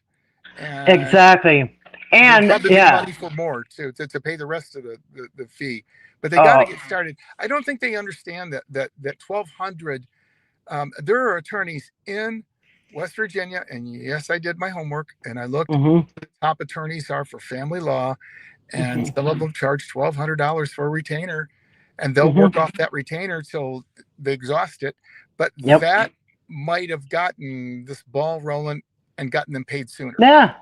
And exactly. And money for more to pay the rest of the fee. But they got to get started. I don't think they understand that $1,200. There are attorneys in West Virginia, and yes, I did my homework, and I looked. Who the top attorneys are for family law, and some of them charge $1,200 for a retainer, and they'll work off that retainer till they exhaust it. But that might have gotten this ball rolling and gotten them paid sooner. Yeah.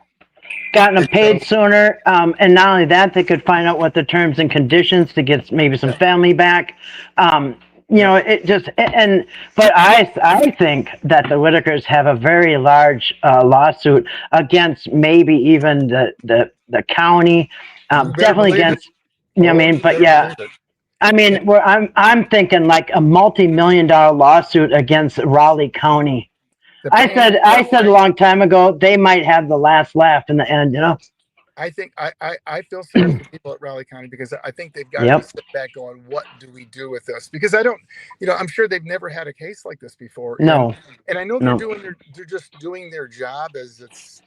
Gotten them paid sooner, and not only that, they could find out what the terms and conditions to get maybe some family back. You know, it just but I think that the Whitakers have a very large lawsuit against maybe even the county, definitely against. You know what I mean? But yeah, I mean, I'm thinking like a multi-million-dollar lawsuit against Raleigh County. I said a long time ago they might have the last laugh in the end, you know. I think I feel sorry for people at Raleigh County because I think they've got to sit back going, what do we do with this? Because I don't, you know, I'm sure they've never had a case like this before. No. And I know they're just doing their job as it's,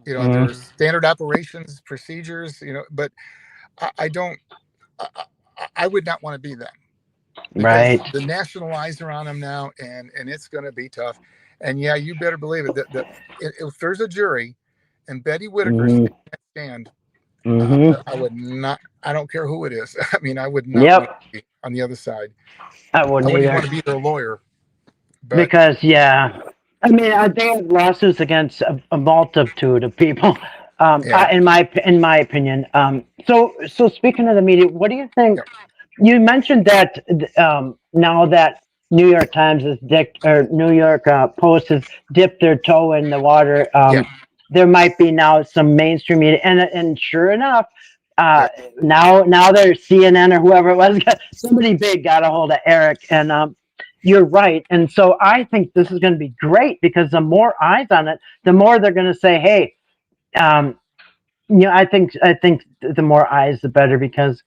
you know, their standard operations procedures, you know, but I would not want to be them. Right. The national eyes are on them now, and it's going to be tough. And yeah, you better believe it. That if there's a jury, and Betty Whitaker stand, I would not. I don't care who it is. I mean, I would not want to be on the other side. I wouldn't want to be their lawyer. Because I mean, they have lawsuits against a multitude of people. In my opinion. So speaking of the media, what do you think? You mentioned that now that New York Times New York Post has dipped their toe in the water. There might be now some mainstream media, and sure enough, now there's CNN or whoever it was. Somebody big got a hold of Eric, and you're right. And so I think this is going to be great because the more eyes on it, the more they're going to say, "Hey, you know, I think the more eyes, the better." Because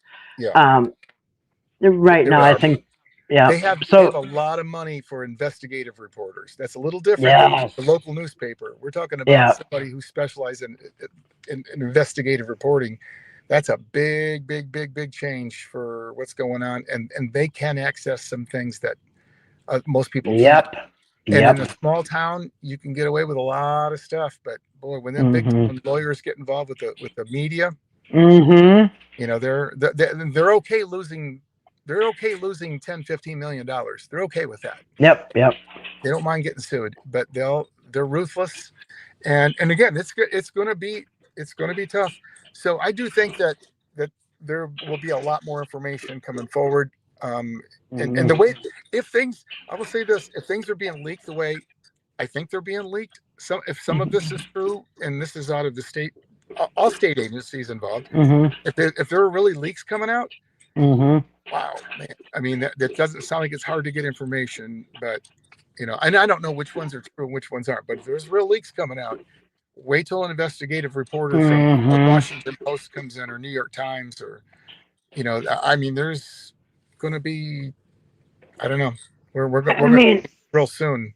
right now, I think. Yeah. They have So a lot of money for investigative reporters. That's a little different than yes. the local newspaper. We're talking about Yeah. somebody who specializes in investigative reporting. That's a big change for what's going on, and they can access some things that most people can't. Yep. And in a Yep. small town, you can get away with a lot of stuff. But boy, when them big Mm-hmm. time lawyers get involved with the media, Mm-hmm. you know, they're okay losing. They're okay losing 10, $15 million. They're okay with that. Yep. Yep. They don't mind getting sued, but they're ruthless. And again, it's gonna be tough. So I do think that there will be a lot more information coming forward. And the Mm-hmm. way, if things, I will say this: if things are being leaked the way I think they're being leaked, if some of this is true, and this is out of the state, all state agencies involved, Mm-hmm. if there are really leaks coming out, Mm-hmm. wow, man. I mean, that doesn't sound like it's hard to get information, but and I don't know which ones are true and which ones aren't. But if there's real leaks coming out, wait till an investigative reporter from Mm-hmm. Washington Post comes in, or New York Times, or I mean, there's going to be, I don't know, we're I going to mean, real soon.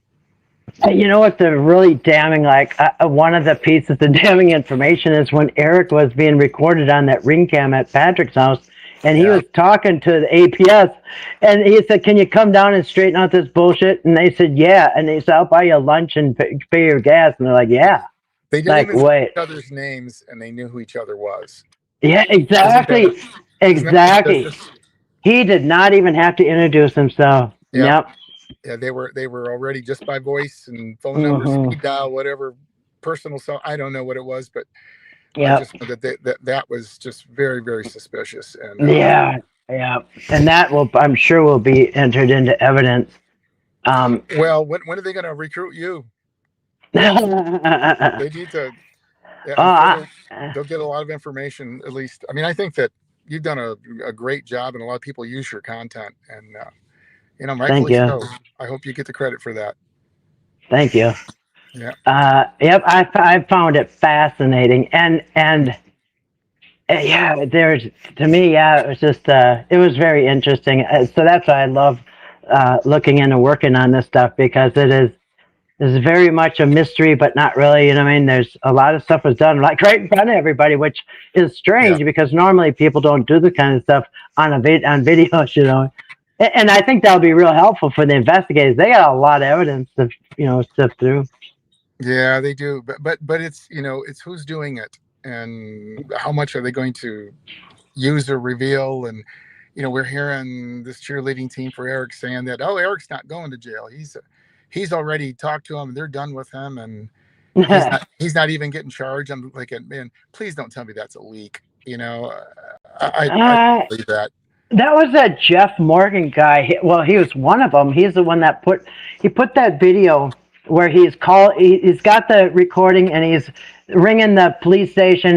you know what the really damning, like one of the pieces of damning information is when Eric was being recorded on that ring cam at Patrick's house, and he Yeah, was talking to the APS, and he said, "Can you come down and straighten out this bullshit?" And they said, "Yeah," and they said, "I'll buy you lunch and pay your gas," and they're like, "Yeah." they didn't Like, even say wait, each other's names, and they knew who each other was. yeah, Isn't that exactly, isn't that exactly. suspicious? He did not even have to introduce himself. Yeah, Yep. yeah, they were already, just by voice and phone number, Mm-hmm. speed dial, whatever, personal. So I don't know what it was, but I Yep. just know that was just very suspicious. And Yeah. Yeah. And that will, I'm sure, will be entered into evidence. well, when are they going to recruit you? Oh, They need to. Yeah, I'm sure I, they'll get a lot of information. At least, I mean, I think that you've done a great job, and a lot of people use your content, and thank rightfully you. so. I hope you get the credit for that. Thank you. Yeah. Yep. I found it fascinating. And yeah, there's, to me, yeah, it was just, it was very interesting. So that's why I love looking into working on this stuff, because it's very much a mystery, but not really. You know what I mean? There's a lot of stuff was done like right in front of everybody, which is Yeah. strange because normally people don't do the kind of stuff on on videos. And I think that'll be real helpful for the investigators. They got a lot of evidence to sift through. Yeah, they do. But it's who's doing it, and how much are they going to use or reveal. And we're hearing this cheerleading team for Eric saying that, oh, Eric's not going to jail. He's already talked to him, and they're done with him, and he's not even getting charged. I'm like, man, please don't tell me that's a leak. I uh, believe that. That was that Jeff Morgan guy. Well, he was one of them. He's the one that put that video where he's got the recording and he's ringing the police station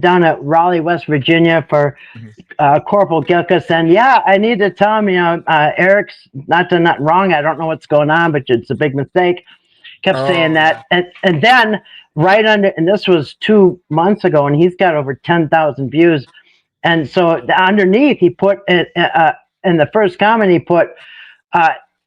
down at Raleigh, West Virginia for Mhm. Corporal Gilkis. And yeah, I need to tell him, Eric's not done nothing wrong. I don't know what's going on, but it's a big mistake. Kept saying Oh, yeah. that. And then right under, and this was 2 months ago, and he's got over 10,000 views. And so underneath, he put in the first comment, he put,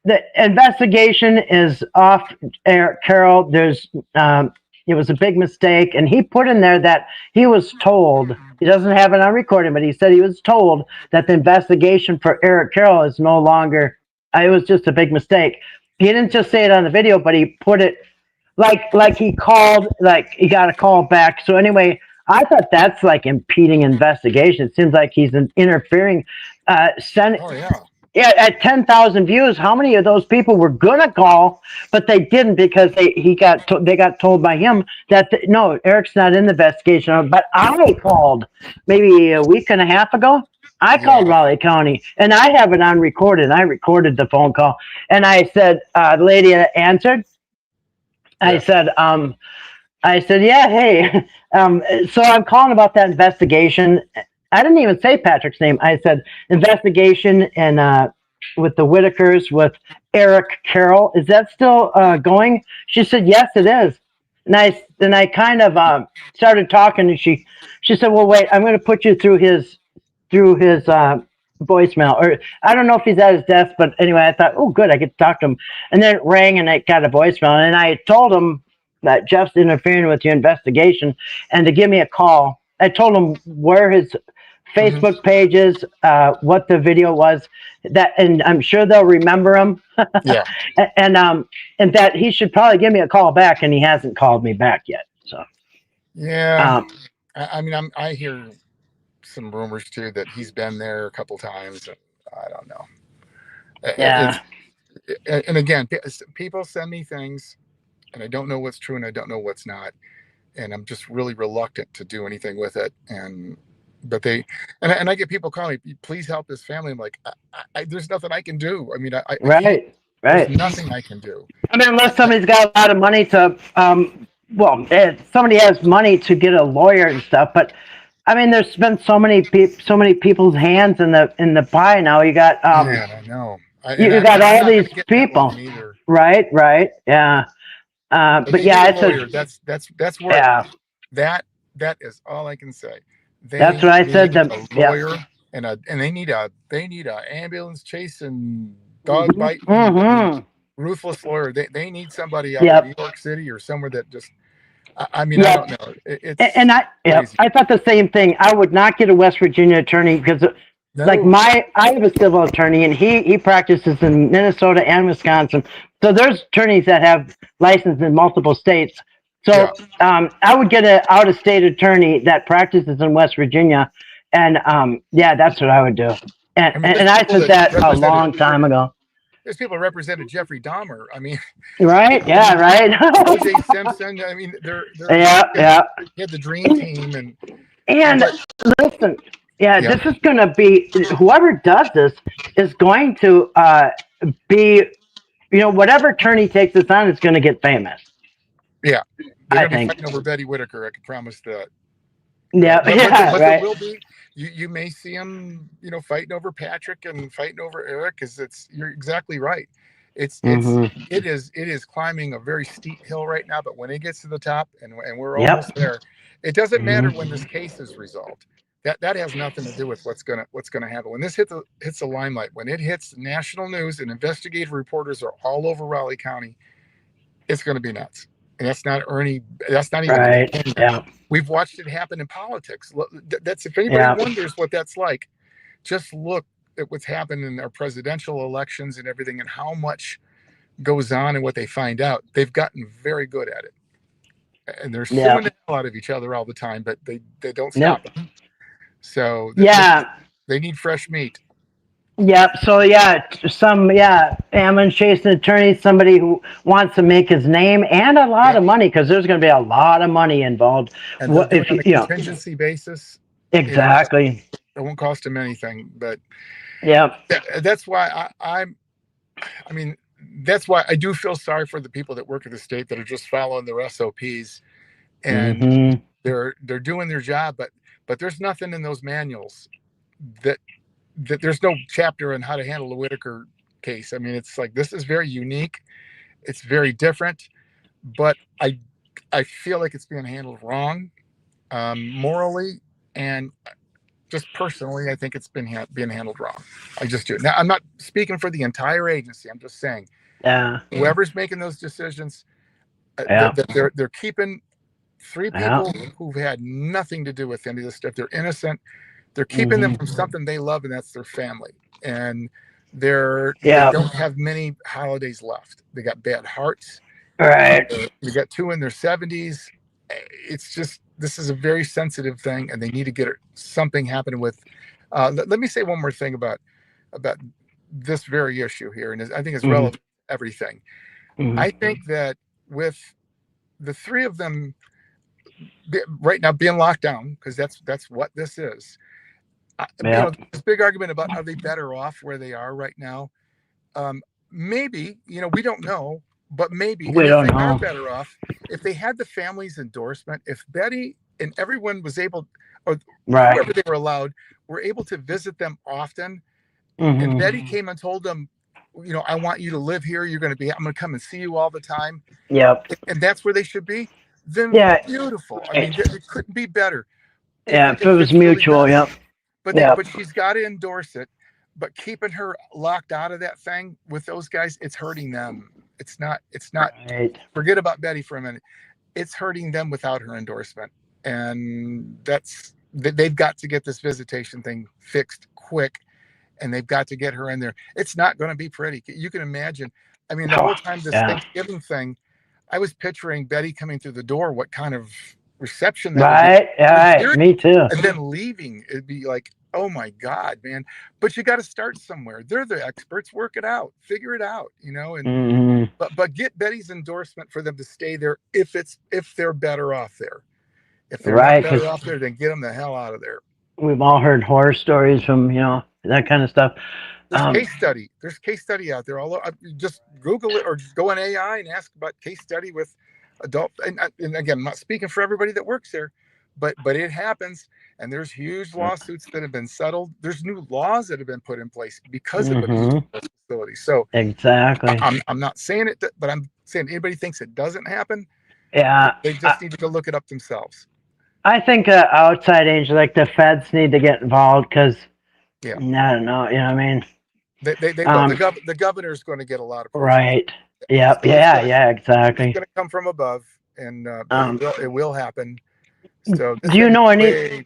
the investigation is off, Eric Carroll. It was a big mistake. And he put in there that he was told, he doesn't have it on recording, but he said he was told that the investigation for Eric Carroll is no longer, it was just a big mistake. He didn't just say it on the video, but he put it like he called, like he got a call back. So anyway, I thought that's like impeding investigation. It seems like he's interfering. Oh, yeah. Yeah, at 10,000 views, how many of those people were gonna call, but they didn't because they got told by him that no, Eric's not in the investigation. But I called maybe a week and a half ago. I called Yeah. Raleigh County, and I have it on recorded. I recorded the phone call, and I said, the lady that answered, I Yeah. said, yeah, hey, so I'm calling about that investigation. I didn't even say Patrick's name. I said investigation and with the Whitakers with Eric Carroll. Is that still going? She said, yes, it is. And I kind of started talking, and she said, well, wait, I'm going to put you through his voicemail, or I don't know if he's at his desk, but anyway, I thought, oh, good, I get to talk to him. And then it rang, and I got a voicemail, and I told him that Jeff's interfering with your investigation, and to give me a call. I told him where his Facebook page is, what the video was, that, and I'm sure they'll remember him. Yeah. And that he should probably give me a call back, and he hasn't called me back yet. So Yeah. I mean, I hear some rumors too that he's been there a couple times. I don't know. Yeah. And again, people send me things, and I don't know what's true and I don't know what's not, and I'm just really reluctant to do anything with it. But I get people calling me, please help this family. I'm like, there's nothing I can do. I mean, Right. there's nothing I can do. I mean, unless somebody's got a lot of money to, somebody has money to get a lawyer and stuff. But I mean, there's been so many people's hands in the pie now. You got, I know. You got all these people, right? Yeah. But yeah, it's lawyer. That's where that is all I can say. That's what I said. A lawyer and they need a ambulance chasing, dog biting, ruthless lawyer. They need somebody out of New York City or somewhere that just. I mean, I don't know. I thought the same thing. I would not get a West Virginia attorney because. No. Like I have a civil attorney, and he practices in Minnesota and Wisconsin. So there's attorneys that have license in multiple states. So I would get an out-of-state attorney that practices in West Virginia, and that's what I would do. And I said that a long time ago. There's people who represented Jeffrey Dahmer. I mean, right? Yeah, right. O.J. Simpson. I mean, they're He had the dream team, and listen. Yeah, this is going to be, whoever does this is going to be, whatever attorney takes this on is going to get famous. Yeah. They're going to be fighting over Betty Whitaker, I can promise that. But right. There will be, you may see them, fighting over Patrick and fighting over Eric, because you're exactly right. It is climbing a very steep hill right now, but when it gets to the top and we're almost there, it doesn't matter when this case is resolved. That has nothing to do with what's gonna happen when this hits the limelight. When it hits national news and investigative reporters are all over Raleigh County, it's going to be nuts. And that's not Ernie. That's not even right. Yeah. We've watched it happen in politics. That's if anybody wonders what that's like, just look at what's happened in our presidential elections and everything, and how much goes on and what they find out. They've gotten very good at it, and they're suing the hell out of each other all the time, but they don't stop them. So they need fresh meat. Yep. So Ammon chasing attorney, somebody who wants to make his name and a lot of money, because there's going to be a lot of money involved. And on a contingency basis. Exactly. It won't cost him anything, but that's why that's why I do feel sorry for the people that work at the state that are just following their SOPs, and they're doing their job, but there's nothing in those manuals that there's no chapter on how to handle the Whitaker case. I mean, it's like, this is very unique. It's very different, but I feel like it's being handled wrong, morally, and just personally, I think it's being handled wrong. I just do. Now, I'm not speaking for the entire agency. I'm just saying, whoever's making those decisions, they're keeping three people who've had nothing to do with any of this stuff. They're innocent. They're keeping them from something they love, and that's their family. And they don't have many holidays left. They got bad hearts. Right. We got two in their 70s. It's just, this is a very sensitive thing, and they need to get something happening with. Let me say one more thing about this very issue here, and I think it's relevant to everything. I think that with the three of them right now being locked down, because that's what this is. This big argument about, are they better off where they are right now? Maybe, we don't know, but maybe they are better off if they had the family's endorsement. If Betty and everyone was able, or whoever they were allowed, were able to visit them often, and Betty came and told them, I want you to live here. I'm going to come and see you all the time. Yep. And that's where they should be. Then beautiful. I mean, it couldn't be better. If it was mutual, really but she's got to endorse it. but keeping her locked out of that thing with those guys, it's hurting them. It's not. Right. Forget about Betty for a minute. It's hurting them without her endorsement, and they've got to get this visitation thing fixed quick, and they've got to get her in there. It's not going to be pretty. You can imagine. I mean, the whole time this Yeah. Thanksgiving thing, I was picturing Betty coming through the door, what kind of reception that Right. would be. Right. Me too. And then leaving, it'd be like, oh my God, man. But you got to start somewhere. They're the experts. Work it out. Figure it out, you know, and Mhm. but get Betty's endorsement for them to stay there if they're better off there. If they're Right, not better 'cause off there, then get them the hell out of there. we've all heard horror stories from, that kind of stuff. There's case study. There's case study out there. Although just Google it or just go on AI and ask about case study with adult. And again, I'm not speaking for everybody that works there, but it happens. And there's huge lawsuits that have been settled. There's new laws that have been put in place because of abuse in those facilities. So Exactly. I'm not saying it, but I'm saying anybody thinks it doesn't happen. Yeah. They just need to go look it up themselves. I think outside agents like the feds need to get involved because, Yeah. I don't know, you know what I mean? They will. The governor's going to get a lot of pressure. Right. Yep. Yeah, exactly. It's going to come from above, and it will happen. So do you know any?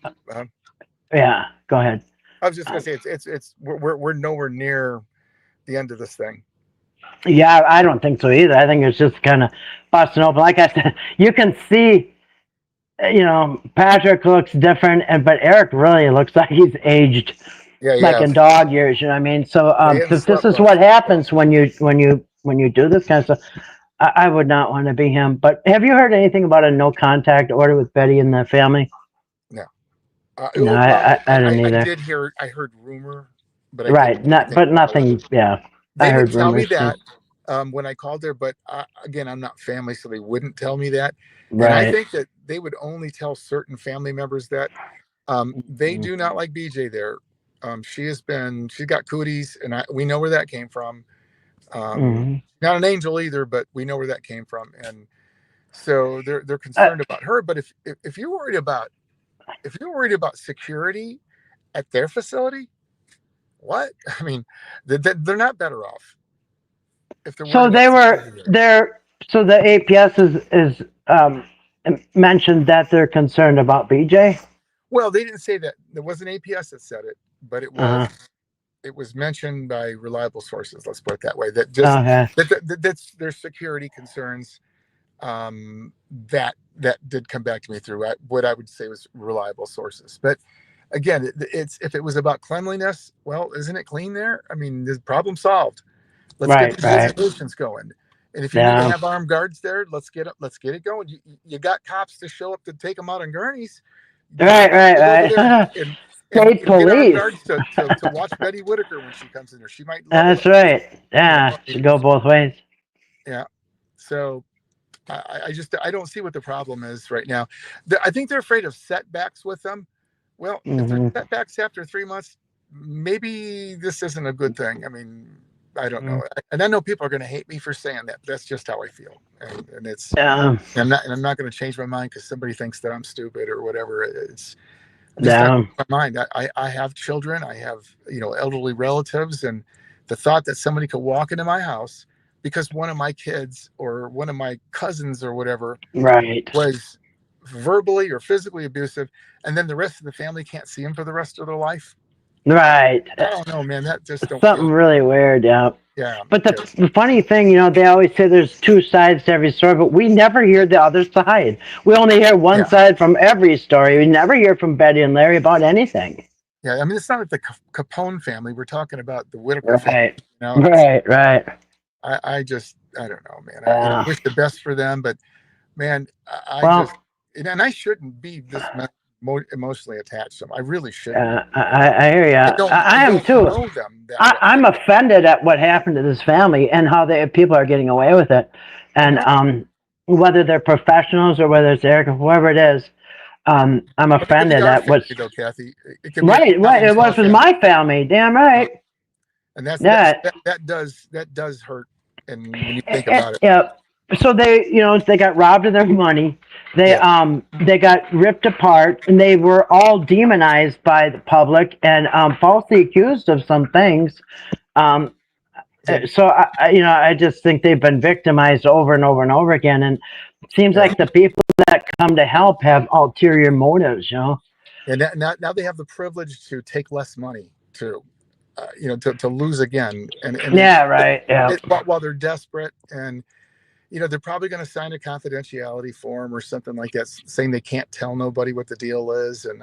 Yeah, go ahead. I was just going to say we're nowhere near the end of this thing. Yeah, I don't think so either. I think it's just kind of busting open. Like I said, you can see, Patrick looks different, but Eric really looks like he's aged, in dog years. You know what I mean? So this is what happens when you do this kind of stuff. I would not want to be him. But have you heard anything about a no contact order with Betty and the family? No. No, I didn't either. I did hear. I heard rumor, but nothing. Yeah, they I heard didn't tell me rumors that when I called there. But again, I'm not family, so they wouldn't tell me that. Right. And I think that they would only tell certain family members that. They do not like BJ there. She's got cooties, and we know where that came from. Not an angel either, but we know where that came from, and so they're concerned about her. But if you're worried about security at their facility, what? I mean, they're not better off. If they're so they were there. So the APS is mentioned that they're concerned about BJ. Well, they didn't say that. There was an APS that said it, but it was. It was mentioned by reliable sources. Let's put it that way. That just that's their security concerns. That did come back to me through what I would say was reliable sources. But again, it's if it was about cleanliness, well, isn't it clean there? I mean, the problem solved. Let's get these visitations going. And if you need to have armed guards there, let's get it going. You got cops to show up to take them out on gurneys. Right. State police to watch Betty Whitaker when she comes in there. She might. That's right. Yeah, should go both ways. Yeah. So I don't see what the problem is right now. I think they're afraid of setbacks with them. Well, if there's setbacks after 3 months, maybe this isn't a good thing. I mean, I don't know. And I know people are going to hate me for saying that, but that's just how I feel. And it's, I'm not going to change my mind because somebody thinks that I'm stupid or whatever. It's just my mind. I have children. I have, elderly relatives, and the thought that somebody could walk into my house because one of my kids or one of my cousins or whatever was verbally or physically abusive, and then the rest of the family can't see him for the rest of their life. Right. I don't know, man. That just don't something really weird. Yeah. But the funny thing, they always say there's two sides to every story, but we never hear the other side. We only hear one side from every story. We never hear from Betty and Larry about anything. Yeah, I mean, it's not like the Capone family. We're talking about the Whitaker family. Right. I don't know, man. I wish the best for them, but man, and I shouldn't be this emotionally attached to them. I really shouldn't. I hear you. I am too. I'm offended at what happened to this family and how people are getting away with it. And whether they're professionals or whether it's Eric or whoever it is, I'm offended at what's... Kathy. Right. It was my family. Damn right. And that does hurt. And when you think about it. Yeah. So they got robbed of their money. They got ripped apart, and they were all demonized by the public and falsely accused of some things. Um, so I just think they've been victimized over and over and over again, and it seems Yeah. like the people that come to help have ulterior motives. And now they have the privilege to take less money too, to lose again. And Yeah, right. Yeah, while they're desperate, and they're probably going to sign a confidentiality form or something like that, saying they can't tell nobody what the deal is. And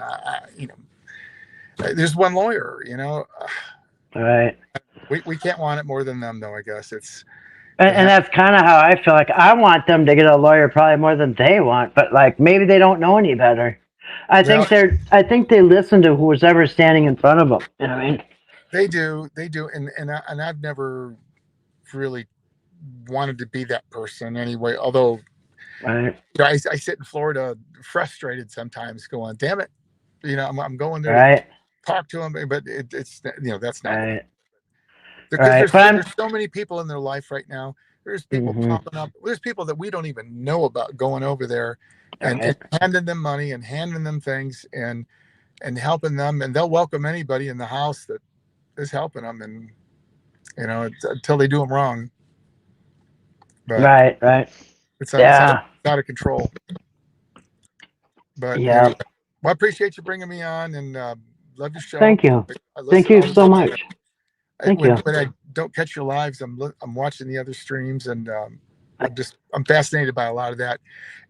there's one lawyer. right. We can't want it more than them, though. I guess it's. And that's kind of how I feel. Like I want them to get a lawyer probably more than they want, but like maybe they don't know any better. I think they listen to who's ever standing in front of them. You know what I mean? They do, and I've never really wanted to be that person anyway. Although, right. I sit in Florida, frustrated sometimes, going, "Damn it!" I'm going there right. to talk to them, but it's that's not. Right. Because there's so many people in their life right now. There's people popping up. There's people that we don't even know about going over there and handing them money and handing them things and helping them, and they'll welcome anybody in the house that is helping them, and until they do them wrong. But right. It's out of control. But anyway, well, I appreciate you bringing me on, and love your show. Thank you. Thank you so much. Thank you. When I don't catch your lives, I'm watching the other streams, and I'm fascinated by a lot of that.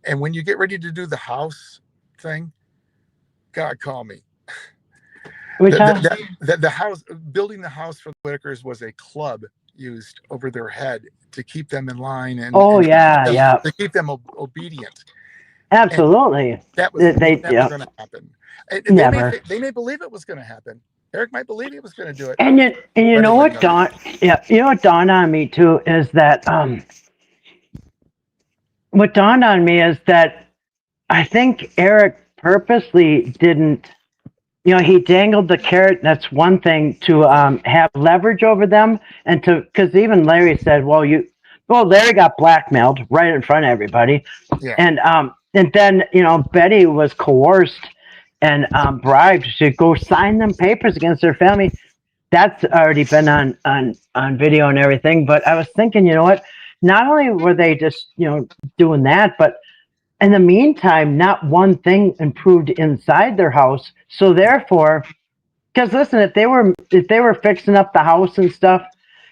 And when you get ready to do the house thing, God, call me. The house, building the house for the Whitakers was a club used over their head to keep them in line and to keep them obedient. Absolutely. And that was never going to happen. Never. They may believe it was going to happen. Eric might believe he was going to do it. And you know what dawned? Yeah, you know what dawned on me too is that what dawned on me is that I think Eric purposely didn't. He dangled the carrot. That's one thing, to have leverage over them, and because even Larry said, Larry got blackmailed right in front of everybody, and then Betty was coerced and bribed to go sign them papers against their family. That's already been on video and everything. But I was thinking, you know what? Not only were they just doing that, but in the meantime, not one thing improved inside their house. So therefore, because listen, if they were fixing up the house and stuff,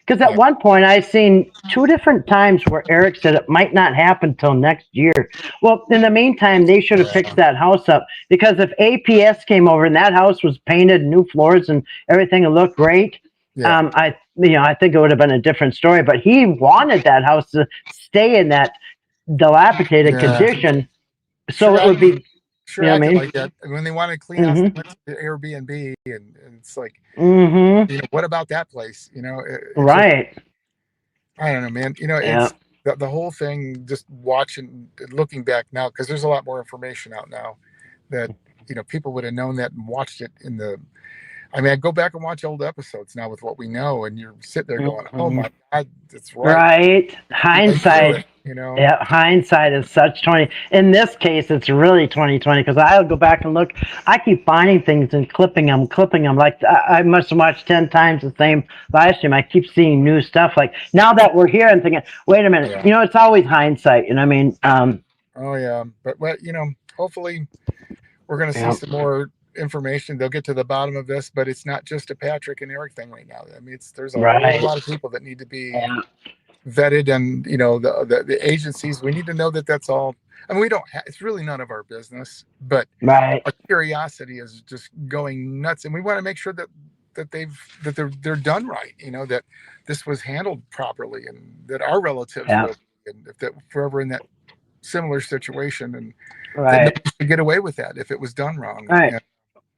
because at one point I seen 2 different times where Eric said it might not happen till next year. Well, in the meantime, they should have fixed that house up, because if APS came over and that house was painted, new floors and everything, it looked great. I think it would have been a different story. But he wanted that house to stay in that dilapidated condition, so it would be like that. And when they want to clean out the Airbnb, and it's like, what about that place? Right. I don't know, man. It's the whole thing. Just watching, looking back now, because there's a lot more information out now that people would have known that and watched it in the. I mean, I go back and watch old episodes now with what we know, and you're sitting there going, "Oh my God, that's right." Right. Hindsight. Yeah, hindsight is such 20. In this case, it's really 2020, because I'll go back and look. I keep finding things and clipping them. Like I must have watched 10 times the same live stream. I keep seeing new stuff. Like now that we're here, I'm thinking, wait a minute. It's always hindsight. You know what I mean? Oh yeah, but hopefully we're going to see some more information. They'll get to the bottom of this, but it's not just a Patrick and Eric thing right now. I mean, there's a lot of people that need to be vetted, and the agencies. We need to know that that's all. I mean, we don't. It's really none of our business, but our curiosity is just going nuts, and we want to make sure that they're done right. That this was handled properly, and that our relatives will, and if that forever in that similar situation, and that they get away with that if it was done wrong. Right.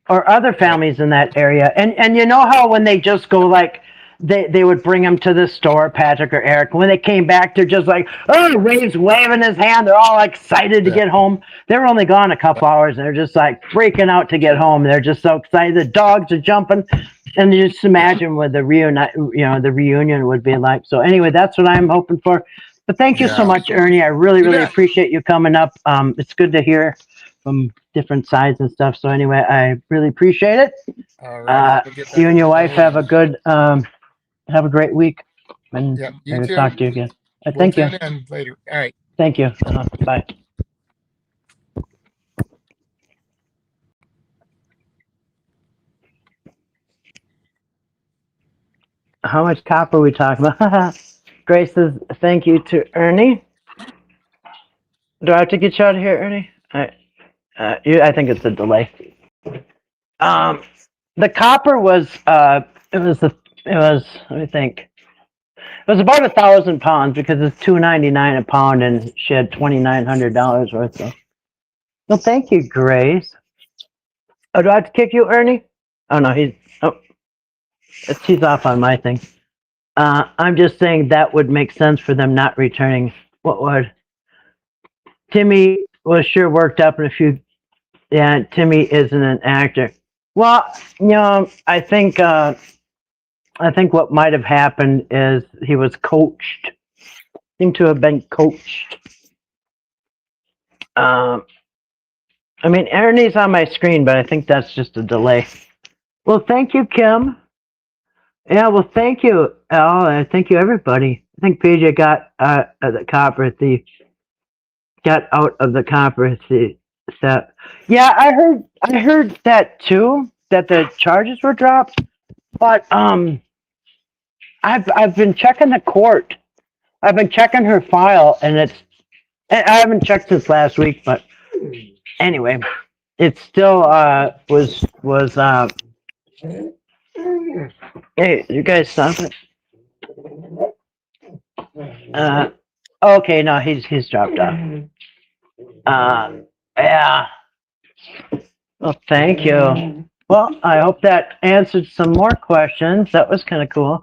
Or other families in that area. And you know how when they just go like, they would bring them to the store, Patrick or Eric. When they came back, they're just like, oh, Wave's waving his hand. They're all excited to get home. They were only gone a couple hours, and they're just like freaking out to get home. They're just so excited. The dogs are jumping. And you just imagine what the reunion would be like. So anyway, that's what I'm hoping for. But thank you so Yeah. much, Ernie. I really, You really bet. appreciate you coming up. It's good to hear from different sides and stuff. So anyway, I really appreciate it. All right. We'll get You back and to your you wife later. have a great week, and Yep. You maybe too. talk to you again. We'll Thank you. tune in later. All right. Thank you. Bye. How much copper are we talking about? Grace says, thank you to Ernie. Do I have to get you out of here, Ernie? I think it's a delay. The copper was, let me think. It was about 1,000 pounds because it's $2.99 a pound, and she had $2,900 worth. So, well, thank you, Grace. Oh, do I have to kick you, Ernie? Oh no, he's off on my thing. I'm just saying that would make sense for them not returning. What would? Timmy was sure worked up in a few. Yeah, Timmy isn't an actor. Well, I think what might have happened is he was coached. Seemed to have been coached. I mean, Ernie's on my screen, but I think that's just a delay. Well, thank you, Kim. Yeah, well, thank you, Al, and thank you, everybody. I think PJ got the copper thief. Got out of the copper thief. Yeah, I heard that too. That the charges were dropped, but I've been checking the court. I've been checking her file, and I haven't checked since last week, but anyway, it still was hey, you guys stop it. Okay, no, he's dropped off. Yeah. Well, thank you. Well, I hope that answered some more questions. That was kind of cool.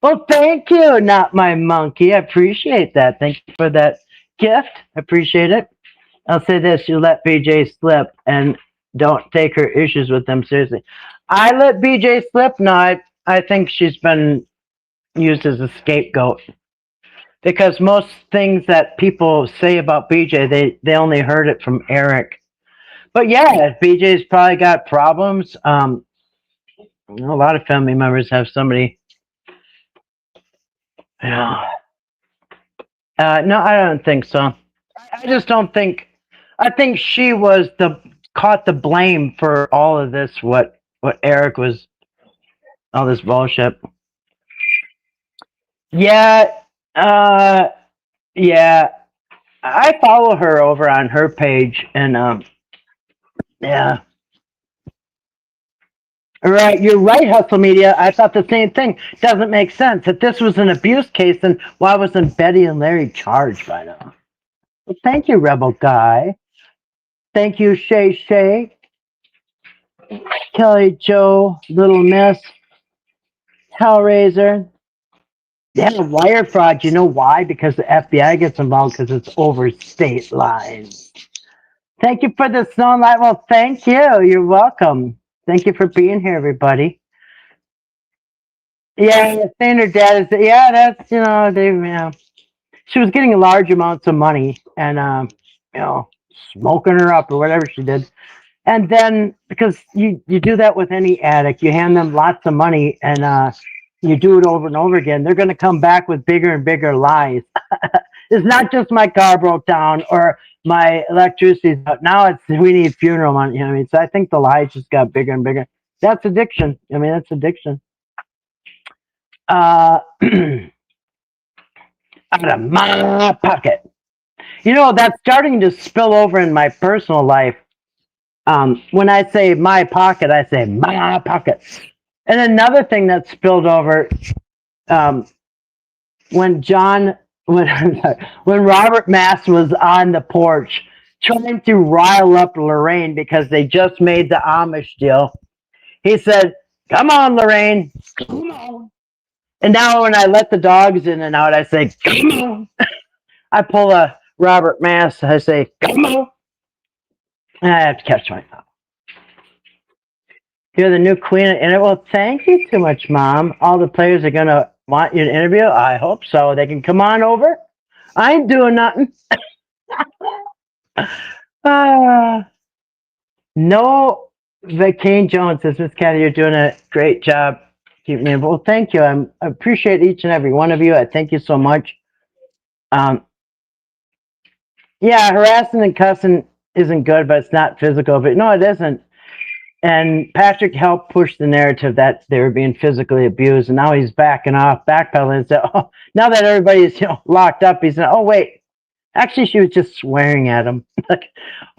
Well, thank you, not my monkey. I appreciate that. Thank you for that gift. I appreciate it. I'll say this: you let BJ slip, and don't take her issues with them seriously. I let BJ slip. No, I think she's been used as a scapegoat because most things that people say about BJ, they only heard it from Eric. But yeah, BJ's probably got problems. A lot of family members have somebody. Yeah. No, I don't think so. I just don't think. I think she was caught the blame for all of this. What Eric was, all this bullshit. Yeah. Uh. Yeah. I follow her over on her page, and yeah. Right, you're right, Hustle Media. I thought the same thing. Doesn't make sense. If this was an abuse case, then why wasn't Betty and Larry charged by now? Well, thank you, Rebel Guy. Thank you, Shay Shay, Kelly Joe, Little Miss, Hellraiser. Yeah, wire fraud. You know why? Because the FBI gets involved because it's over state lines. Thank you for the snow light. Well, thank you. You're welcome. Thank you for being here, everybody. Yeah, saying her dad is, yeah, that's, she was getting large amounts of money and, smoking her up or whatever she did. And then, because you do that with any addict, you hand them lots of money and you do it over and over again, they're going to come back with bigger and bigger lies. It's not just my car broke down or my electricity's out. Now it's we need funeral money. You know what I mean? So I think the lies just got bigger and bigger. That's addiction. I mean, that's addiction. Out of my pocket. That's starting to spill over in my personal life. When I say my pocket, I say my pocket. And another thing that spilled over, when when Robert Mass was on the porch trying to rile up Lorraine because they just made the Amish deal, he said, "Come on, Lorraine, come on." And now when I let the dogs in and out, I say, "Come on." I pull a Robert Mass. I say, "Come on." And I have to catch myself. You're the new queen. And well, thank you too much, Mom. All the players are going to want you to interview. I hope so. They can come on over. I ain't doing nothing. Uh, no, Kane Jones says, Miss Kathy, you're doing a great job. Keep me involved. Well, thank you. I appreciate each and every one of you. I thank you so much. Um, yeah, harassing and cussing isn't good, but it's not physical. But no, it isn't. And Patrick helped push the narrative that they were being physically abused, and now he's backing off, backpedaling, and said, "Oh, now that everybody's locked up," he said, "Oh wait, actually, she was just swearing at him." Like,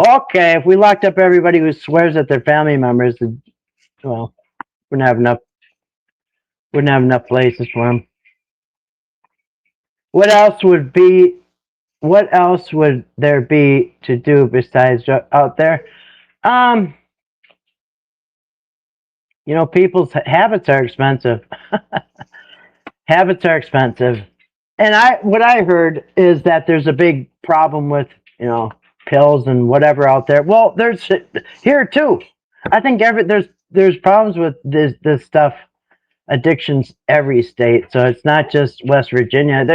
okay, if we locked up everybody who swears at their family members, then, well, wouldn't have enough places for them. What else would be? What else would there be to do besides out there? Um, people's habits are expensive. Habits are expensive. And what I heard is that there's a big problem with, pills and whatever out there. Well, there's here too. I think there's problems with this stuff, addictions every state. So it's not just West Virginia.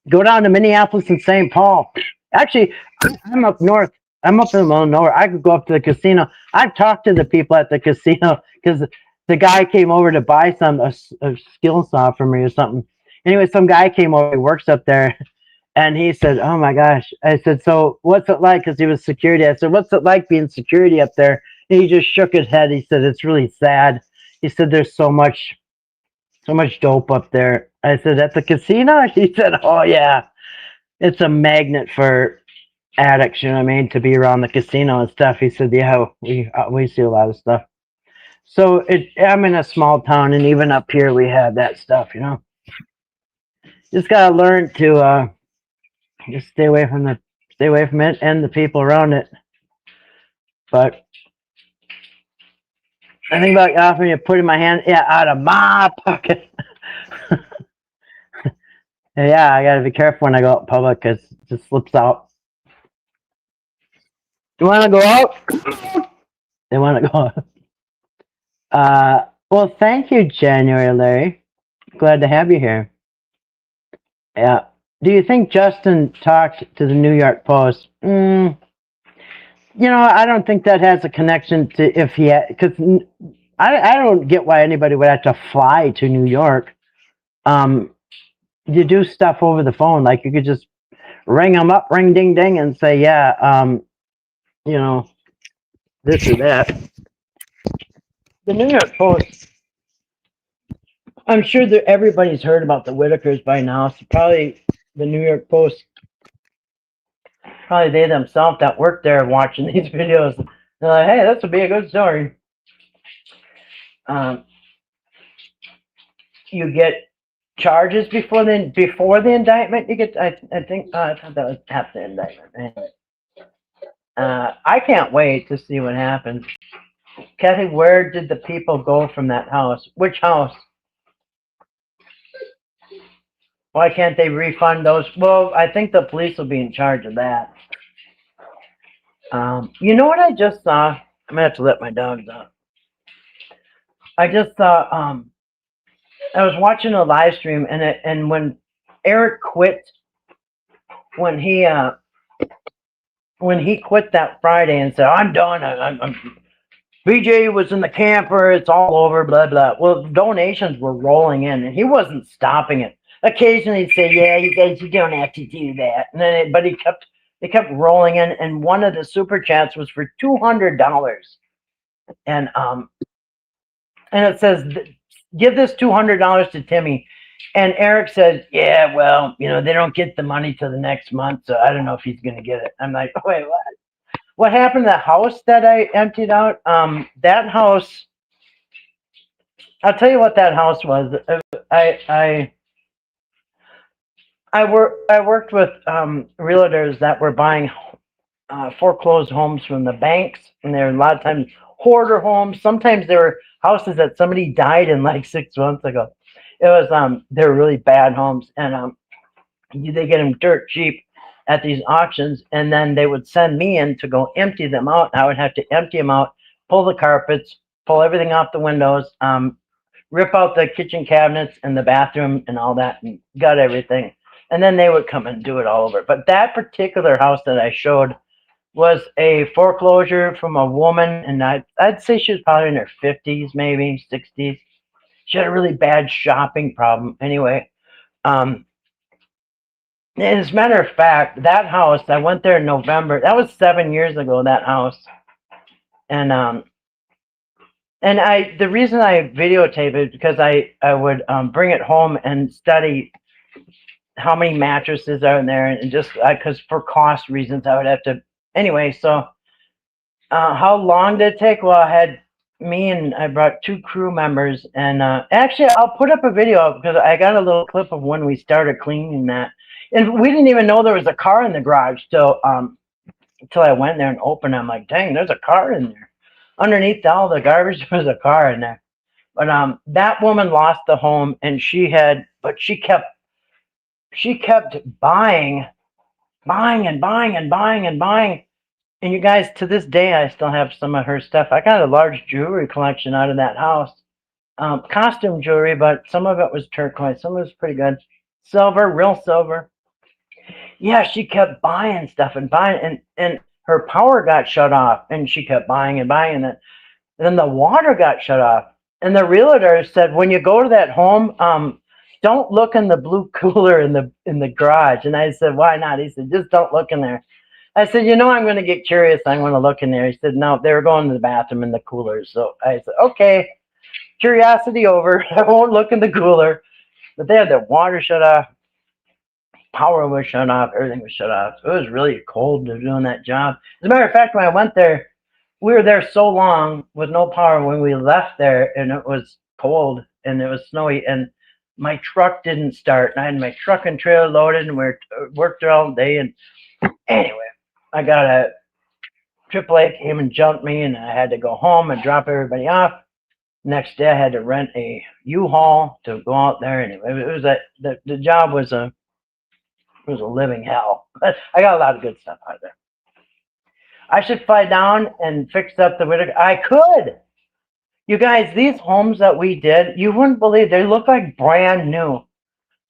Go down to Minneapolis and St. Paul. Actually, I'm up north. I'm up in the middle of nowhere. I could go up to the casino. I've talked to the people at the casino because the guy came over to buy a skill saw for me or something. Anyway, some guy came over. He works up there, and he said, "Oh my gosh!" I said, "So what's it like?" Because he was security. I said, "What's it like being security up there?" And he just shook his head. He said, "It's really sad." He said, "There's so much dope up there." I said, "At the casino?" He said, "Oh yeah, it's a magnet for addicts. You know what I mean? To be around the casino and stuff." He said, "Yeah, we see a lot of stuff." So I'm in a small town, and even up here we have that stuff. Just gotta learn to just stay away from it and the people around it. But I think about offering to put in my hand, out of my pocket. Yeah, I gotta be careful when I go out in public because it just slips out. You want to go out? They want to go out. Well, thank you, January Larry. Glad to have you here. Yeah. Do you think Justin talked to the New York Post? I don't think that has a connection to if he had, because I don't get why anybody would have to fly to New York. You do stuff over the phone, like you could just ring them up, ring ding ding, and say, yeah, this or that. The New York Post. I'm sure that everybody's heard about the Whitakers by now. So probably the New York Post, probably they themselves that work there watching these videos. They're like, hey, this would be a good story. You get charges before the indictment. You get, I think, I thought that was after the indictment. I can't wait to see what happens. Kathy, where did the people go from that house? Which house? Why can't they refund those? Well, I think the police will be in charge of that. You know what I just saw? I'm gonna have to let my dogs out. I just saw. I was watching a live stream, and when Eric quit, when he quit that Friday and said, "I'm done. BJ was in the camper. It's all over." Blah blah. Well, donations were rolling in, and he wasn't stopping it. Occasionally, he'd say, "Yeah, you guys, you don't have to do that," and then, but they kept rolling in, and one of the super chats was for $200, and it says, "Give this $200 to Timmy." And Eric said, "Yeah, well, they don't get the money till the next month, so I don't know if he's gonna get it." I'm like, "Wait, what? What happened to the house that I emptied out?" That house. I'll tell you what that house was. I worked with realtors that were buying foreclosed homes from the banks, and they're a lot of times hoarder homes. Sometimes they were houses that somebody died in like 6 months ago. It was they were really bad homes, and they get them dirt cheap at these auctions, and then they would send me in to go empty them out. I would have to empty them out, pull the carpets, pull everything off the windows, rip out the kitchen cabinets and the bathroom and all that, and gut everything. and then they would come and do it all over. But that particular house that I showed was a foreclosure from a woman, and I'd say she was probably in her 50s, maybe 60s. She had a really bad shopping problem. Anyway, as a matter of fact, that house, I went there in November. That was 7 years ago, that house. And the reason I videotape it is because I would bring it home and study how many mattresses are in there, and just because for cost reasons I would have to. Anyway, so how long did it take? Well, I brought 2 crew members, and actually I'll put up a video because I got a little clip of when we started cleaning that, and we didn't even know there was a car in the garage till I went there and opened it. I'm like, dang, there's a car in there. Underneath all the garbage, there was a car in there. But that woman lost the home, and she kept buying and buying and buying and buying. And you guys, to this day, I still have some of her stuff. I got a large jewelry collection out of that house. Costume jewelry, but some of it was turquoise. Some of it was pretty good. Silver, real silver. Yeah, she kept buying stuff and buying, and her power got shut off, and she kept buying and buying, and then the water got shut off. And the realtor said, when you go to that home, don't look in the blue cooler in the garage. And I said, why not? He said, just don't look in there. I said, I'm going to get curious. I'm going to look in there. He said, no, they were going to the bathroom in the cooler. So I said, okay, curiosity over. I won't look in the cooler. But they had the water shut off. Power was shut off. Everything was shut off. So it was really cold doing that job. As a matter of fact, when I went there, we were there so long with no power. When we left there, and it was cold and it was snowy, and my truck didn't start. And I had my truck and trailer loaded, and we worked there all day. And anyway, I got a AAA came and jumped me, and I had to go home and drop everybody off. Next day, I had to rent a U-Haul to go out there, and it was the job was a living hell. But I got a lot of good stuff out of there. I should fly down and fix up the Whitaker. I could. You guys, these homes that we did, you wouldn't believe, they look like brand new.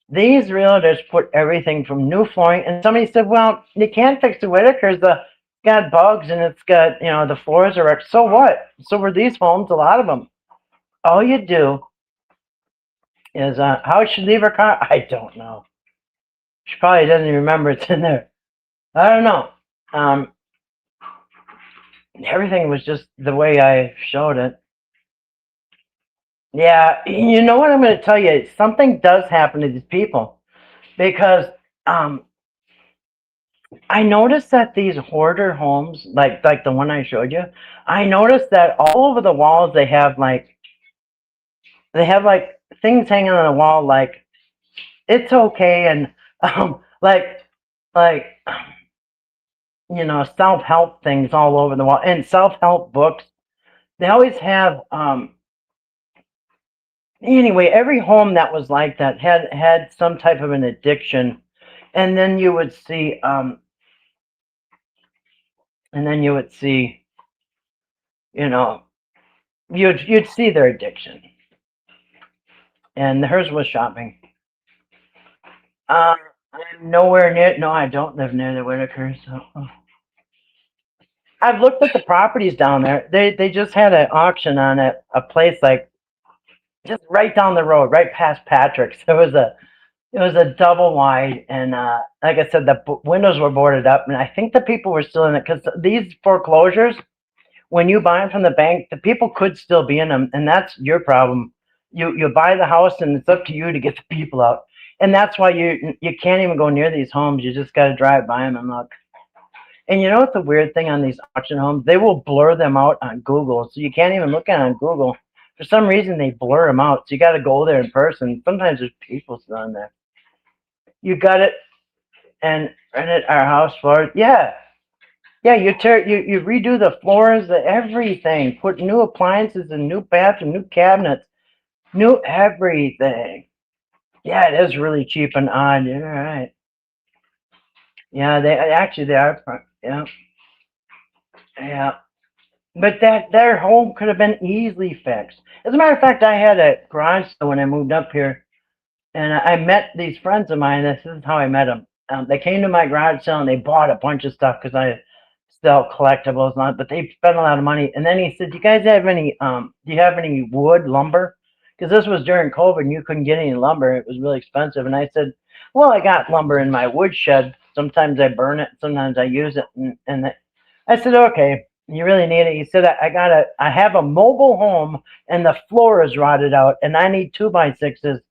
These realtors put everything from new flooring, and somebody said, well, you can't fix the Whitakers. It's got bugs, and it's got, the floors are wrecked. So what? So were these homes, a lot of them. All you do is, how should she leave her car? I don't know. She probably doesn't even remember it's in there. I don't know. Everything was just the way I showed it. Yeah, you know what I'm going to tell you? Something does happen to these people, because I noticed that these hoarder homes, like the one I showed you, I noticed that all over the walls they have like things hanging on the wall, like it's okay, and like self-help things all over the wall, and self-help books. They always have anyway, every home that was like that had some type of an addiction. And then you would see you'd see their addiction. And hers was shopping. I'm nowhere near. No, I don't live near the Whitakers. So I've looked at the properties down there. They just had an auction on a place like just right down the road, right past Patrick's. It was a double wide, and like I said, the windows were boarded up, and I think the people were still in it, because these foreclosures, when you buy them from the bank, the people could still be in them, and that's your problem. You buy the house, and it's up to you to get the people out, and that's why you can't even go near these homes. You just got to drive by them and look. And you know what's the weird thing on these auction homes? They will blur them out on Google, so you can't even look at it on Google. For some reason, they blur them out, so you got to go there in person. Sometimes there's people still in there. You got it, and rented our house for it. Yeah, you redo the floors, everything. Put new appliances and new bathroom, new cabinets, new everything. Yeah, it is really cheap and odd. You're right. Yeah, they are. Yeah, yeah. But their home could have been easily fixed. As a matter of fact, I had a garage sale when I moved up here, and I met these friends of mine. This is how I met them. They came to my garage sale and they bought a bunch of stuff because I sell collectibles and all, but they spent a lot of money. And then he said, "Do you guys have any? Do you have any wood lumber? Because this was during COVID and you couldn't get any lumber. It was really expensive." And I said, "Well, I got lumber in my woodshed. Sometimes I burn it, sometimes I use it." And I said, "Okay, you really need it." He said, I have a mobile home and the floor is rotted out, and I need 2x6s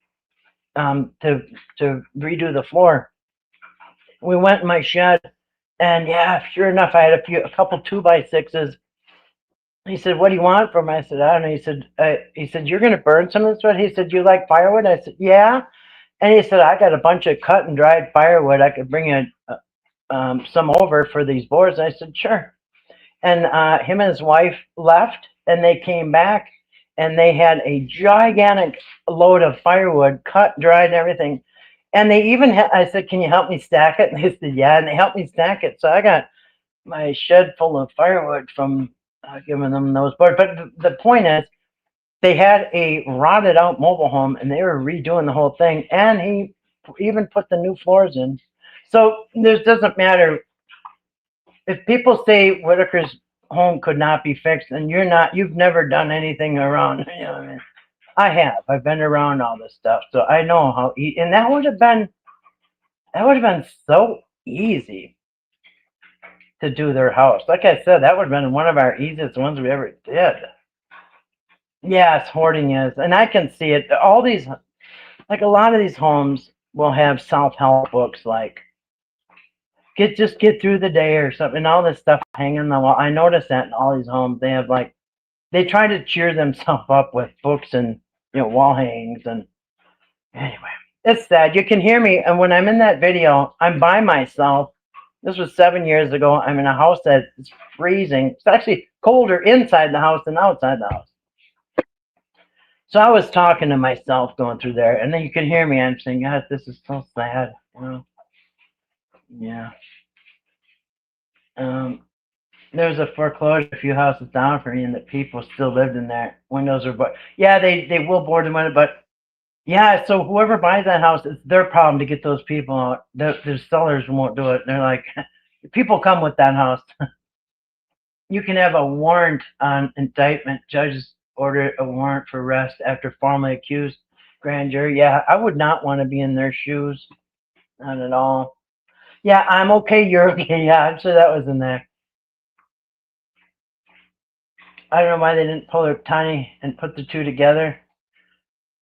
to redo the floor." We went in my shed, and yeah, sure enough, I had a couple 2x6s. He said, "What do you want from?" I said, "I don't know." He said, "You're gonna burn some of this wood?" He said, "You like firewood?" I said, "Yeah." And he said, "I got a bunch of cut and dried firewood. I could bring some over for these boards." I said, "Sure." And him and his wife left, and they came back, and they had a gigantic load of firewood, cut, dried, and everything. And they even I said, "Can you help me stack it?" And they said, "Yeah." And they helped me stack it. So I got my shed full of firewood from giving them those boards. But the point is, they had a rotted out mobile home, and they were redoing the whole thing. And he even put the new floors in. So this doesn't matter if people say Whitaker's home could not be fixed, and you've never done anything around. You know, what I mean, I have. I've been around all this stuff, so I know how. And that would have been so easy to do their house. Like I said, that would have been one of our easiest ones we ever did. Yes, hoarding is, and I can see it. All these, like a lot of these homes, will have self-help books like just get through the day or something. And all this stuff hanging on the wall. I noticed that in all these homes, they have like they try to cheer themselves up with books and wall hangings. And anyway, it's sad. You can hear me, and when I'm in that video, I'm by myself. This was 7 years ago. I'm in a house that's freezing. It's actually colder inside the house than outside the house. So I was talking to myself going through there, and then you can hear me. I'm saying, "God, this is so sad." Yeah. There was a foreclosure a few houses down from me, and the people still lived in there. Windows are but yeah, they will board them in it, but yeah. So whoever buys that house, it's their problem to get those people out. The sellers won't do it. They're like, people come with that house. You can have a warrant on indictment. Judges order a warrant for arrest after formally accused. Grand jury. Yeah, I would not want to be in their shoes. Not at all. Yeah, I'm okay. You're okay. Yeah, I'm sure that was in there. I don't know why they didn't pull their tiny and put the two together.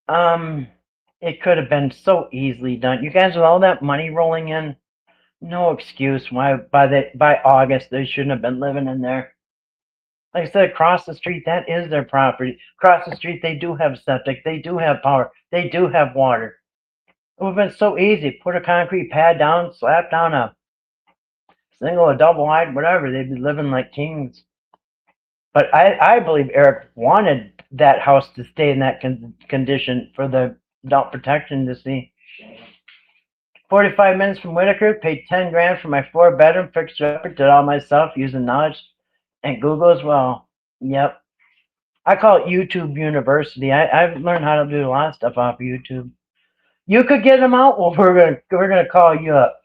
It could have been so easily done. You guys, with all that money rolling in, no excuse why by August they shouldn't have been living in there. Like I said, across the street, that is their property. Across the street, they do have septic. They do have power. They do have water. It would have been so easy. Put a concrete pad down, slap down a single, a double wide, whatever. They'd be living like kings. But I believe Eric wanted that house to stay in that condition for the adult protection to see. 45 minutes from Whitaker, paid 10 grand for my 4-bedroom, fixed it up, did all myself using knowledge and Google as well. Yep. I call it YouTube University. I've learned how to do a lot of stuff off of YouTube. You could get them out. Well, we're gonna call you up.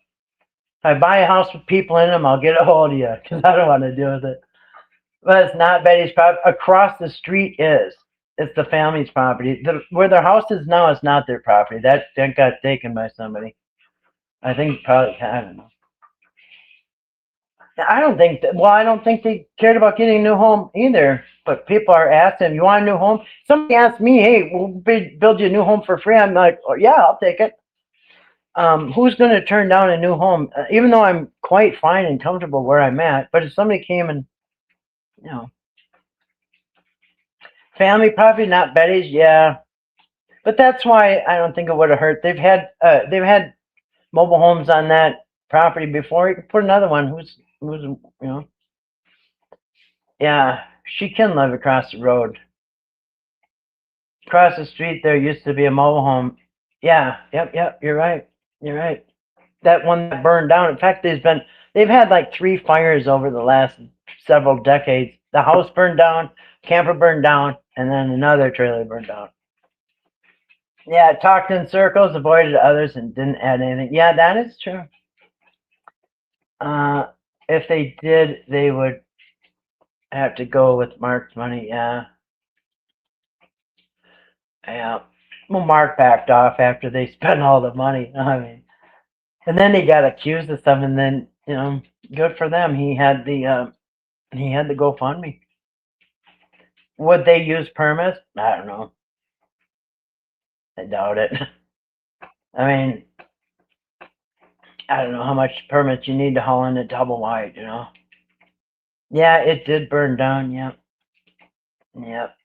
If I buy a house with people in them, I'll get a hold of you because I don't want to deal with it. But it's not Betty's property. Across the street is. It's the family's property. Where their house is now is not their property. That got taken by somebody. I think probably, I don't know. I don't think they cared about getting a new home either. But people are asking, "You want a new home?" Somebody asked me, "Hey, we'll build you a new home for free." I'm like, "Oh, yeah, I'll take it." Who's going to turn down a new home? Even though I'm quite fine and comfortable where I'm at, but if somebody came and, family property, not Betty's, yeah. But that's why I don't think it would have hurt. They've had mobile homes on that property before. You could put another one. Who's yeah. She can live across the road. Across the street, there used to be a mobile home. Yeah. Yep. You're right. That one that burned down. In fact, they've had like 3 fires over the last several decades. The house burned down, camper burned down, and then another trailer burned down. Yeah, talked in circles, avoided others, and didn't add anything. Yeah, that is true. If they did, they would have to go with Mark's money. Yeah. Yeah. Well, Mark backed off after they spent all the money. I mean, and then he got accused of something. And then good for them. He had the GoFundMe. Would they use permits? I don't know. I doubt it. I mean, I don't know how much permits you need to haul in a double wide. Yeah, it did burn down. Yep. Yep.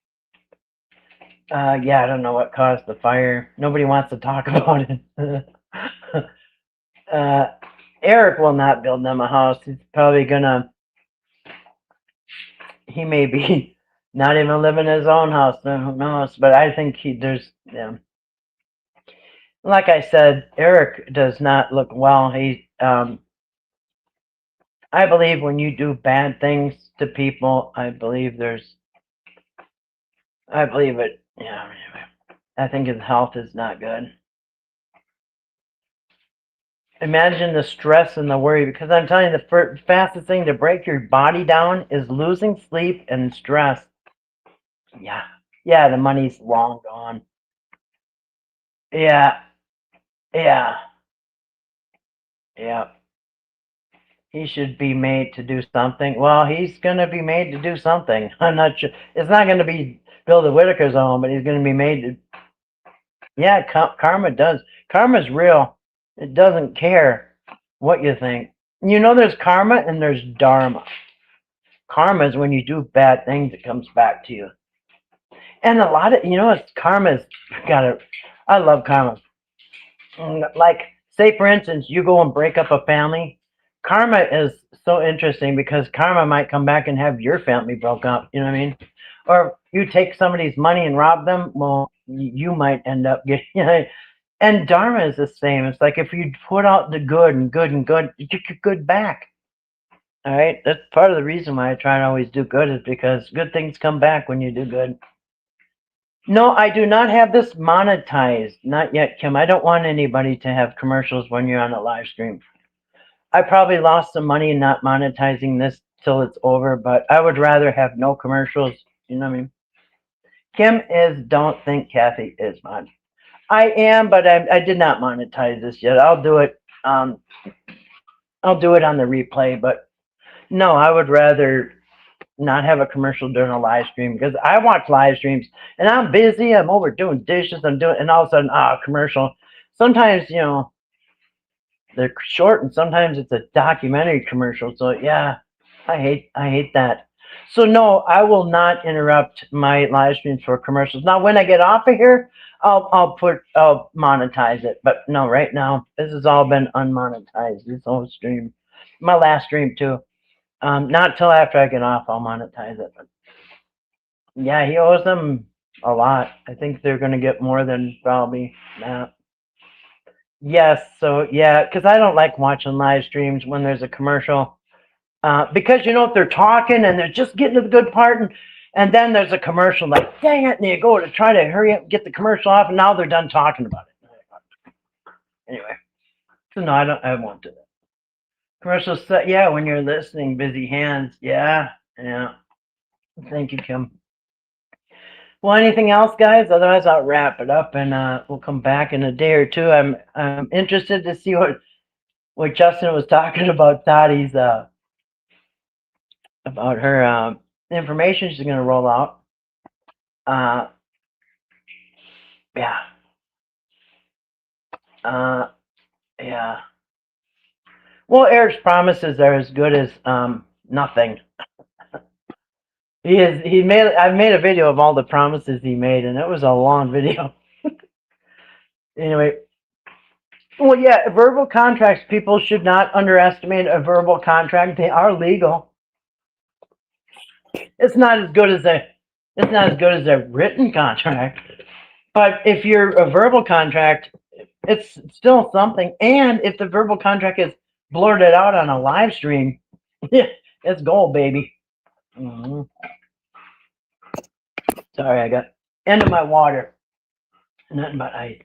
Yeah, I don't know what caused the fire. Nobody wants to talk about it. Eric will not build them a house. He's probably gonna. He may be not even living in his own house. Who knows? But I think there's. Yeah. Like I said, Eric does not look well. I believe when you do bad things to people, I believe it. Yeah. I think his health is not good. Imagine the stress and the worry, because I'm telling you, the fastest thing to break your body down is losing sleep and stress. Yeah. Yeah, the money's long gone. Yeah. Yeah. Yeah. He should be made to do something. Well, he's going to be made to do something. I'm not sure. It's not going to be Bill the Whitaker's own, but he's going to be made to. Yeah, karma does. Karma's real. It doesn't care what you think. There's karma and there's dharma. Karma is when you do bad things, it comes back to you. And a lot of, it's karma's got to, I love karma. Like, say for instance, you go and break up a family. Karma is so interesting because karma might come back and have your family broke up. You know what I mean? Or you take somebody's money and rob them. Well, you might end up getting. And dharma is the same. It's like if you put out the good and good and good, you get your good back. All right, that's part of the reason why I try to always do good is because good things come back when you do good. No, I do not have this monetized. Not yet, Kim. I don't want anybody to have commercials when you're on a live stream. I probably lost some money not monetizing this till it's over, but I would rather have no commercials. You know what I mean? Kim is don't think Kathy is mod. I am, but I did not monetize this yet. I'll do it. I'll do it on the replay, but no, I would rather not have a commercial during a live stream because I watch live streams and I'm busy. I'm over doing dishes. And all of a sudden, commercial. Sometimes, they're short and sometimes it's a documentary commercial. So yeah, I hate that. So no, I will not interrupt my live streams for commercials. Now, when I get off of here, I'll monetize it. But no, right now, this has all been unmonetized. This whole stream, my last stream too. Not till after I get off, I'll monetize it. But yeah, he owes them a lot. I think they're going to get more than probably that. Yes, so yeah, because I don't like watching live streams when there's a commercial. Because if they're talking and they're just getting to the good part, and then there's a commercial, like dang it, and you go to try to hurry up and get the commercial off, and now they're done talking about it. Anyway, so no, I won't do that. Commercials, yeah, when you're listening, busy hands, yeah. Thank you, Kim. Well, anything else, guys? Otherwise, I'll wrap it up, and we'll come back in a day or two. I'm interested to see what Justin was talking about. Dottie's about her information she's going to roll out. Yeah. Yeah. Well, Eric's promises are as good as nothing. I've made a video of all the promises he made, and it was a long video. Anyway. Well, yeah, verbal contracts, people should not underestimate a verbal contract. They are legal. It's not as good as a written contract. But if you're a verbal contract, it's still something. And if the verbal contract is blurted out on a live stream, it's gold, baby. Mm-hmm. Sorry, I got end of my water. Nothing but ice.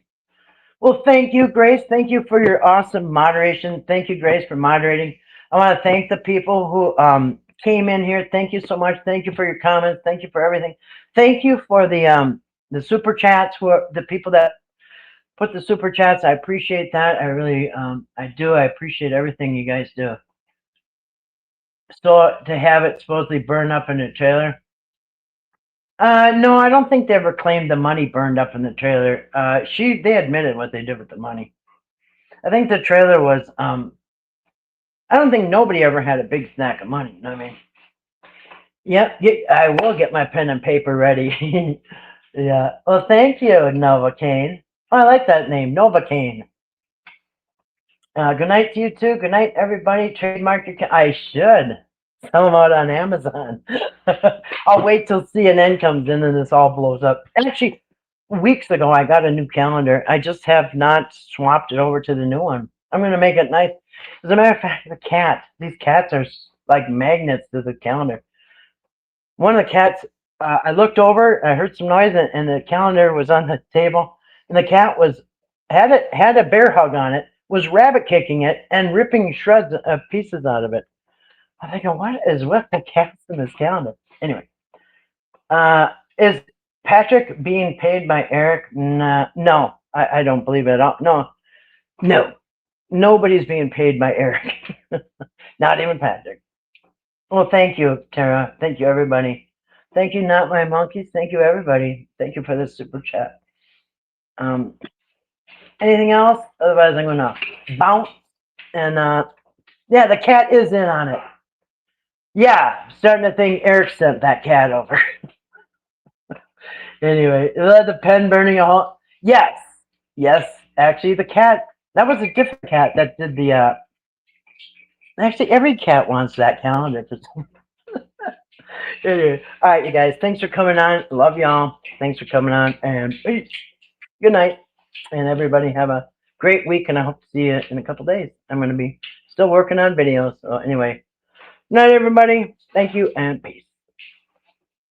Well, thank you, Grace. Thank you for your awesome moderation. Thank you, Grace, for moderating. I want to thank the people who came in here. Thank you so much. Thank you for your comments. Thank you for everything. Thank you for the super chats. For the people that put the super chats, I appreciate that. I really, I do. I appreciate everything you guys do. So to have it supposedly burned up in the trailer. No, I don't think they ever claimed the money burned up in the trailer. They admitted what they did with the money. I think the trailer was, I don't think nobody ever had a big snack of money. You know what I mean? Yep, I will get my pen and paper ready. Yeah. Well, thank you, Novocaine. Oh, I like that name, Novocaine. Good night to you too. Good night, everybody. Trademark your. I should sell them out on Amazon. I'll wait till CNN comes in and this all blows up. Actually, weeks ago I got a new calendar. I just have not swapped it over to the new one. I'm gonna make it nice. As a matter of fact, these cats are like magnets to the calendar. One of the cats, I looked over, I heard some noise, and the calendar was on the table, and the cat had a bear hug on it, was rabbit kicking it, and ripping shreds of pieces out of it. I'm thinking, what is with the cats in this calendar? Anyway, is Patrick being paid by Eric? Nah, no, I don't believe it at all. No, nobody's being paid by Eric. Not even Patrick. Well, thank you, Tara. Thank you, everybody. Thank you, Not My Monkeys. Thank you, everybody. Thank you for this super chat. Anything else? Otherwise, I'm going to bounce. And yeah, the cat is in on it. Yeah, starting to think Eric sent that cat over. Anyway, the pen burning a hole. Yes, actually, the cat, that was a different cat that did the. Actually, every cat wants that calendar. Anyway, all right, you guys, thanks for coming on. Love y'all. Thanks for coming on. And good night. And everybody have a great week. And I hope to see you in a couple days. I'm going to be still working on videos. So anyway, good night, everybody. Thank you and peace.